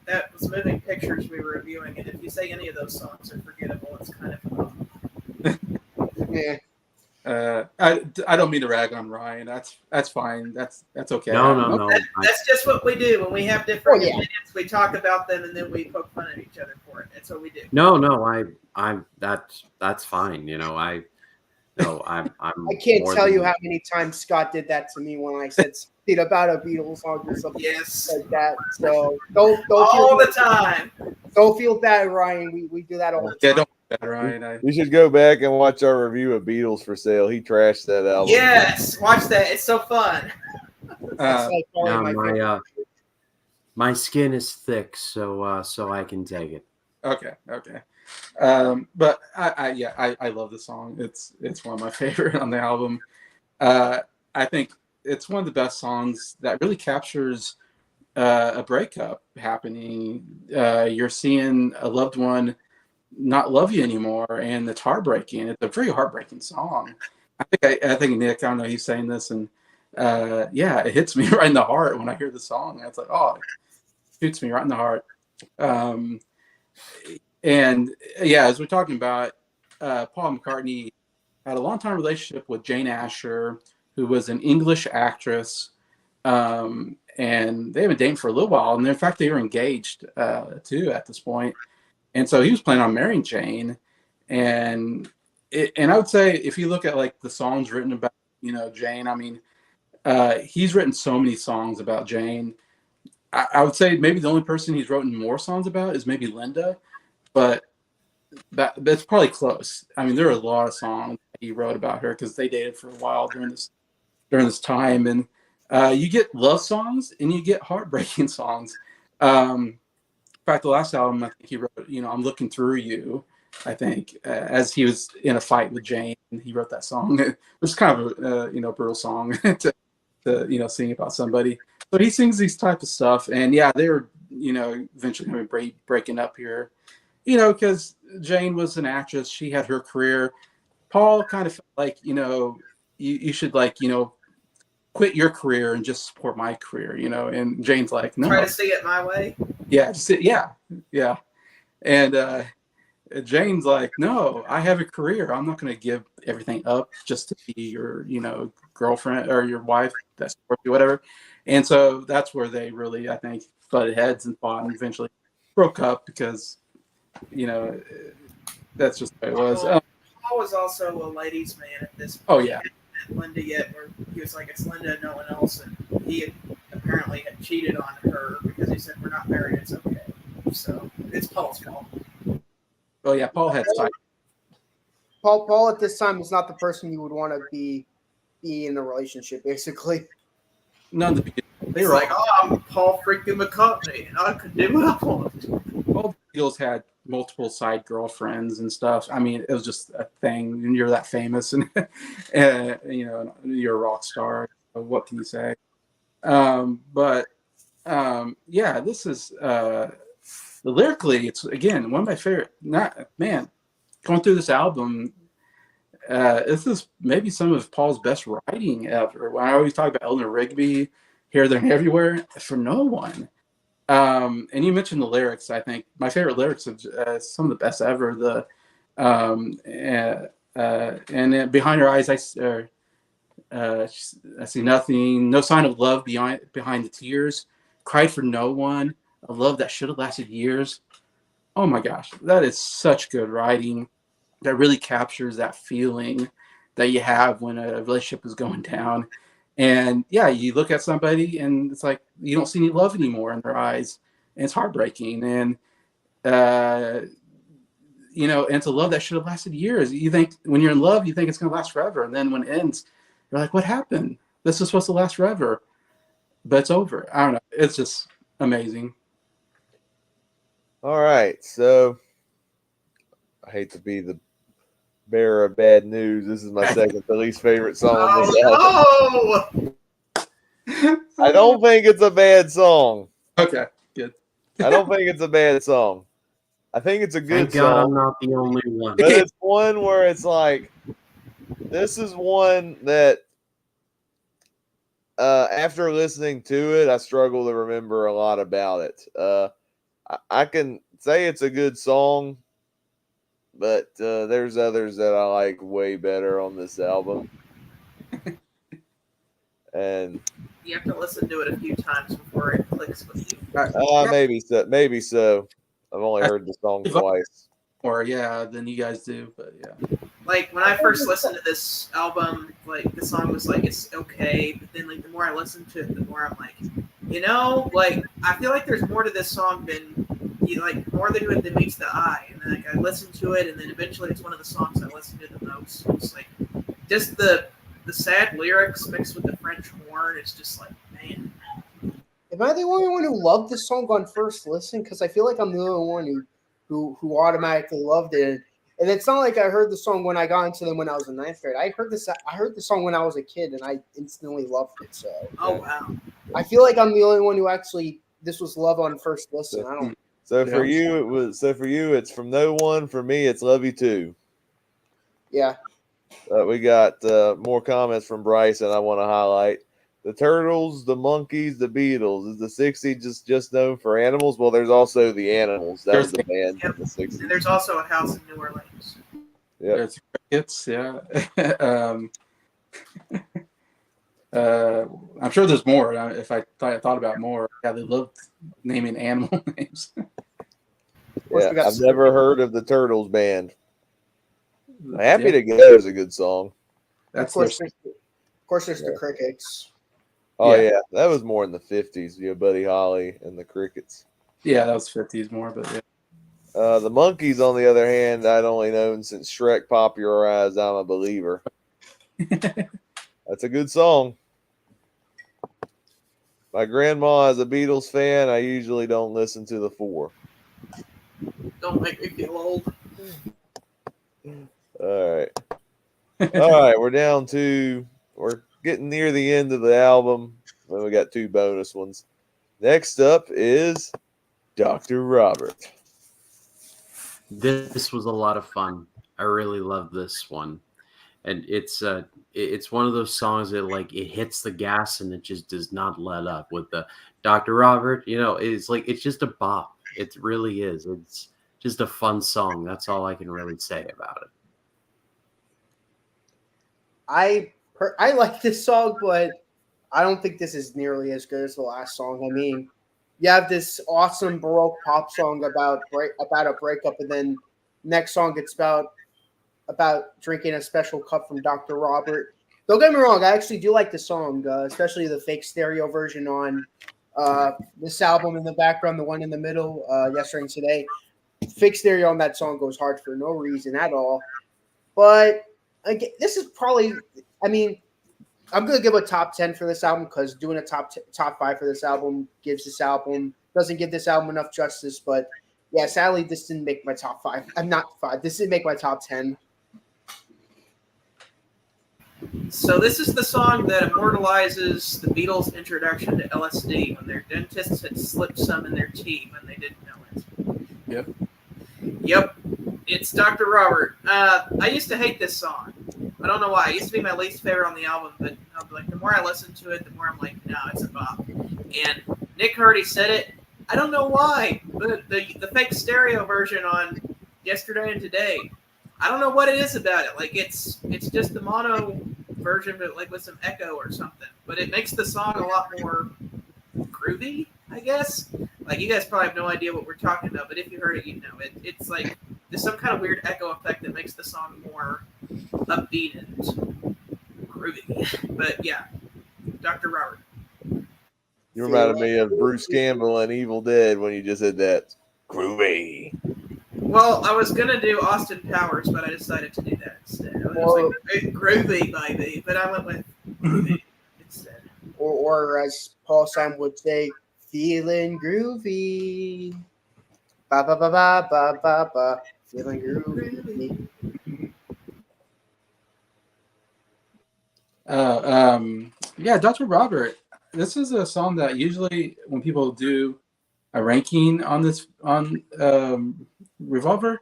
[SPEAKER 4] that was Moving Pictures we were reviewing, and if you say any of those songs are forgettable, it's kind of
[SPEAKER 2] Yeah.
[SPEAKER 5] I don't mean to rag on Ryan. That's fine. That's okay.
[SPEAKER 3] No.
[SPEAKER 4] That's just what we do when we have different
[SPEAKER 2] Oh, yeah.
[SPEAKER 4] opinions. We talk about them and then we poke fun at each other for it. That's what we do.
[SPEAKER 3] No, that's fine. I'm
[SPEAKER 2] I can't tell you how many times Scott did that to me when I said something about a Beatles song or something like that. So don't
[SPEAKER 4] all the time.
[SPEAKER 2] Don't feel bad, Ryan. We do that all the time.
[SPEAKER 5] Yeah, don't feel bad, Ryan.
[SPEAKER 1] You should go back and watch our review of Beatles for Sale. He trashed that album.
[SPEAKER 4] Yes, watch that. It's so fun.
[SPEAKER 2] It's like probably my favorite.
[SPEAKER 3] My skin is thick, so I can take it.
[SPEAKER 5] Okay. But I love the song. It's one of my favorite on the album. I think it's one of the best songs that really captures a breakup happening. You're seeing a loved one not love you anymore, and it's heartbreaking. It's a very heartbreaking song. I think Nick, I don't know, he's saying this, and it hits me right in the heart when I hear the song. It's like, oh, it shoots me right in the heart. And as we're talking about, Paul McCartney had a long-time relationship with Jane Asher, who was an English actress, and they have been dating for a little while. And in fact, they were engaged too at this point. And so he was planning on marrying Jane, and and I would say if you look at like the songs written about, Jane, I mean, he's written so many songs about Jane. I would say maybe the only person he's written more songs about is maybe Linda, but that's probably close. I mean, there are a lot of songs he wrote about her because they dated for a while during this time, and you get love songs and you get heartbreaking songs. In fact, the last album I think he wrote, "I'm Looking Through You." I think as he was in a fight with Jane, he wrote that song. It was kind of a brutal song to sing about somebody. So he sings these types of stuff, and yeah, they were eventually going to be breaking up here. Because Jane was an actress, she had her career. Paul kind of felt like you should quit your career and just support my career, And Jane's like, no,
[SPEAKER 4] try to see it my way.
[SPEAKER 5] yeah, yeah. And Jane's like, no, I have a career. I'm not going to give everything up just to be your, girlfriend or your wife that supports you, whatever. And so that's where they really, I think, butted heads and fought and eventually broke up because, that's just the way it was.
[SPEAKER 4] Paul was also a ladies' man at this point.
[SPEAKER 5] Oh, yeah.
[SPEAKER 4] He hadn't met Linda yet, where he was like, it's Linda and no one else. And he had apparently had cheated on her because he said, we're not married, it's okay. So it's Paul's fault.
[SPEAKER 5] Oh, yeah, Paul had side.
[SPEAKER 2] Paul at this time is not the person you would want to be in a relationship, basically.
[SPEAKER 5] None of the Beatles.
[SPEAKER 4] They were like, I'm Paul freaking McCartney, and I could do what I want.
[SPEAKER 5] All the Beatles had multiple side girlfriends and stuff. I mean, it was just a thing. And you're that famous, and you're a rock star. So what can you say? But this is lyrically, it's again one of my favorite. Going through this album, this is maybe some of Paul's best writing ever. When I always talk about Eleanor Rigby, Here, There, and Everywhere, For No One. And you mentioned the lyrics. I think my favorite lyrics are some of the best ever. And behind her eyes, I see nothing, no sign of love behind the tears. Cried for no one, a love that should have lasted years. Oh my gosh, that is such good writing. That really captures that feeling that you have when a relationship is going down. And yeah, you look at somebody and it's like you don't see any love anymore in their eyes, and it's heartbreaking. And and it's a love that should have lasted years. You think when you're in love, you think it's going to last forever, and then when it ends, you're like, "What happened? This is supposed to last forever, but it's over." I don't know. It's just amazing.
[SPEAKER 1] All right, so I hate to be the bearer of bad news. This is my second to least favorite song on this album. I don't think it's a bad song.
[SPEAKER 5] Okay, good.
[SPEAKER 1] I don't think it's a bad song. I think it's a good
[SPEAKER 3] Thank God
[SPEAKER 1] song.
[SPEAKER 3] I'm not the only one.
[SPEAKER 1] But it's one where it's like, this is one that after listening to it, I struggle to remember a lot about it. I can say it's a good song, but there's others that I like way better on this album. And
[SPEAKER 4] you have to listen to it a few times before it clicks with you.
[SPEAKER 1] Maybe so. I've only heard the song twice.
[SPEAKER 5] Or than you guys do, but yeah.
[SPEAKER 4] Like when I first listened to this album, like the song was like it's okay, but then like the more I listen to it, the more I'm like, like I feel like there's more to this song than more than meets the eye. And then like I listened to it, and then eventually it's one of the songs I listen to the most. It's like just the sad lyrics mixed with the French horn. It's just like, man.
[SPEAKER 2] Am I the only one who loved this song on first listen? Because I feel like I'm the only one who automatically loved it. And it's not like I heard the song when I got into them when I was in ninth grade. I heard the song when I was a kid, and I instantly loved it. So
[SPEAKER 4] wow.
[SPEAKER 2] I feel like I'm the only one who actually this was love on first listen. I don't.
[SPEAKER 1] So for you, it's From No One. For me, it's Love You Too.
[SPEAKER 2] Yeah.
[SPEAKER 1] We got more comments from Bryce, and I want to highlight the Turtles, the Monkees, the Beatles. Is the '60s just known for animals? Well, there's also the Animals. That was the band in the '60s.
[SPEAKER 4] And there's also a house in New Orleans.
[SPEAKER 1] Yeah.
[SPEAKER 5] There's crickets. Yeah. I'm sure there's more. If I thought about more, they loved naming animal names.
[SPEAKER 1] Yeah, I've never heard of the Turtles band. Happy to Go is a good song.
[SPEAKER 5] That's
[SPEAKER 2] Of course, there's the Crickets.
[SPEAKER 1] Oh
[SPEAKER 5] Yeah.
[SPEAKER 1] yeah, that was more in the 50s. Buddy Holly and the Crickets.
[SPEAKER 5] Yeah, that was 50s more, but
[SPEAKER 1] The Monkees, on the other hand, I'd only known since Shrek popularized "I'm a Believer."
[SPEAKER 5] yeah.
[SPEAKER 1] That's a good song. My grandma is a Beatles fan. I usually don't listen to the Four.
[SPEAKER 4] Don't make me feel old.
[SPEAKER 1] All right. All right, we're getting near the end of the album. Then we got 2 bonus ones. Next up is Dr. Robert.
[SPEAKER 3] This was a lot of fun. I really love this one, and it's one of those songs that like it hits the gas and it just does not let up. With the Dr. Robert, it's just a bop. It really is. It's just a fun song. That's all I can really say about it.
[SPEAKER 2] I like this song, but I don't think this is nearly as good as the last song. I mean, you have this awesome Baroque pop song about a breakup, and then next song it's about drinking a special cup from Dr. Robert. Don't get me wrong, I actually do like the song, especially the fake stereo version on this album in the background, the one in the middle, Yesterday and Today. Fake stereo on that song goes hard for no reason at all. But again, this is probably, I mean, I'm going to give a top 10 for this album because doing a top 5 for this album doesn't give this album enough justice. But yeah, sadly, this didn't make my top 5. I'm not 5. This didn't make my top 10.
[SPEAKER 4] So this is the song that immortalizes the Beatles' introduction to LSD when their dentists had slipped some in their tea when they didn't know it. Yep. It's Dr. Robert. I used to hate this song. I don't know why. It used to be my least favorite on the album, but like the more I listen to it, the more I'm like, no, it's a bop. And Nick Hardy said it. I don't know why, but the fake stereo version on Yesterday and Today, I don't know what it is about it. Like it's just the mono version, but like with some echo or something. But it makes the song a lot more groovy, I guess. Like you guys probably have no idea what we're talking about, but if you heard it, you know it. It's like there's some kind of weird echo effect that makes the song more upbeat and groovy. But yeah, Dr. Robert.
[SPEAKER 1] You reminded me of Bruce Campbell in Evil Dead when you just said that. Groovy.
[SPEAKER 4] Well, I was gonna do Austin Powers, but I decided to do that instead. I was like, groovy, baby, but I went with groovy instead.
[SPEAKER 2] Or as Paul Simon would say, feeling groovy. Ba ba ba ba ba ba ba. Feeling groovy.
[SPEAKER 5] Yeah, Dr. Robert. This is a song that usually when people do a ranking on Revolver,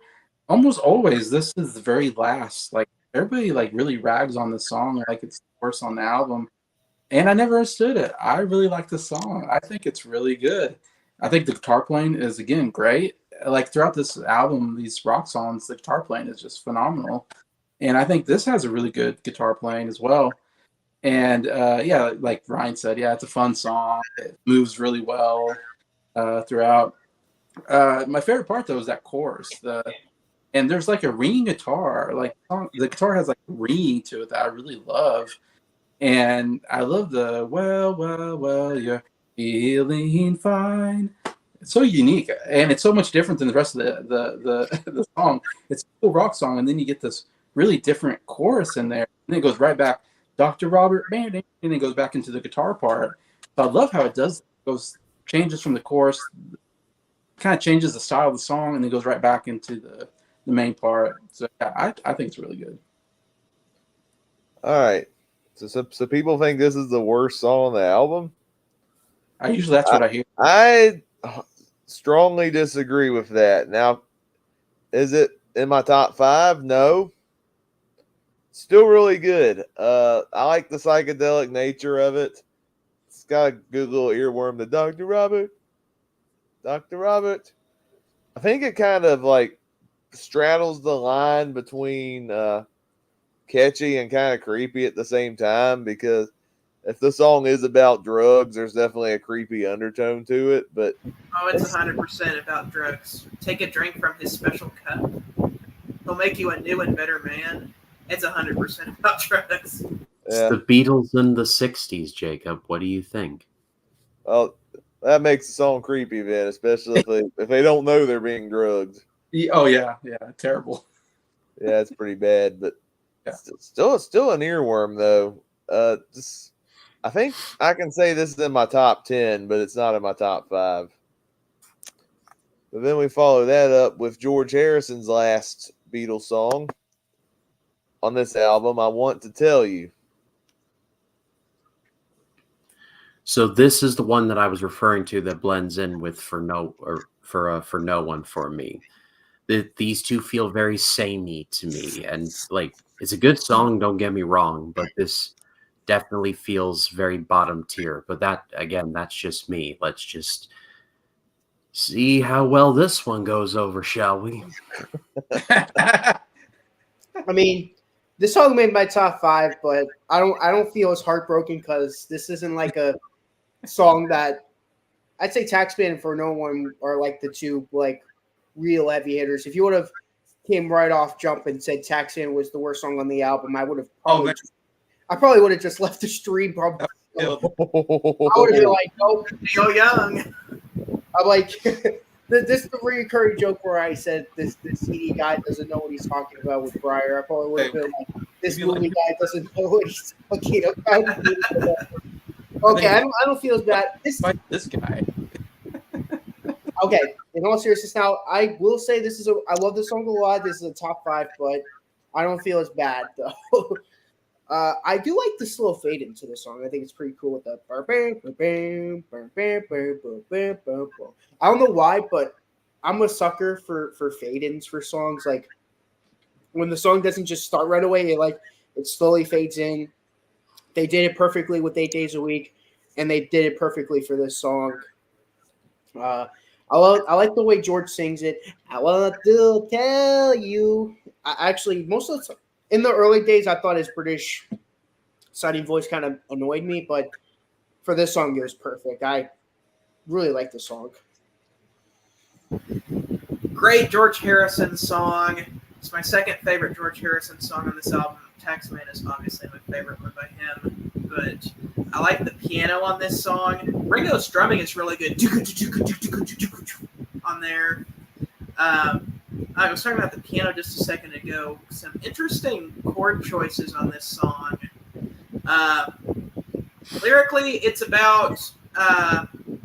[SPEAKER 5] almost always this is the very last. Like everybody like really rags on the song like it's the worst on the album. And I never understood it. I really like the song. I think it's really good. I think the guitar playing is again great. Like throughout this album, these rock songs, the guitar playing is just phenomenal. And I think this has a really good guitar playing as well. And yeah, like Ryan said, yeah, it's a fun song. It moves really well throughout. My favorite part though is that chorus. And there's like a ringing guitar. Like the guitar has like a ringing to it that I really love. And I love the well, you're feeling fine. It's so unique, and it's so much different than the rest of the song. It's a cool rock song, and then you get this really different chorus in there, and then it goes right back, Dr. Robert, and then it goes back into the guitar part. So I love how it does. It changes from the chorus, kind of changes the style of the song, and then goes right back into the main part. So yeah, I think it's really good.
[SPEAKER 1] All right. So people think this is the worst song on the album?
[SPEAKER 5] That's what I hear.
[SPEAKER 1] I strongly disagree with that. Now, is it in my top 5? No. Still really good. I like the psychedelic nature of it. It's got a good little earworm to Dr. Robert. Dr. Robert. I think it kind of like straddles the line between catchy and kind of creepy at the same time, because if the song is about drugs, there's definitely a creepy undertone to it. But
[SPEAKER 4] it's 100% about drugs. Take a drink from his special cup. He'll Make You a New and Better Man. It's 100% about drugs.
[SPEAKER 3] It's
[SPEAKER 1] Yeah.
[SPEAKER 3] the Beatles in the 60s, Jacob. What do you think?
[SPEAKER 1] Well, that makes the song creepy, man, especially if they don't know they're being drugged.
[SPEAKER 5] Oh yeah, terrible.
[SPEAKER 1] Yeah, it's pretty bad, but
[SPEAKER 5] Yeah.
[SPEAKER 1] still an earworm though. I think I can say this is in my top 10, but it's not in my top 5. But then we follow that up with George Harrison's last Beatles song on this album, I Want to Tell You.
[SPEAKER 3] So this is the one that I was referring to that blends in with For No One for me. These two feel very samey to me, and like it's a good song, don't get me wrong, but this definitely feels very bottom tier. But that again, that's just me. Let's just see how well this one goes over, shall we?
[SPEAKER 2] I mean, this song made my top 5, but I don't feel as heartbroken because this isn't like a song that I'd say Taxman and For No One are like the two like real heavy hitters. If you would have came right off jump and said Taxman was the worst song on the album, I would have probably I probably would have just left the stream. Probably, I would have been like, nope.
[SPEAKER 4] Neil Young.
[SPEAKER 2] I'm like, this is the recurring joke where I said this CD guy doesn't know what he's talking about with Briar. I probably would have been like, this movie guy doesn't know what he's talking about. Okay, I don't feel as bad.
[SPEAKER 5] This guy.
[SPEAKER 2] Okay, in all seriousness, now I will say I love this song a lot. This is a top 5, but I don't feel as bad though. I do like the slow fade into the song. I think it's pretty cool with the. I don't know why, but I'm a sucker for fade ins for songs. Like when the song doesn't just start right away, it slowly fades in. They did it perfectly with 8 Days a Week, and they did it perfectly for this song. I like the way George sings it. I want to tell you. Actually, most of the time, in the early days, I thought his British sounding voice kind of annoyed me, but for this song, it was perfect. I really like the song.
[SPEAKER 4] Great George Harrison song. It's my second favorite George Harrison song on this album. Taxman is obviously my favorite one by him, but I like the piano on this song. Ringo's drumming is really good on there. I was talking about the piano just a second ago. Some interesting chord choices on this song. Lyrically, it's about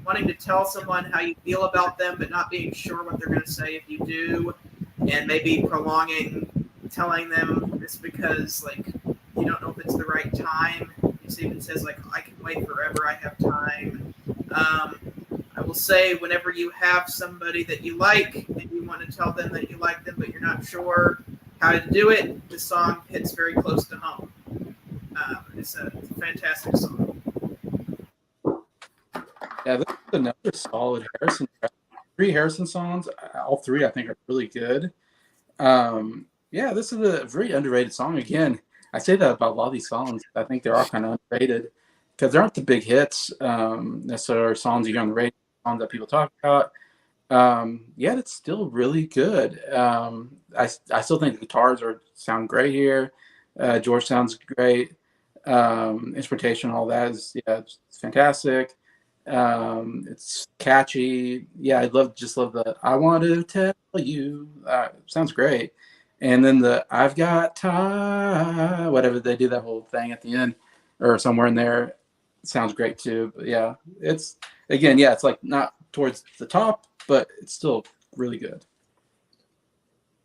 [SPEAKER 4] wanting to tell someone how you feel about them, but not being sure what they're going to say if you do, and maybe prolonging telling them this because, like, you don't know if it's the right time. He even says, like, I can wait forever, I have time. I will say, whenever you have somebody that you like and you want to tell them that you like them, but you're not sure how to do it, the song hits very close to home. It's a fantastic song.
[SPEAKER 5] Yeah, this is another solid Harrison track. 3 Harrison songs, all 3 I think are really good. Yeah, this is a very underrated song. Again, I say that about a lot of these songs. I think they're all kind of underrated because there aren't the big hits necessarily, songs you hear on the radio, songs that people talk about. Yet it's still really good. I still think the guitars sound great here. George sounds great. Instrumentation, all that is it's fantastic. It's catchy. Yeah, just love the I want to tell you. Sounds great. And then the I've got time, whatever they do that whole thing at the end or somewhere in there, sounds great too. But yeah, it's like not towards the top, but it's still really good.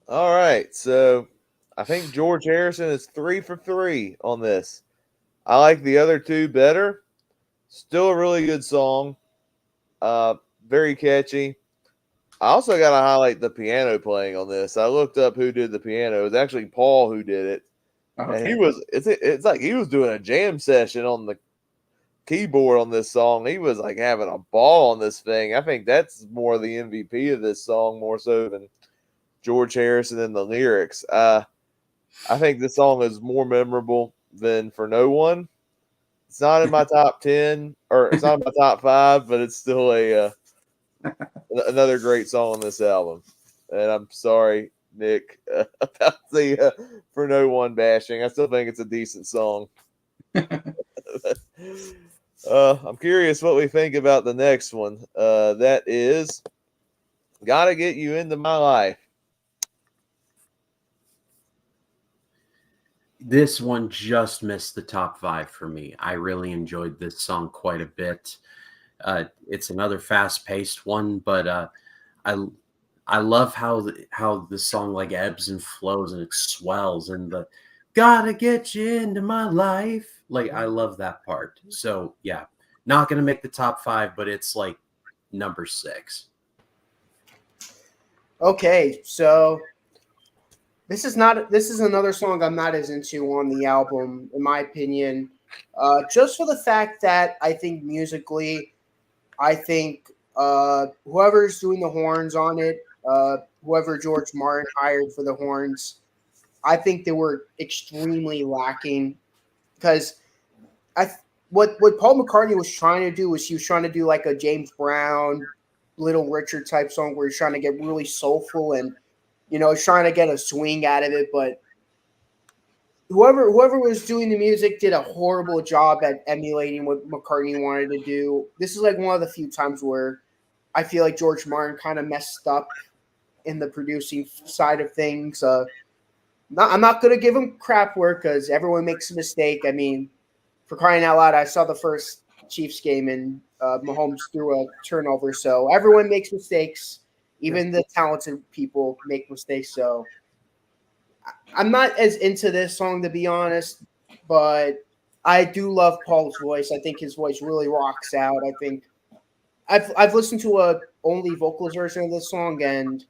[SPEAKER 1] All right, so I think George Harrison is 3 for 3 on this. I like the other 2 better. Still a really good song. Very catchy. I also got to highlight the piano playing on this. I looked up who did the piano. It was actually Paul who did it.
[SPEAKER 5] Okay.
[SPEAKER 1] And it's like he was doing a jam session on the keyboard on this song. He was like having a ball on this thing. I think that's more the MVP of this song, more so than George Harrison and the lyrics. I think this song is more memorable than For No One. It's not in my top 10, or it's not in my top 5, but it's still another great song on this album. And I'm sorry, Nick, about the For No One bashing. I still think it's a decent song. I'm curious what we think about the next one. That is Gotta Get You Into My Life.
[SPEAKER 3] This one just missed the top 5 for me. I really enjoyed this song quite a bit. It's another fast-paced one, but I love how the song like ebbs and flows and it swells and the "Gotta Get You Into My Life." Like I love that part. So yeah, not gonna make the top 5, but it's like number 6.
[SPEAKER 2] Okay, so this is another song I'm not as into on the album, in my opinion. Just for the fact that I think musically, I think whoever's doing the horns on it, whoever George Martin hired for the horns, I think they were extremely lacking because I what Paul McCartney was trying to do was he was trying to do like a James Brown, Little Richard type song where he's trying to get really soulful and he's trying to get a swing out of it, but whoever was doing the music did a horrible job at emulating what McCartney wanted to do. This is like one of the few times where I feel like George Martin kind of messed up in the producing side of things. I'm not going to give him crap work because everyone makes a mistake. I mean, for crying out loud, I saw the first Chiefs game and Mahomes threw a turnover. So everyone makes mistakes. Even the talented people make mistakes. So I'm not as into this song, to be honest, but I do love Paul's voice. I think his voice really rocks out. I think I've listened to a only vocals version of this song, and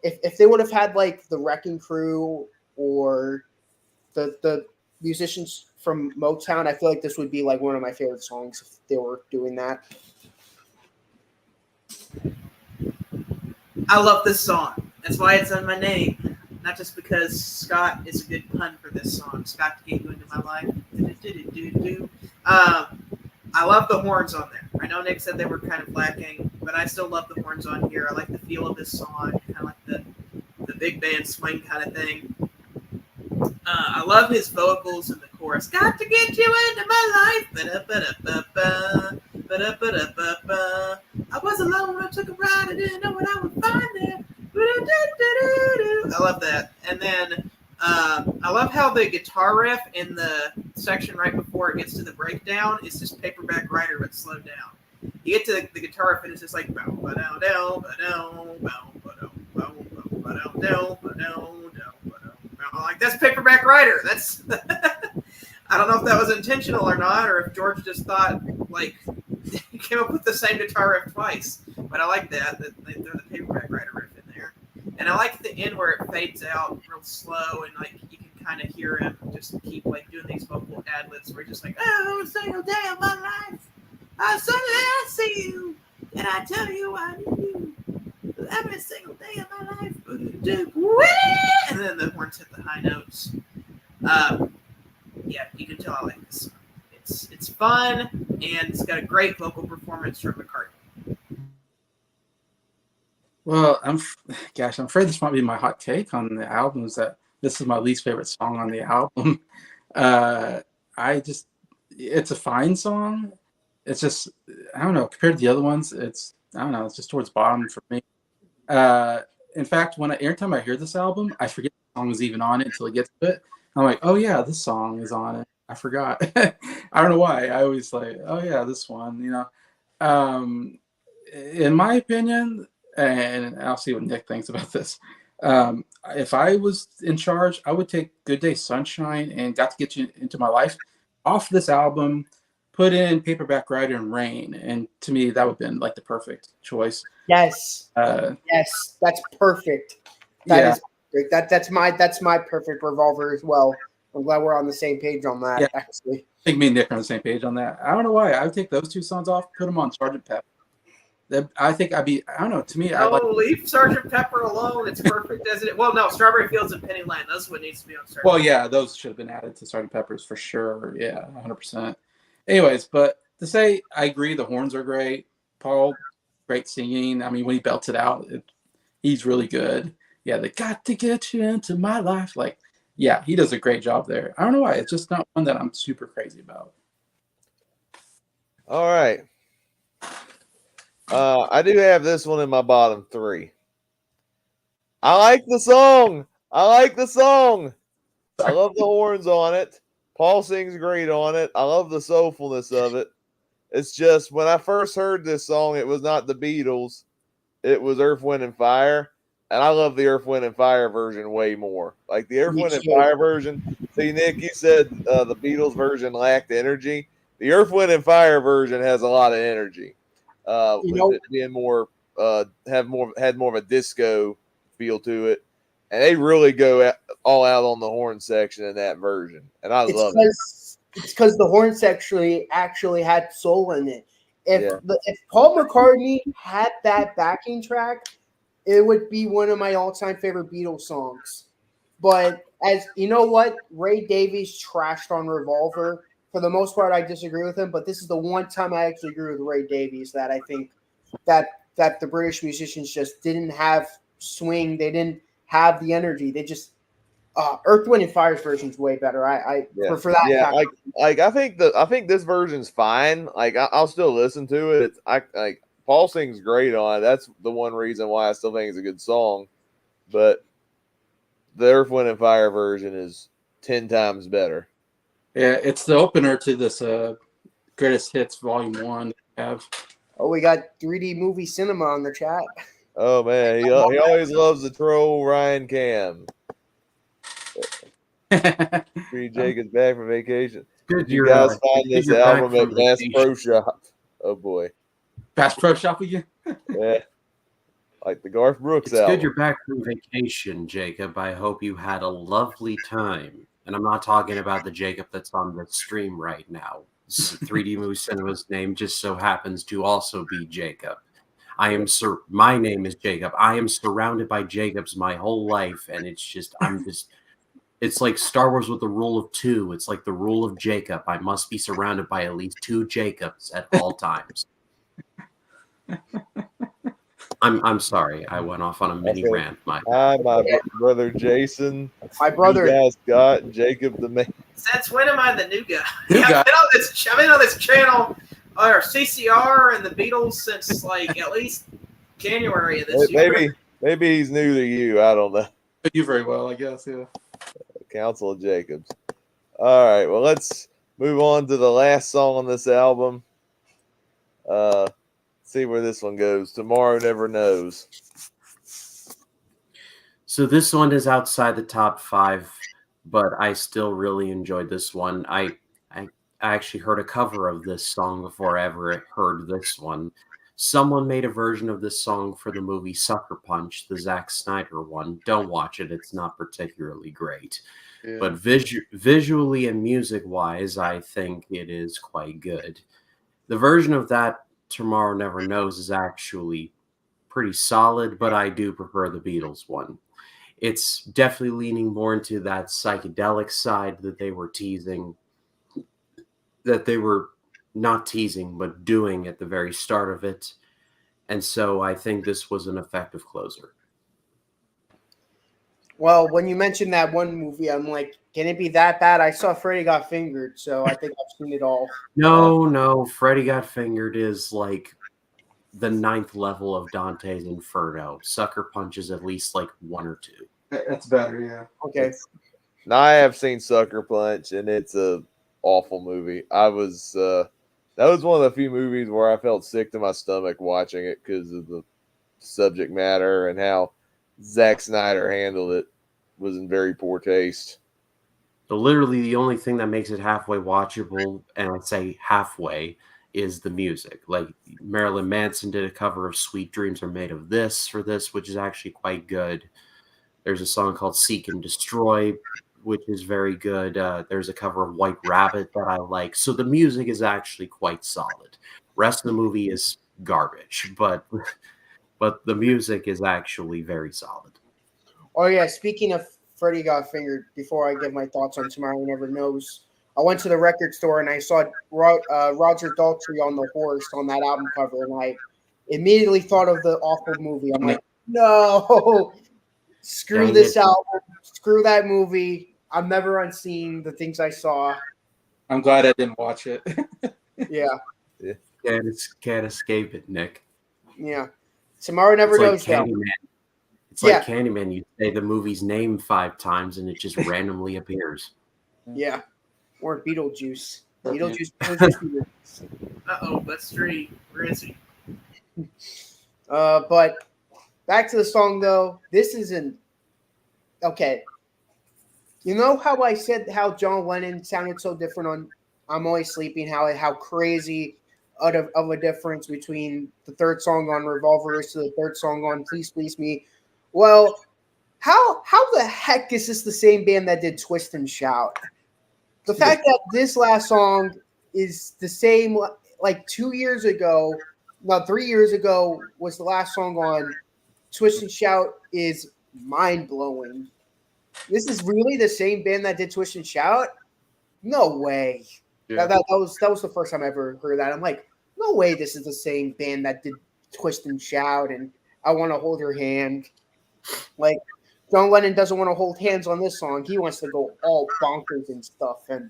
[SPEAKER 2] if they would have had like the Wrecking Crew or the musicians from Motown, I feel like this would be like one of my favorite songs if they were doing that.
[SPEAKER 4] I love this song. That's why it's on my name. Not just because Scott is a good pun for this song. Scott to get you into my life. I love the horns on there. I know Nick said they were kind of lacking, but I still love the horns on here. I like the feel of this song, kind of like the big band swing kind of thing. I love his vocals in the chorus. Got to get you into my life. I was alone. I took a ride. I didn't know what I would find there. I love that. And then I love how the guitar riff in the section right before it gets to the breakdown is just Paperback Writer but slowed down. You get to the guitar riff and it's just like bow ba down down ba down bow ba down bow ba down down ba down down ba down. Like that's Paperback Writer. That's I don't know if that was intentional or not, or if George just thought like he came up with the same guitar riff twice. But I like that they throw the Paperback Writer riff in there, and I like the end where it fades out real slow and like you can kind of hear him just keep like doing these vocal ad libs where he's just like every single day of my life, I see you and I tell you I need you every single day of my life. And then the horns hit the high notes. Yeah, you can tell I like this song. It's fun and it's got a great vocal performance from McCartney.
[SPEAKER 5] Well, I'm afraid this might be my hot take on the album is that this is my least favorite song on the album. It's a fine song. It's just, I don't know, compared to the other ones, it's just towards bottom for me. In fact, every time I hear this album, I forget the song is even on it until it gets to it. I'm like, oh yeah, this song is on it. I forgot. I don't know why. I always like, oh yeah, this one, in my opinion, and I'll see what Nick thinks about this. If I was in charge, I would take Good Day Sunshine and Got to Get You Into My Life off this album, put in Paperback Writer and Rain. And to me, that would have been like the perfect choice.
[SPEAKER 2] Yes. Yes, that's perfect. That is perfect. That's my perfect Revolver as well. I'm glad we're on the same page on that, actually.
[SPEAKER 5] I think me and Nick are on the same page on that. I don't know why. I would take those two songs off, put them on Sgt. Pepper. I think I don't know. To me, I like.
[SPEAKER 4] Leave Sgt. Pepper alone. It's perfect as it. Well, no, Strawberry Fields and Pennyland. That's what needs to be on Sgt.
[SPEAKER 5] Well, yeah, those should have been added to Sgt. Pepper's for sure. Yeah, 100%. Anyways, but to say I agree, the horns are great. Paul, great singing. I mean, when he belts it out, he's really good. Yeah, they got to get you into my life. Like, yeah, he does a great job there. I don't know why. It's just not one that I'm super crazy about.
[SPEAKER 1] All right. I do have this one in my bottom three. I like the song. I like the song. I love the horns on it. Paul sings great on it. I love the soulfulness of it. It's just when I first heard this song, it was not the Beatles. It was Earth, Wind, and Fire. And I love the Earth, Wind, and Fire version way more. Like the Earth,
[SPEAKER 2] Me
[SPEAKER 1] Wind, and
[SPEAKER 2] too.
[SPEAKER 1] Fire version. See, Nick, you said the Beatles version lacked energy. The Earth, Wind, and Fire version has a lot of energy.
[SPEAKER 2] You
[SPEAKER 1] With
[SPEAKER 2] know,
[SPEAKER 1] it being more, had more of a disco feel to it. And they really go all out on the horn section in that version. And I love it.
[SPEAKER 2] it's because the horns actually had soul in it.
[SPEAKER 1] Yeah.
[SPEAKER 2] If Paul McCartney had that backing track, it would be one of my all-time favorite Beatles songs. But as you know what, Ray Davies trashed on Revolver. For the most part, I disagree with him, but this is the one time I actually agree with Ray Davies that I think that the British musicians just didn't have swing. They didn't have the energy. They just Earth, Wind, and Fire's version is way better. I
[SPEAKER 1] Yeah,
[SPEAKER 2] for that
[SPEAKER 1] yeah.
[SPEAKER 2] fact.
[SPEAKER 1] I think this version's fine. Like I'll still listen to it. Like Paul sings great on it. That's the one reason why I still think it's a good song. But the Earth, Wind, and Fire version is 10 times better.
[SPEAKER 5] Yeah, it's the opener to this Greatest Hits Volume 1 that we have.
[SPEAKER 2] Oh, we got 3D movie cinema on the chat.
[SPEAKER 1] Oh man, he always loves the troll Ryan Cam. Free Jacobs back from vacation.
[SPEAKER 3] Good,
[SPEAKER 1] Did you guys find
[SPEAKER 3] good
[SPEAKER 1] this
[SPEAKER 3] you're back
[SPEAKER 1] album at
[SPEAKER 3] from
[SPEAKER 1] Bass
[SPEAKER 3] vacation.
[SPEAKER 1] Pro Shop? Oh boy,
[SPEAKER 5] Bass Pro Shop again?
[SPEAKER 1] yeah, like the Garth Brooks
[SPEAKER 3] It's
[SPEAKER 1] album.
[SPEAKER 3] good you're back from vacation, Jacob. I hope you had a lovely time. And I'm not talking about the Jacob that's on the stream right now. 3D Movie Cinema's name just so happens to also be Jacob. My name is Jacob. I am surrounded by Jacobs my whole life, and it's like Star Wars with the rule of two. It's like the rule of Jacob. I must be surrounded by at least two Jacobs at all times. I'm sorry. I went off on a mini
[SPEAKER 1] Okay.
[SPEAKER 3] rant.
[SPEAKER 1] Hi, my brother Jason.
[SPEAKER 2] My brother.
[SPEAKER 1] You guys got Jacob the man.
[SPEAKER 4] Since when am I the new guy?
[SPEAKER 5] New guy.
[SPEAKER 4] I've been on this channel or CCR and the Beatles since like at least January of this year.
[SPEAKER 1] Maybe he's new to you. I don't know.
[SPEAKER 5] You very well, I guess, yeah.
[SPEAKER 1] Council of Jacobs. All right. Well, let's move on to the last song on this album. See where this one goes. Tomorrow Never Knows.
[SPEAKER 3] So this one is outside the top 5, but I still really enjoyed this one. I actually heard a cover of this song before I ever heard this one. Someone made a version of this song for the movie Sucker Punch, the Zack Snyder one. Don't watch it. It's not particularly great. Yeah. But visually and music-wise, I think it is quite good. The version of that, Tomorrow Never Knows, is actually pretty solid, but I do prefer the Beatles one. It's definitely leaning more into that psychedelic side that they were teasing, that they were not teasing, but doing at the very start of it. And so I think this was an effective closer.
[SPEAKER 2] Well, when you mentioned that one movie, I'm like, can it be that bad? I saw Freddy Got Fingered, so I think I've seen it all.
[SPEAKER 3] No, Freddy Got Fingered is like the 9th level of Dante's Inferno. Sucker Punch is at least like 1 or 2.
[SPEAKER 5] That's better, yeah.
[SPEAKER 2] Okay.
[SPEAKER 1] Now I have seen Sucker Punch, and it's a awful movie. That was one of the few movies where I felt sick to my stomach watching it because of the subject matter and how Zack Snyder handled it was in very poor taste.
[SPEAKER 3] So literally the only thing that makes it halfway watchable, and I say halfway, is the music. Like Marilyn Manson did a cover of Sweet Dreams Are Made of This for this, which is actually quite good. There's a song called Seek and Destroy, which is very good. There's a cover of White Rabbit that I like. So the music is actually quite solid. Rest of the movie is garbage, but the music is actually very solid.
[SPEAKER 2] Oh, yeah. Speaking of Freddy Got Fingered, before I give my thoughts on Tomorrow Never Knows, I went to the record store and I saw Roger Daltrey on the horse on that album cover, and I immediately thought of the awful movie. I'm like, no. Screw
[SPEAKER 3] Dang
[SPEAKER 2] this
[SPEAKER 3] it.
[SPEAKER 2] album. Screw that movie. I'm never unseeing the things I saw.
[SPEAKER 5] I'm glad I didn't watch it.
[SPEAKER 2] Yeah,
[SPEAKER 3] Can't escape it, Nick.
[SPEAKER 2] yeah. Tomorrow never
[SPEAKER 3] It's like
[SPEAKER 2] knows. Though.
[SPEAKER 3] Candyman. It's
[SPEAKER 2] Yeah.
[SPEAKER 3] like Candyman. You say the movie's name 5 times and it just randomly appears.
[SPEAKER 2] Yeah, or Beetlejuice.
[SPEAKER 5] Okay.
[SPEAKER 2] Beetlejuice.
[SPEAKER 4] That's Street. Where is he?
[SPEAKER 2] But back to the song though. This isn't okay. You know how I said how John Lennon sounded so different on "I'm Always Sleeping"? How crazy of a difference between the third song on Revolver is to the third song on "Please Please Me." Well, how the heck is this the same band that did "Twist and Shout"? The fact that this last song is the same, like 2 years ago, no, 3 years ago was the last song on "Twist and Shout" is mind blowing. This is really the same band that did "Twist and Shout"? No way.
[SPEAKER 5] Yeah.
[SPEAKER 2] That was the first time I ever heard that. I'm like, no way. This is the same band that did "Twist and Shout" and "I Want to Hold Your Hand." Like, John Lennon doesn't want to hold hands on this song. He wants to go all bonkers and stuff. And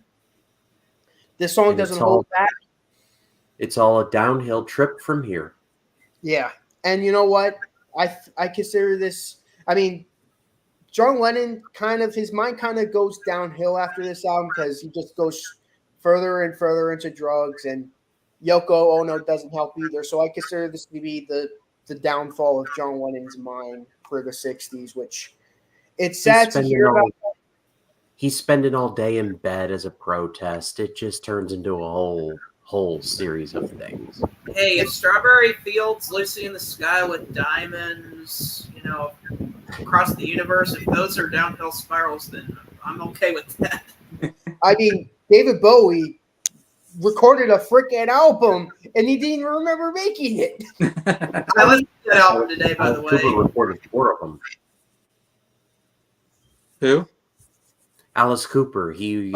[SPEAKER 2] this song
[SPEAKER 3] And
[SPEAKER 2] doesn't hold back.
[SPEAKER 3] It's all a downhill trip from here.
[SPEAKER 2] Yeah. And you know what? I consider this. I mean, John Lennon his mind kind of goes downhill after this album because he just goes further and further into drugs, and Yoko Ono doesn't help either. So I consider this to be the downfall of John Lennon's mind for the 60s, which it's sad to hear about.
[SPEAKER 3] He's spending all day in bed as a protest. It just turns into a whole series of things.
[SPEAKER 4] Hey, if Strawberry Fields, Lucy in the Sky with Diamonds, across the universe, if those are downhill spirals, then I'm okay with that.
[SPEAKER 2] I mean, David Bowie recorded a freaking album, and he didn't even remember making it.
[SPEAKER 4] I listened to that album today, by the way.
[SPEAKER 3] Cooper recorded 4 of them.
[SPEAKER 5] Who?
[SPEAKER 3] Alice Cooper. He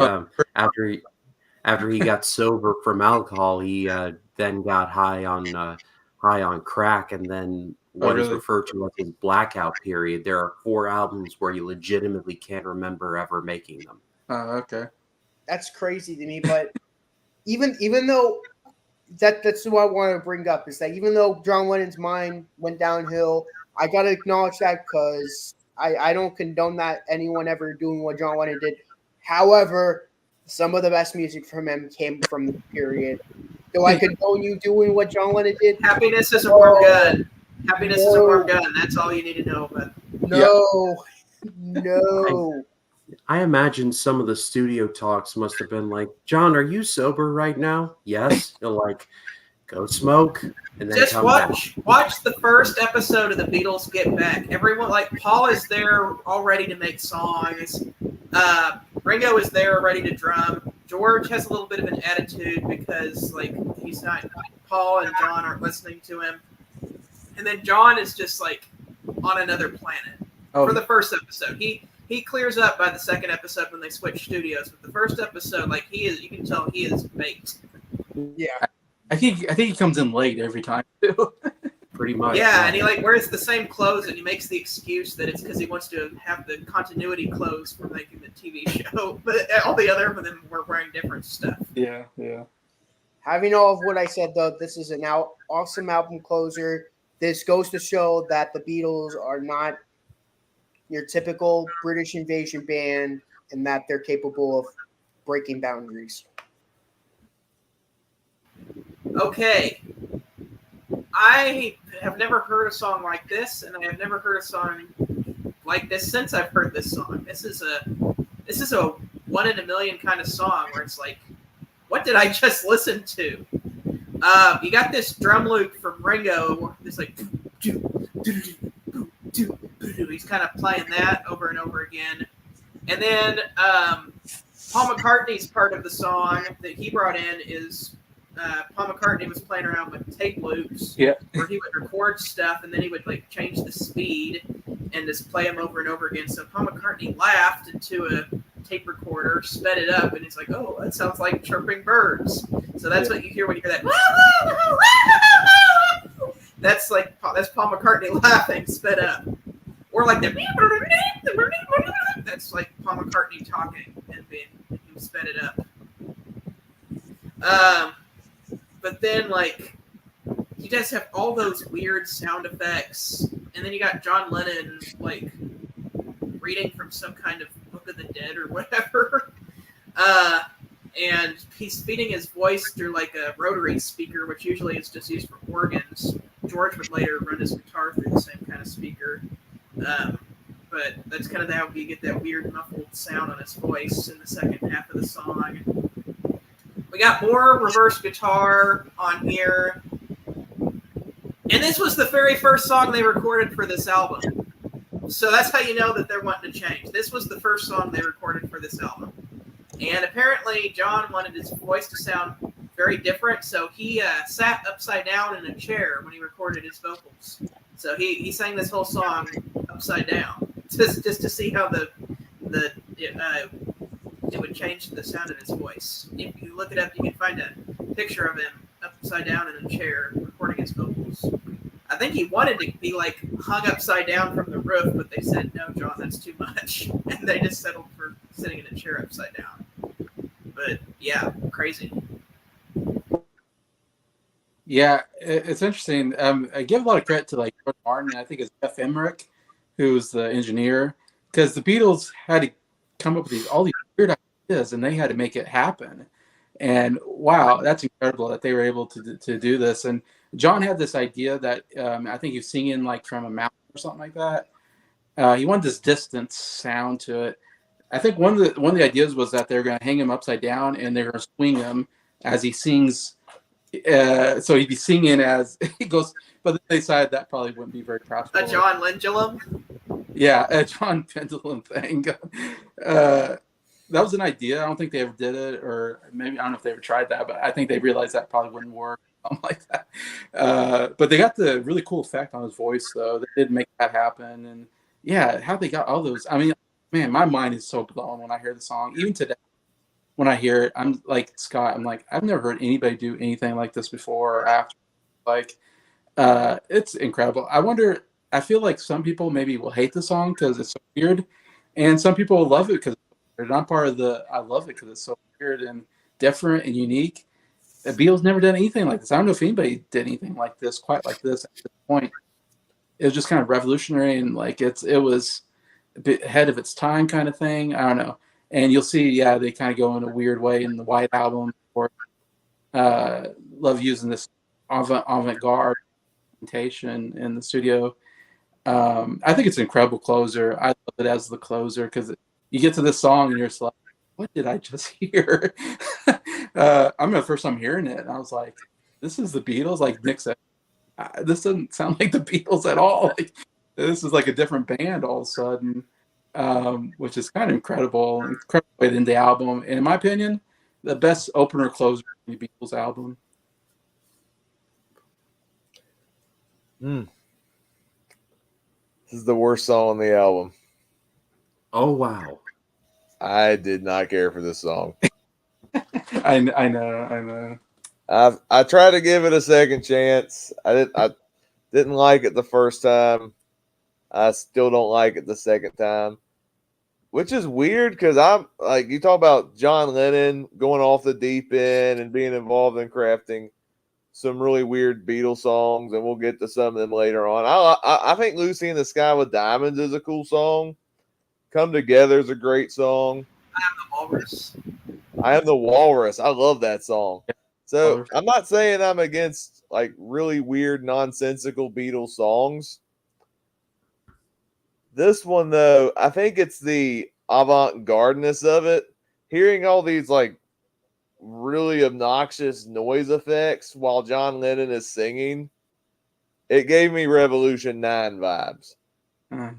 [SPEAKER 3] after he got sober from alcohol, he then got high on crack, and then what is referred to as his blackout period. There are 4 albums where he legitimately can't remember ever making them.
[SPEAKER 5] Oh, okay.
[SPEAKER 2] That's crazy to me, but even though that's what I want to bring up is that even though John Lennon's mind went downhill, I gotta acknowledge that because I don't condone that anyone ever doing what John Lennon did. However, some of the best music from him came from the period. Do I condone you doing what John Lennon did?
[SPEAKER 4] Happiness is a warm gun. Happiness is a warm gun. That's all you need to know about.
[SPEAKER 2] No.
[SPEAKER 3] I imagine some of the studio talks must have been like, John, are you sober right now? Yes. You're like, go smoke. And then
[SPEAKER 4] just
[SPEAKER 3] come
[SPEAKER 4] watch
[SPEAKER 3] back.
[SPEAKER 4] the first episode of the Beatles Get Back. Everyone, like, Paul is there all ready to make songs. Ringo is there ready to drum. George has a little bit of an attitude because, like, he's not, Paul and John aren't listening to him. And then John is just, like, on another planet for the first episode. He clears up by the second episode when they switch studios. But the first episode, like, you can tell he is baked.
[SPEAKER 2] Yeah.
[SPEAKER 5] I think he comes in late every time too.
[SPEAKER 3] Pretty much.
[SPEAKER 4] Yeah, and he like wears the same clothes, and he makes the excuse that it's because he wants to have the continuity clothes for making the TV show. But all the other of them were wearing different stuff.
[SPEAKER 5] Yeah.
[SPEAKER 2] Having all of what I said, though, this is an awesome album closer. This goes to show that the Beatles are not your typical British invasion band and that they're capable of breaking boundaries.
[SPEAKER 4] Okay. I have never heard a song like this, and I have never heard a song like this since I've heard this song. This is a 1 in a million kind of song where it's like, what did I just listen to? You got this drum loop from Ringo. It's like, he's kind of playing that over and over again. And then Paul McCartney's part of the song that he brought in is Paul McCartney was playing around with tape loops where he would record stuff and then he would like change the speed and just play them over and over again. So Paul McCartney laughed into a tape recorder, sped it up, and he's like, oh, that sounds like chirping birds. So that's what you hear when you hear that. That's Paul McCartney laughing sped up. or like the that's like Paul McCartney talking and being he sped it up. But then like you guys have all those weird sound effects, and then you got John Lennon like reading from some kind of Book of the Dead or whatever. And he's feeding his voice through like a rotary speaker, which usually is just used for organs. George would later run his guitar through the same kind of speaker. But that's kind of how you get that weird muffled sound on his voice in the second half of the song. We got more reverse guitar on here. And this was the very first song they recorded for this album. So that's how you know that they're wanting to change. This was the first song they recorded for this album. And apparently John wanted his voice to sound very different, so he sat upside down in a chair when he recorded his vocals. So he sang this whole song upside down, just to see how it would change the sound of his voice. If you look it up, you can find a picture of him upside down in a chair recording his vocals. I think he wanted to be like hung upside down from the roof, but they said, no, John, that's too much. And they just settled for sitting in a chair upside down. But yeah, crazy.
[SPEAKER 5] Yeah, it's interesting. I give a lot of credit to like George Martin. I think it's Jeff Emmerich, who's the engineer, because the Beatles had to come up with all these weird ideas, and they had to make it happen. And wow, that's incredible that they were able to do this. And John had this idea that I think he was singing like from a mountain or something like that. He wanted this distant sound to it. I think one of the ideas was that they're going to hang him upside down and they're going to swing him as he sings. So he'd be singing as he goes, but then they decided that probably wouldn't be very practical.
[SPEAKER 4] A John Pendulum?
[SPEAKER 5] Yeah, a John Pendulum thing. That was an idea. I don't think they ever did it, or maybe I don't know if they ever tried that, but I think they realized that probably wouldn't work, something like that. But they got the really cool effect on his voice, though. They did make that happen, and yeah, how they got all those. I mean, man, my mind is so blown when I hear the song. Even today, when I hear it, I'm like Scott. I'm like, I've never heard anybody do anything like this before or after. Like, it's incredible. I feel like some people maybe will hate the song because it's so weird, and some people will love it because I'm part of I love it because it's so weird and different and unique. The Beatles never done anything like this. I don't know if anybody did anything like this, quite like this at this point. It was just kind of revolutionary, and like it was a bit ahead of its time kind of thing. I don't know. And you'll see, yeah, they kind of go in a weird way in the White Album, or love using this avant-garde presentation in the studio. I think it's an incredible closer. I love it as the closer because you get to this song and you're just like, what did I just hear? I remember the first time hearing it, and I was like, this is the Beatles? Like Nick said, this doesn't sound like the Beatles at all. Like, this is like a different band all of a sudden, which is kind of incredible. Incredible way to end the album. And in my opinion, the best opener closer in the Beatles album.
[SPEAKER 1] This is the worst song on the album.
[SPEAKER 3] Oh, wow.
[SPEAKER 1] I did not care for this song.
[SPEAKER 5] I know.
[SPEAKER 1] I tried to give it a second chance. I didn't like it the first time. I still don't like it the second time, which is weird because I'm like, you talk about John Lennon going off the deep end and being involved in crafting some really weird Beatles songs, and we'll get to some of them later on. I think Lucy in the Sky with Diamonds is a cool song. Come Together is a great song.
[SPEAKER 4] I am the Walrus.
[SPEAKER 1] I Am the Walrus. I love that song. So I'm not saying I'm against like really weird, nonsensical Beatles songs. This one, though, I think it's the avant-gardeness of it. Hearing all these like really obnoxious noise effects while John Lennon is singing, it gave me Revolution 9 vibes.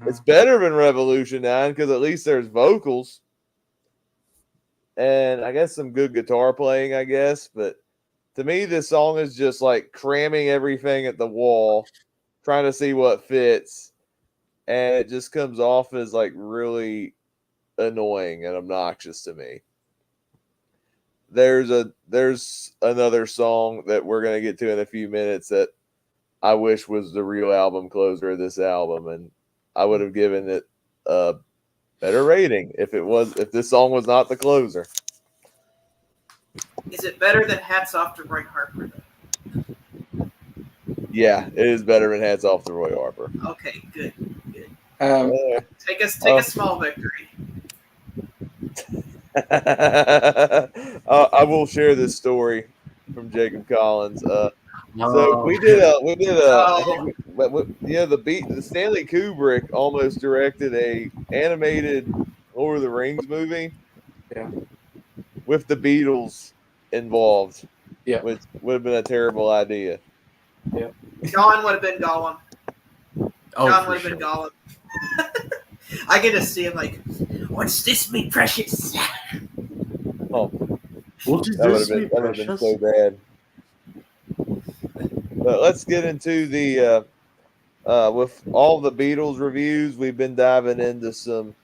[SPEAKER 1] It's better than Revolution 9 because at least there's vocals and I guess some good guitar playing, I guess. But to me, this song is just like cramming everything at the wall, trying to see what fits. And it just comes off as like really annoying and obnoxious to me. There's another song that we're going to get to in a few minutes that I wish was the real album closer of this album. And I would have given it a better rating if this song was not the closer.
[SPEAKER 4] Is it better than Hats Off to Roy Harper?
[SPEAKER 1] Yeah, it is better than Hats Off to Roy Harper.
[SPEAKER 4] Okay, good. Take a small victory.
[SPEAKER 1] I will share this story from Jacob Collins. So we did the Stanley Kubrick almost directed a animated Lord of the Rings movie.
[SPEAKER 5] Yeah.
[SPEAKER 1] With the Beatles involved.
[SPEAKER 5] Yeah.
[SPEAKER 1] Which would have been a terrible idea.
[SPEAKER 5] Yeah.
[SPEAKER 4] John would have been Gollum.
[SPEAKER 3] Oh,
[SPEAKER 4] John
[SPEAKER 3] for
[SPEAKER 4] would have
[SPEAKER 3] sure.
[SPEAKER 4] been Gollum. I get to see him like, what's this, me precious?
[SPEAKER 1] Oh,
[SPEAKER 3] What is
[SPEAKER 1] that would
[SPEAKER 3] this,
[SPEAKER 1] have
[SPEAKER 3] me
[SPEAKER 1] been
[SPEAKER 3] precious?
[SPEAKER 1] so bad. But let's get into the with all the Beatles reviews. We've been diving into some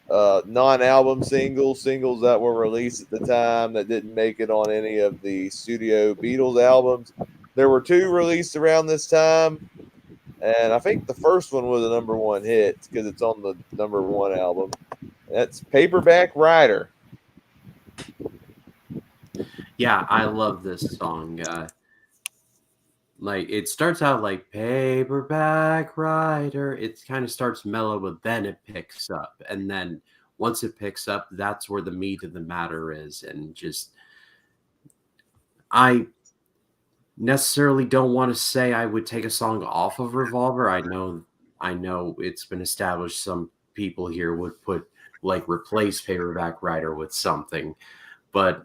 [SPEAKER 1] non-album singles that were released at the time that didn't make it on any of the studio Beatles albums. There were 2 released around this time, and I think the first one was a #1 hit because it's on the #1 album. That's Paperback Writer.
[SPEAKER 3] Yeah, I love this song. Like it starts out like paperback writer. It kind of starts mellow, but then it picks up, and then once it picks up, that's where the meat of the matter is. And just I necessarily don't want to say I would take a song off of Revolver. I know it's been established some people here would put like replace paperback writer with something, but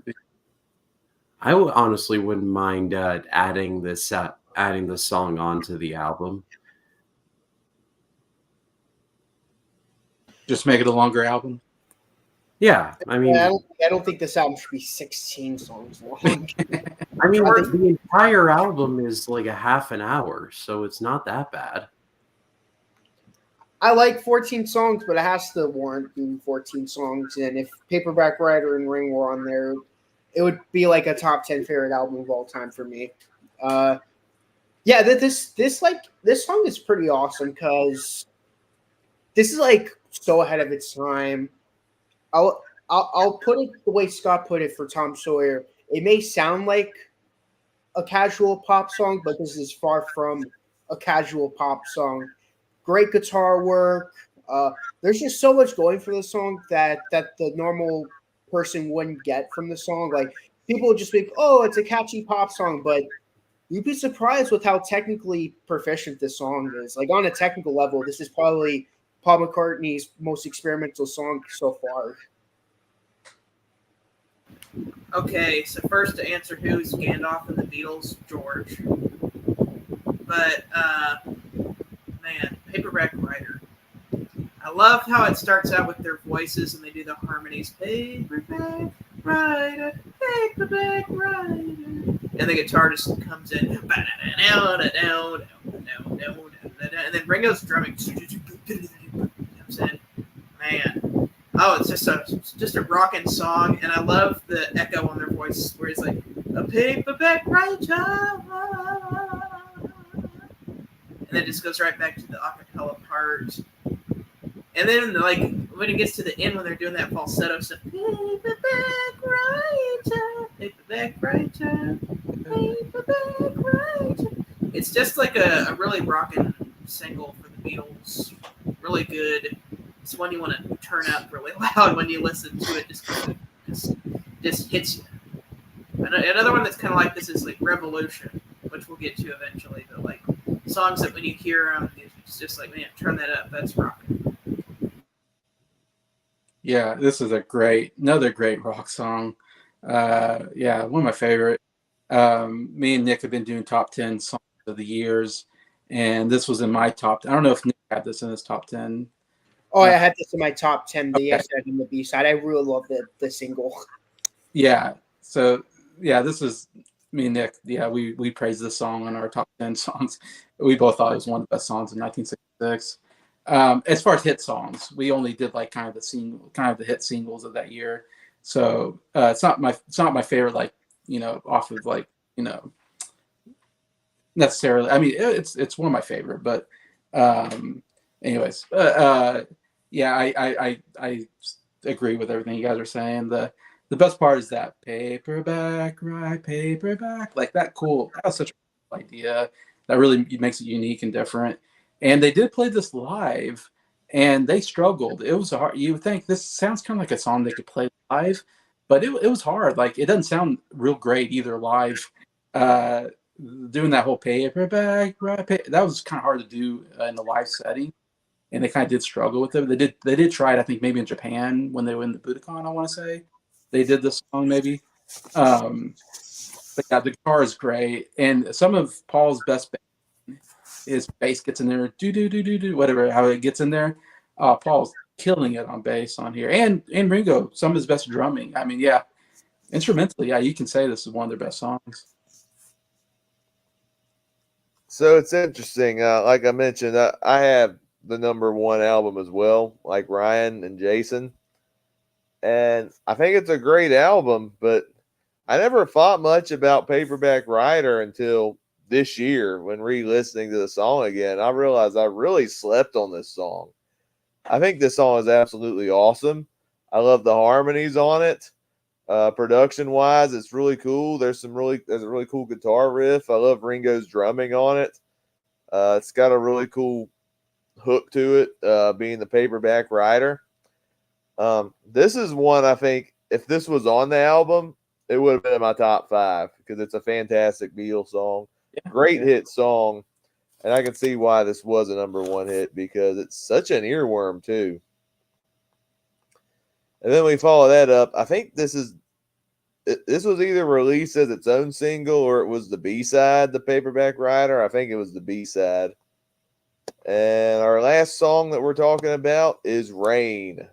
[SPEAKER 3] I honestly wouldn't mind adding the song onto the album.
[SPEAKER 5] Just make it a longer album.
[SPEAKER 3] Yeah, I mean,
[SPEAKER 2] I don't think this album should be 16 songs long.
[SPEAKER 3] the entire album is like a half an hour, so it's not that bad.
[SPEAKER 2] I like 14 songs, but it has to warrant being 14 songs. And if Paperback Writer and Ring were on there, it would be like a top 10 favorite album of all time for me. Yeah, this song is pretty awesome because this is like so ahead of its time. I'll put it the way Scott put it for Tom Sawyer. It may sound like a casual pop song, but this is far from a casual pop song. Great guitar work. There's just so much going for the song that the normal person wouldn't get from the song. Like people would just think, "Oh, it's a catchy pop song," but you'd be surprised with how technically proficient this song is. Like on a technical level, this is probably Paul McCartney's most experimental song so far.
[SPEAKER 4] Okay, so first to answer who's Gandalf in the Beatles, George. But man, Paperback Writer. I love how it starts out with their voices and they do the harmonies. Paperback Writer, Paperback Writer. And the guitar just comes in. And then Ringo's drumming comes in. Man. Oh, it's just a rocking song, and I love the echo on their voice where it's like a paperback writer. And then it just goes right back to the acapella part. And then, like, when it gets to the end, when they're doing that falsetto stuff, paperback writer, paperback writer, paperback writer. It's just like a really rocking single for the Beatles. Really good. It's one you want to turn up really loud when you listen to it, just hits you. Another one that's kind of like this is like Revolution, which we'll get to eventually. But like songs that when you hear them, it's just like, man, turn that up. That's rocking.
[SPEAKER 5] Yeah, this is another great rock song. Yeah, one of my favorite. Me and Nick have been doing top 10 songs of the years, and this was in my top 10. I don't know if Nick had this in his top 10.
[SPEAKER 2] Oh, I had this in my top 10, the A side and the B side. I really love the single.
[SPEAKER 5] Yeah. So yeah, this is me and Nick. Yeah, we praised this song on our top 10 songs. We both thought it was one of the best songs in 1966. As far as hit songs, we only did like kind of the hit singles of that year. So it's not my favorite, like, off of like, necessarily. I mean, it's one of my favorite, but Anyways, yeah, I agree with everything you guys are saying. The best part is that paperback, right? Paperback, like that. Cool. That was such a cool idea. That really makes it unique and different. And they did play this live, and they struggled. It was hard. You would think this sounds kind of like a song they could play live, but it was hard. Like it doesn't sound real great either live. Uh, Doing that whole paperback, right? That was kind of hard to do in the live setting, and they kind of did struggle with it. They did try it, I think maybe in Japan when they were in the Budokan. I want to say they did this song maybe. Um, but yeah, the guitar is great, and some of Paul's best his bass gets in there, do do do do do whatever how it gets in there. Paul's killing it on bass on here, and Ringo some of his best drumming. I mean, yeah, instrumentally, yeah, you can say this is one of their best songs.
[SPEAKER 1] So it's interesting. Like I mentioned, I have the #1 album as well, like Ryan and Jason. And I think it's a great album, but I never thought much about Paperback Writer until this year when re-listening to the song again. I realized I really slept on this song. I think this song is absolutely awesome. I love the harmonies on it. Production wise, it's really cool. There's a really cool guitar riff. I love Ringo's drumming on it. It's got a really cool hook to it, being the paperback writer. This is one I think if this was on the album, it would have been in my top 5 because it's a fantastic Beatles song. Great hit song. And I can see why this was a #1 hit because it's such an earworm too. And then we follow that up. I think this was either released as its own single or it was the B-side, the Paperback Writer. I think it was the B-side. And our last song that we're talking about is Rain.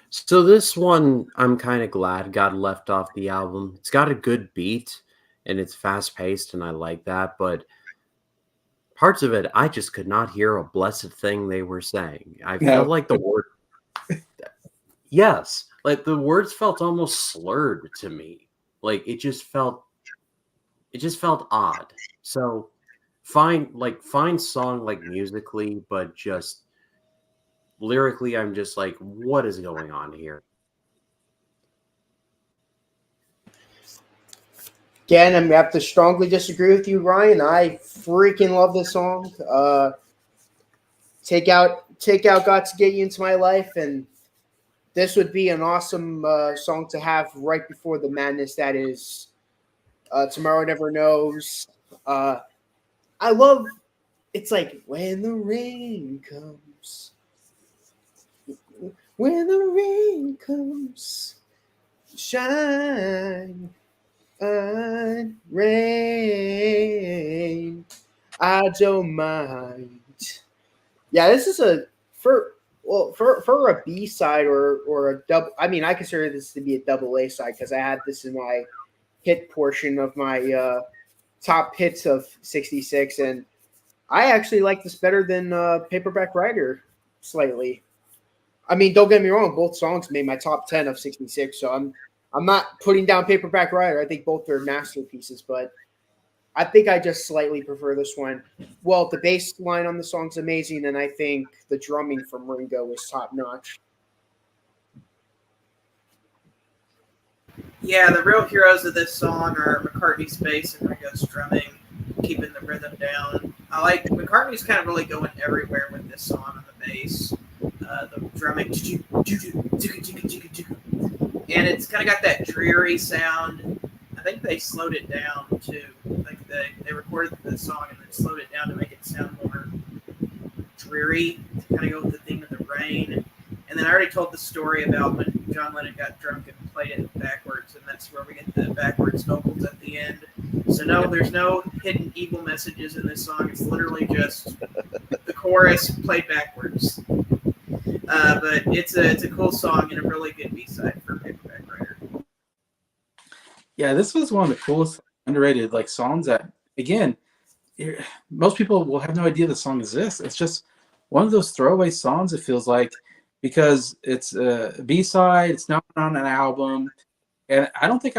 [SPEAKER 3] So this one, I'm kind of glad got left off the album. It's got a good beat, and it's fast-paced, and I like that. But parts of it, I just could not hear a blessed thing they were saying. I felt like the word... Yes, like the words felt almost slurred to me. Like it just felt odd. So fine song like musically, but just lyrically, I'm just like, what is going on here?
[SPEAKER 2] Again, I'm gonna have to strongly disagree with you, Ryan. I freaking love this song. Take out "Got to Get You Into My Life," and this would be an awesome song to have right before the madness that is Tomorrow Never Knows. I love. It's like when the rain comes. When the rain comes, shine, rain. I don't mind. Yeah, this is for a B side or a double. I mean, I consider this to be a double A side because I had this in my hit portion of my top hits of '66, and I actually like this better than Paperback Writer slightly. I mean, don't get me wrong; both songs made my top 10 of '66, so I'm not putting down Paperback Writer. I think both are masterpieces, but I think I just slightly prefer this one. Well, the bass line on the song's amazing, and I think the drumming from Ringo was top notch.
[SPEAKER 4] Yeah, the real heroes of this song are McCartney's bass and Ringo's drumming, keeping the rhythm down. I like McCartney's kind of really going everywhere with this song on the bass. The drumming, and it's kind of got that dreary sound. I think they slowed it down too. Like they recorded the song and then slowed it down to make it sound more dreary, to kind of go with the theme of the rain. And then I already told the story about when John Lennon got drunk and played it backwards, and that's where we get the backwards vocals at the end. So no, there's no hidden evil messages in this song. It's literally just the chorus played backwards. But it's a cool song and a really good B-side for Paperback Writer.
[SPEAKER 5] Yeah, this was one of the coolest underrated songs that, again, most people will have no idea the song exists. It's just one of those throwaway songs, it feels like, because it's a B-side, it's not on an album. And I don't think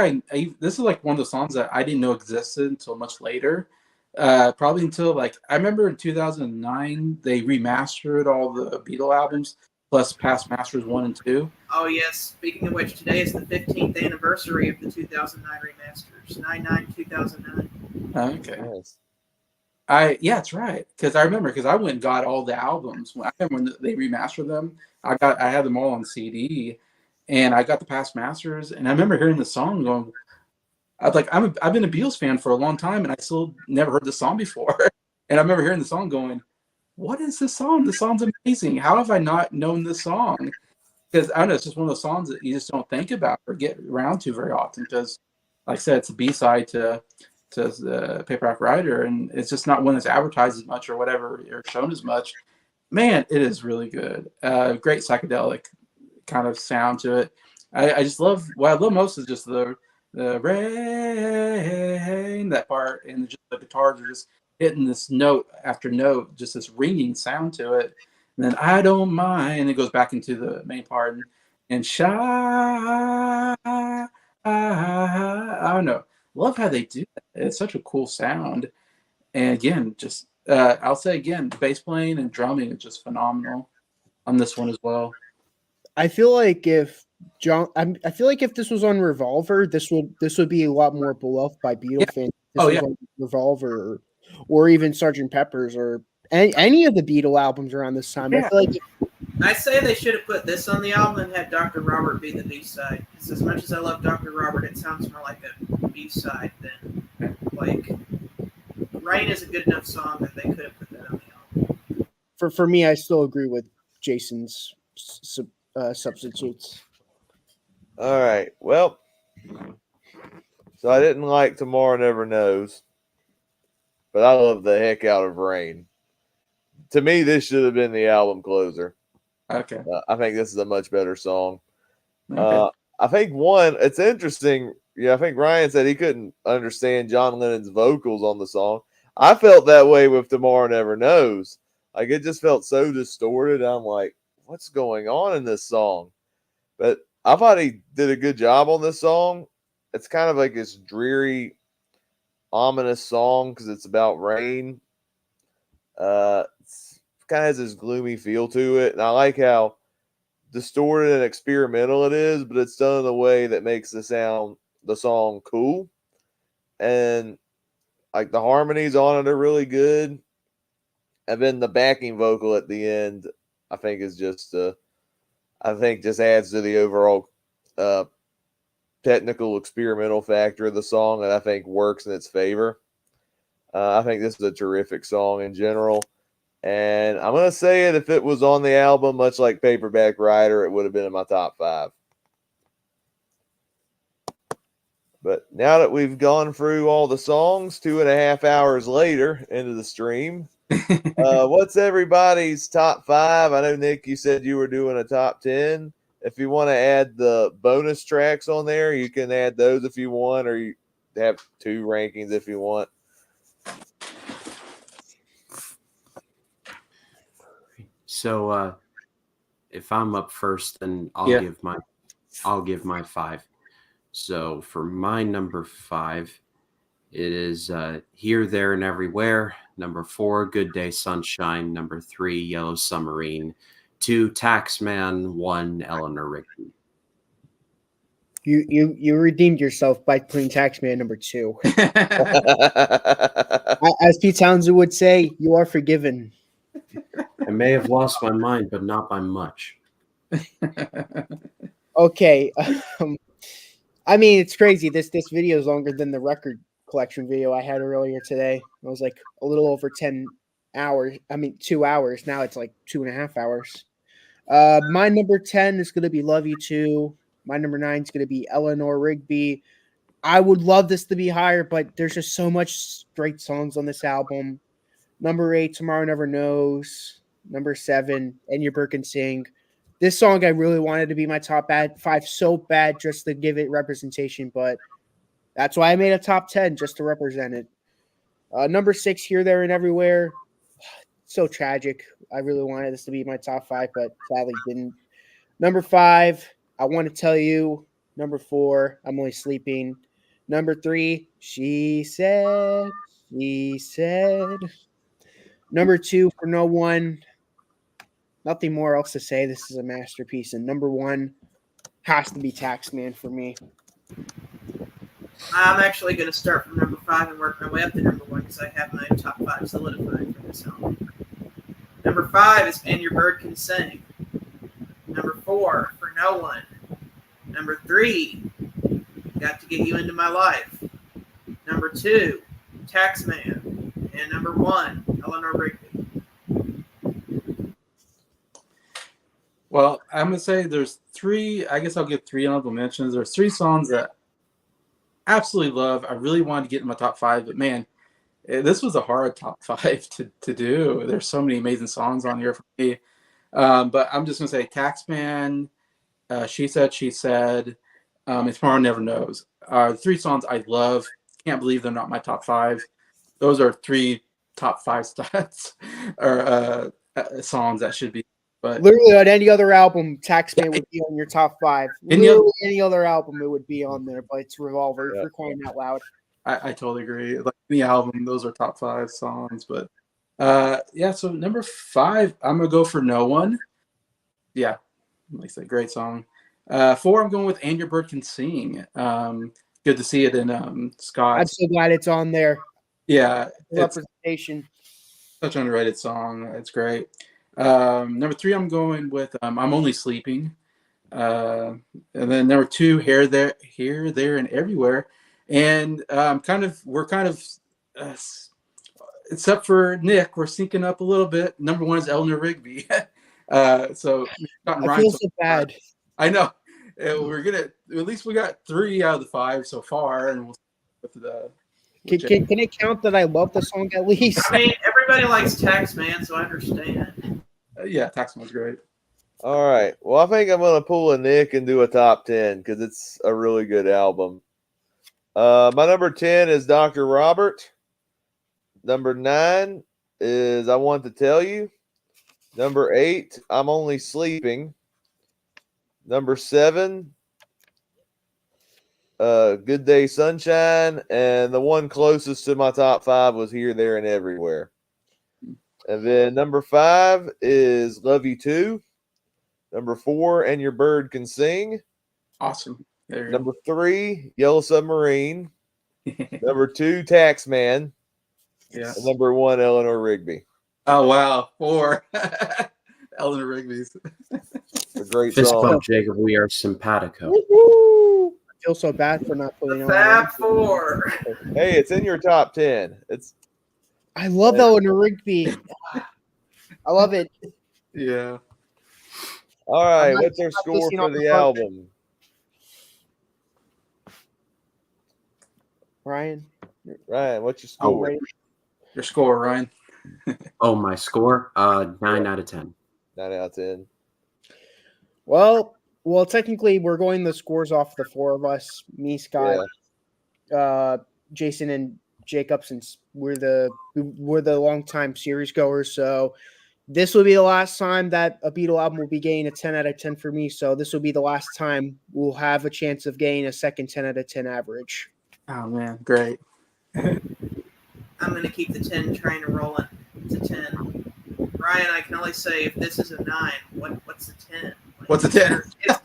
[SPEAKER 5] this is like one of the songs that I didn't know existed until much later. Probably until like I remember in 2009 they remastered all the Beatle albums plus Past Masters 1 and 2.
[SPEAKER 4] Oh yes. Speaking of which, today is the 15th anniversary of the 2009 remasters. 9/9/2009.
[SPEAKER 5] Okay.
[SPEAKER 1] Nice.
[SPEAKER 5] Yeah, that's right. Because I remember because I went and got all the albums. I remember when they remastered them. I had them all on CD, and I got the Past Masters, and I remember hearing the song going. I was like, I've been a Beatles fan for a long time, and I still never heard the song before. And I remember hearing the song going, "What is this song? The song's amazing. How have I not known this song?" Because I don't know, it's just one of those songs that you just don't think about or get around to very often. Because, like I said, it's a B-side to the Paperback Writer, and it's just not one that's advertised as much or whatever or shown as much. Man, it is really good. Great psychedelic kind of sound to it. I just love what I love most is just the rain, that part, and just the guitars are just hitting this note after note, just this ringing sound to it. And then I don't mind, and it goes back into the main part and shy. I don't know. Love how they do that. It's such a cool sound. And again, just I'll say again, bass playing and drumming is just phenomenal on this one as well.
[SPEAKER 2] I feel like if I feel like if this was on Revolver, this would be a lot more beloved by Beatle fans. This was on Revolver, or even Sgt. Pepper's, or any of the Beatle albums around this time. I feel like
[SPEAKER 4] I say they should have put this on the album and had Dr. Robert be the B-side. Because as much as I love Dr. Robert, it sounds more like a B-side than like Rain is a good enough song that they could have put that on the album.
[SPEAKER 2] For me, I still agree with Jason's substitutes.
[SPEAKER 1] All right. Well, so I didn't like Tomorrow Never Knows, but I love the heck out of Rain. To me, this should have been the album closer.
[SPEAKER 5] Okay.
[SPEAKER 1] I think this is a much better song.
[SPEAKER 5] Okay.
[SPEAKER 1] I think it's interesting. Yeah, I think Ryan said he couldn't understand John Lennon's vocals on the song. I felt that way with Tomorrow Never Knows. Like, it just felt so distorted. I'm like, what's going on in this song? But I thought he did a good job on this song. It's kind of like this dreary, ominous song because it's about rain. It's kind of has this gloomy feel to it. And I like how distorted and experimental it is, but it's done in a way that makes the song cool. And like the harmonies on it are really good. And then the backing vocal at the end, I think is just just adds to the overall technical experimental factor of the song that I think works in its favor. I think this is a terrific song in general. And I'm going to say it, if it was on the album, much like Paperback Writer, it would have been in my top 5. But now that we've gone through all the songs 2.5 hours later into the stream, what's everybody's top 5? I know, Nick, you said you were doing a top 10. If you want to add the bonus tracks on there, you can add those if you want, or you have 2 rankings if you want.
[SPEAKER 3] So if I'm up first, then I'll give my 5. So for my number 5, it is Here, There, and Everywhere. Number 4, Good Day, Sunshine. Number 3, Yellow Submarine. 2, Taxman. 1, Eleanor Rigby.
[SPEAKER 2] You redeemed yourself by putting Taxman number 2. As Pete Townsend would say, you are forgiven.
[SPEAKER 3] I may have lost my mind, but not by much.
[SPEAKER 2] Okay. I mean, it's crazy. This video is longer than the record collection video I had earlier today. It was like a little over 10 hours. I mean, 2 hours. Now it's like 2.5 hours. My number 10 is going to be Love You Too. My number 9 is going to be Eleanor Rigby. I would love this to be higher, but there's just so much great songs on this album. Number 8, Tomorrow Never Knows. Number 7, And Your Birkin Sing. This song I really wanted to be my top 5 so bad just to give it representation, but that's why I made a top 10 just to represent it. Number 6, Here, There, and Everywhere. So tragic. I really wanted this to be my top 5, but sadly didn't. Number 5, I Want to Tell You. Number 4, I'm Only Sleeping. Number 3, She Said He said, number 2 for No One. Nothing more else to say. This is a masterpiece. And number 1 has to be Taxman for me.
[SPEAKER 4] I'm actually going to start from number 5 and work my way up to number 1 because I have my top 5 solidified for this album. Number 5 is And Your Bird Can Sing. Number 4, For No One. Number 3, Got to Get You Into My Life. Number 2, Taxman. And number 1, Eleanor Rigby.
[SPEAKER 5] Well, I'm gonna say there's 3. I guess I'll give 3 honorable mentions. There's 3 songs that I absolutely love. I really wanted to get in my top 5, but man, this was a hard top 5 to do. There's so many amazing songs on here for me. But I'm just gonna say Taxman, She Said, She Said, and Tomorrow Never Knows. 3 songs I love. Can't believe they're not my top 5. Those are 3 top 5 stats or songs that should be. But
[SPEAKER 2] literally on any other album, Taxman would be on your top 5.
[SPEAKER 5] Any
[SPEAKER 2] Literally any other album, it would be on there. But it's Revolver. If you're crying out loud.
[SPEAKER 5] I totally agree. Like the album, those are top 5 songs. But yeah, so number 5, I'm gonna go for No One. Yeah, like I said, great song. 4, I'm going with And Your Bird Can Sing. Good to see it in Scott.
[SPEAKER 2] I'm so glad it's on there.
[SPEAKER 5] Yeah, it's
[SPEAKER 2] Representation.
[SPEAKER 5] such an underrated song. It's great. Number 3, I'm going with I'm Only Sleeping. And then number 2, Here, There, and Everywhere. And we're kind of except for Nick, we're syncing up a little bit. Number 1 is Eleanor Rigby. So
[SPEAKER 2] I feel so bad.
[SPEAKER 5] I know. We're gonna at least we got 3 out of the 5 so far, and we'll with the.
[SPEAKER 2] Can it count that I love the song at least?
[SPEAKER 4] I mean, everybody likes Taxman, so I understand.
[SPEAKER 5] Yeah, Taxman's great.
[SPEAKER 1] All right. Well, I think I'm going to pull a Nick and do a top 10 because it's a really good album. My number 10 is Dr. Robert. Number 9 is I Want to Tell You. Number 8, I'm Only Sleeping. Number 7, Good Day Sunshine. And the one closest to my top 5 was Here, There, and Everywhere. And then number 5 is Love You Too. Number 4, And Your Bird Can Sing.
[SPEAKER 5] Awesome. There you
[SPEAKER 1] Number 3, Yellow Submarine. Number 2, Taxman.
[SPEAKER 5] Yeah.
[SPEAKER 1] And number 1, Eleanor Rigby.
[SPEAKER 5] Oh wow, 4. Eleanor Rigby's.
[SPEAKER 1] A great
[SPEAKER 3] Fist
[SPEAKER 1] song.
[SPEAKER 3] bump, Jacob. We are simpatico.
[SPEAKER 2] Woo-hoo! I feel so bad for not putting
[SPEAKER 4] The
[SPEAKER 2] on.
[SPEAKER 4] Fab Four.
[SPEAKER 1] Hey, it's in your top 10.
[SPEAKER 2] I love Eleanor Rigby. I love it.
[SPEAKER 5] Yeah.
[SPEAKER 1] All right.
[SPEAKER 2] I'm
[SPEAKER 1] What's our
[SPEAKER 2] not
[SPEAKER 1] score
[SPEAKER 2] listening
[SPEAKER 1] for
[SPEAKER 2] on the
[SPEAKER 1] the
[SPEAKER 2] front.
[SPEAKER 1] album?
[SPEAKER 2] Ryan.
[SPEAKER 1] Ryan, what's your
[SPEAKER 2] Oh,
[SPEAKER 1] score?
[SPEAKER 2] right.
[SPEAKER 5] Your score, Ryan.
[SPEAKER 3] Oh, my score? 9 out of 10.
[SPEAKER 1] 9 out of 10.
[SPEAKER 2] Well, technically, we're going the scores off the 4 of us. Me, Scott, Jason, and Jacob, since we're the longtime series goers. So this will be the last time that a Beatle album will be getting a 10 out of 10 for me. So this will be the last time we'll have a chance of getting a second 10 out of 10 average.
[SPEAKER 5] Oh man, great.
[SPEAKER 4] I'm going to keep the 10 train rolling to 10. Ryan, I can only say if this is a 9, what's a 10? Like,
[SPEAKER 5] What's a 10?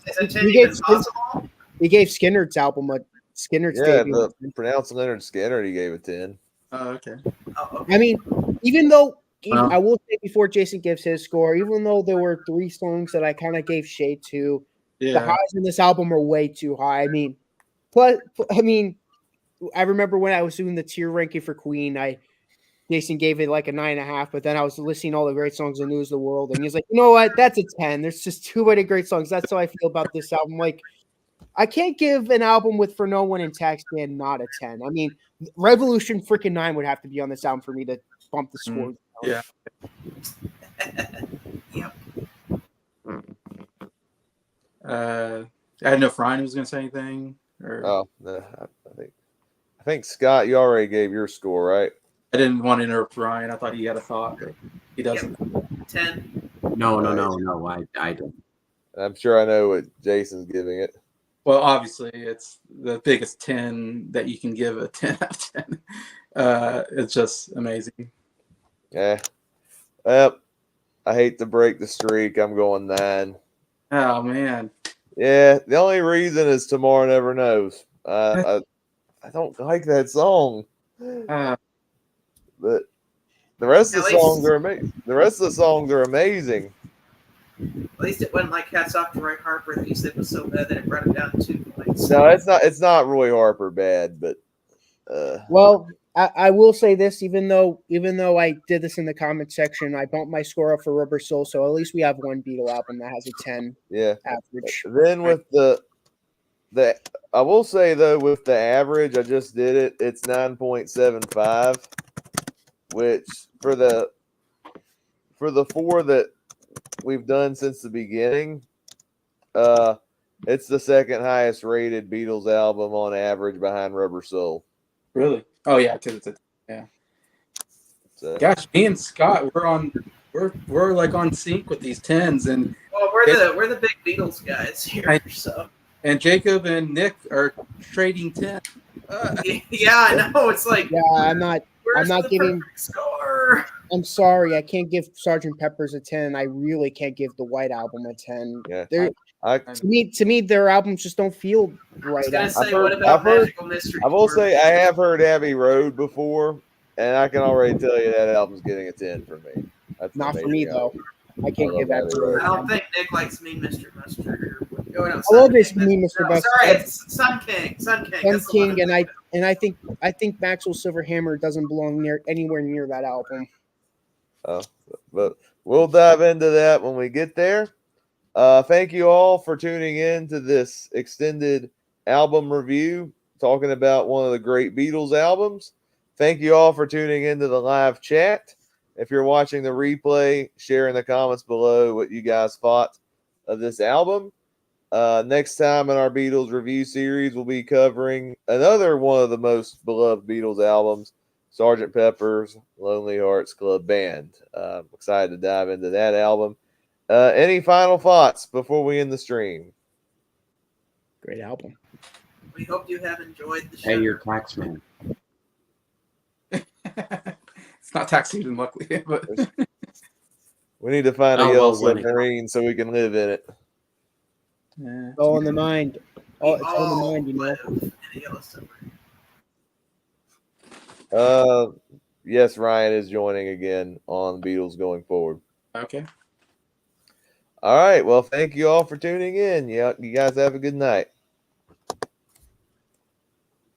[SPEAKER 4] Is a 10
[SPEAKER 2] You
[SPEAKER 4] even
[SPEAKER 2] gave-
[SPEAKER 4] possible?
[SPEAKER 2] We gave Skinner's album a Skinner's
[SPEAKER 1] Yeah,
[SPEAKER 2] debut.
[SPEAKER 1] pronounce Leonard Skinner, he gave it 10.
[SPEAKER 5] Oh, okay.
[SPEAKER 4] Oh, okay.
[SPEAKER 2] I mean, even though
[SPEAKER 3] Well-
[SPEAKER 2] I will say before Jason gives his score, even though there were 3 songs that I kind of gave shade to, the
[SPEAKER 5] Yeah.
[SPEAKER 2] highs in this album are way too high. I mean, I remember when I was doing the tier ranking for Queen, Jason gave it like a 9.5, but then I was listing all the great songs in News of the World, and he's like, you know what? That's a 10. There's just too many great songs. That's how I feel about this album. Like, I can't give an album with For No One and Taxman not a 10. I mean, Revolution freaking 9 would have to be on this album for me to bump the score.
[SPEAKER 5] Yeah.
[SPEAKER 4] Yep.
[SPEAKER 5] I didn't know if Ryan was going to say anything. Or
[SPEAKER 1] Oh, no, I think Scott, you already gave your score, right?
[SPEAKER 5] I didn't want to interrupt Ryan. I thought he had a thought, but he doesn't.
[SPEAKER 4] 10.
[SPEAKER 3] No. I don't.
[SPEAKER 1] I'm sure I know what Jason's giving it.
[SPEAKER 5] Well, obviously, it's the biggest 10 that you can give a 10 out of 10. It's just amazing.
[SPEAKER 1] Yeah. Well, I hate to break the streak. I'm going 9.
[SPEAKER 5] Oh man.
[SPEAKER 1] Yeah, the only reason is Tomorrow Never Knows. I don't like that song,
[SPEAKER 5] Uh,
[SPEAKER 1] but the rest of
[SPEAKER 4] At
[SPEAKER 1] the songs
[SPEAKER 4] least-
[SPEAKER 1] are amazing. The rest of the songs are amazing.
[SPEAKER 4] At least it wasn't like Hats Off to Roy Harper that you said was so bad that it brought it down to 2 points.
[SPEAKER 1] No, it's not. It's not Roy Harper bad, but
[SPEAKER 2] Well, I will say this, even though I did this in the comment section, I bumped my score up for Rubber Soul, so at least we have one Beatle album that has a 10
[SPEAKER 1] yeah.
[SPEAKER 2] average.
[SPEAKER 1] Then with the I will say though, with the average, I just did it. It's 9.75, which for the 4 that we've done since the beginning, it's the second highest rated Beatles album on average behind Rubber Soul.
[SPEAKER 5] really? Oh yeah, because it's
[SPEAKER 1] So,
[SPEAKER 5] gosh, me and Scott, we're like on sync with these 10s, and
[SPEAKER 4] Well, we're the big Beatles guys here, so
[SPEAKER 5] Jacob and Nick are trading 10.
[SPEAKER 4] yeah, I know. It's like
[SPEAKER 2] Yeah, I'm not
[SPEAKER 4] where's
[SPEAKER 2] not
[SPEAKER 4] the
[SPEAKER 2] giving-
[SPEAKER 4] perfect score?
[SPEAKER 2] I'm sorry, I can't give Sgt. Pepper's a 10. I really can't give the White Album a 10.
[SPEAKER 1] yeah.
[SPEAKER 2] They're,
[SPEAKER 1] I
[SPEAKER 2] to me, their albums just don't feel
[SPEAKER 4] I was
[SPEAKER 2] right.
[SPEAKER 4] gonna
[SPEAKER 2] I-
[SPEAKER 4] say,
[SPEAKER 1] I've heard-
[SPEAKER 4] what about
[SPEAKER 1] I've heard-
[SPEAKER 4] Magical Mystery?
[SPEAKER 1] I will
[SPEAKER 4] Tour?
[SPEAKER 1] say I have heard Abbey Road before, and I can already tell you that album's getting a 10 for me. That's an
[SPEAKER 2] Not for me
[SPEAKER 1] amazing
[SPEAKER 2] though.
[SPEAKER 1] album.
[SPEAKER 2] I can't
[SPEAKER 1] I
[SPEAKER 2] give
[SPEAKER 1] love
[SPEAKER 2] that
[SPEAKER 1] Abbey
[SPEAKER 2] to
[SPEAKER 1] Road.
[SPEAKER 4] I don't think Nick likes Mean Mr. Mustard. Oh, no,
[SPEAKER 2] I love this
[SPEAKER 4] Sun King.
[SPEAKER 2] Mean Mr.
[SPEAKER 4] No,
[SPEAKER 2] Mustard.
[SPEAKER 4] sorry, it's Sun King. Sun King.
[SPEAKER 2] Sun
[SPEAKER 4] That's the one
[SPEAKER 2] King,
[SPEAKER 4] I'm
[SPEAKER 2] and I think Maxwell Silverhammer doesn't belong anywhere near that album.
[SPEAKER 1] But we'll dive into that when we get there. Thank you all for tuning in to this extended album review, talking about one of the great Beatles albums. Thank you all for tuning into the live chat. If you're watching the replay, share in the comments below what you guys thought of this album. Next time in our Beatles review series, we'll be covering another one of the most beloved Beatles albums, Sgt. Pepper's Lonely Hearts Club Band. I'm excited to dive into that album. Any final thoughts before we end the stream?
[SPEAKER 2] Great album.
[SPEAKER 4] We hope you have enjoyed the show.
[SPEAKER 3] Hey, your taxman.
[SPEAKER 5] It's not tax season, luckily, but
[SPEAKER 1] We need to find a
[SPEAKER 3] Oh,
[SPEAKER 1] yellow
[SPEAKER 3] well, when it-
[SPEAKER 1] submarine so we can live in it.
[SPEAKER 5] yeah.
[SPEAKER 2] It's all in the mind.
[SPEAKER 4] We
[SPEAKER 2] It's all in the mind, you know.
[SPEAKER 4] live in a yellow submarine.
[SPEAKER 1] Yes, Ryan is joining again on Beatles going forward.
[SPEAKER 5] Okay.
[SPEAKER 1] All right. Well, thank you all for tuning in. Yeah, you guys have a good night.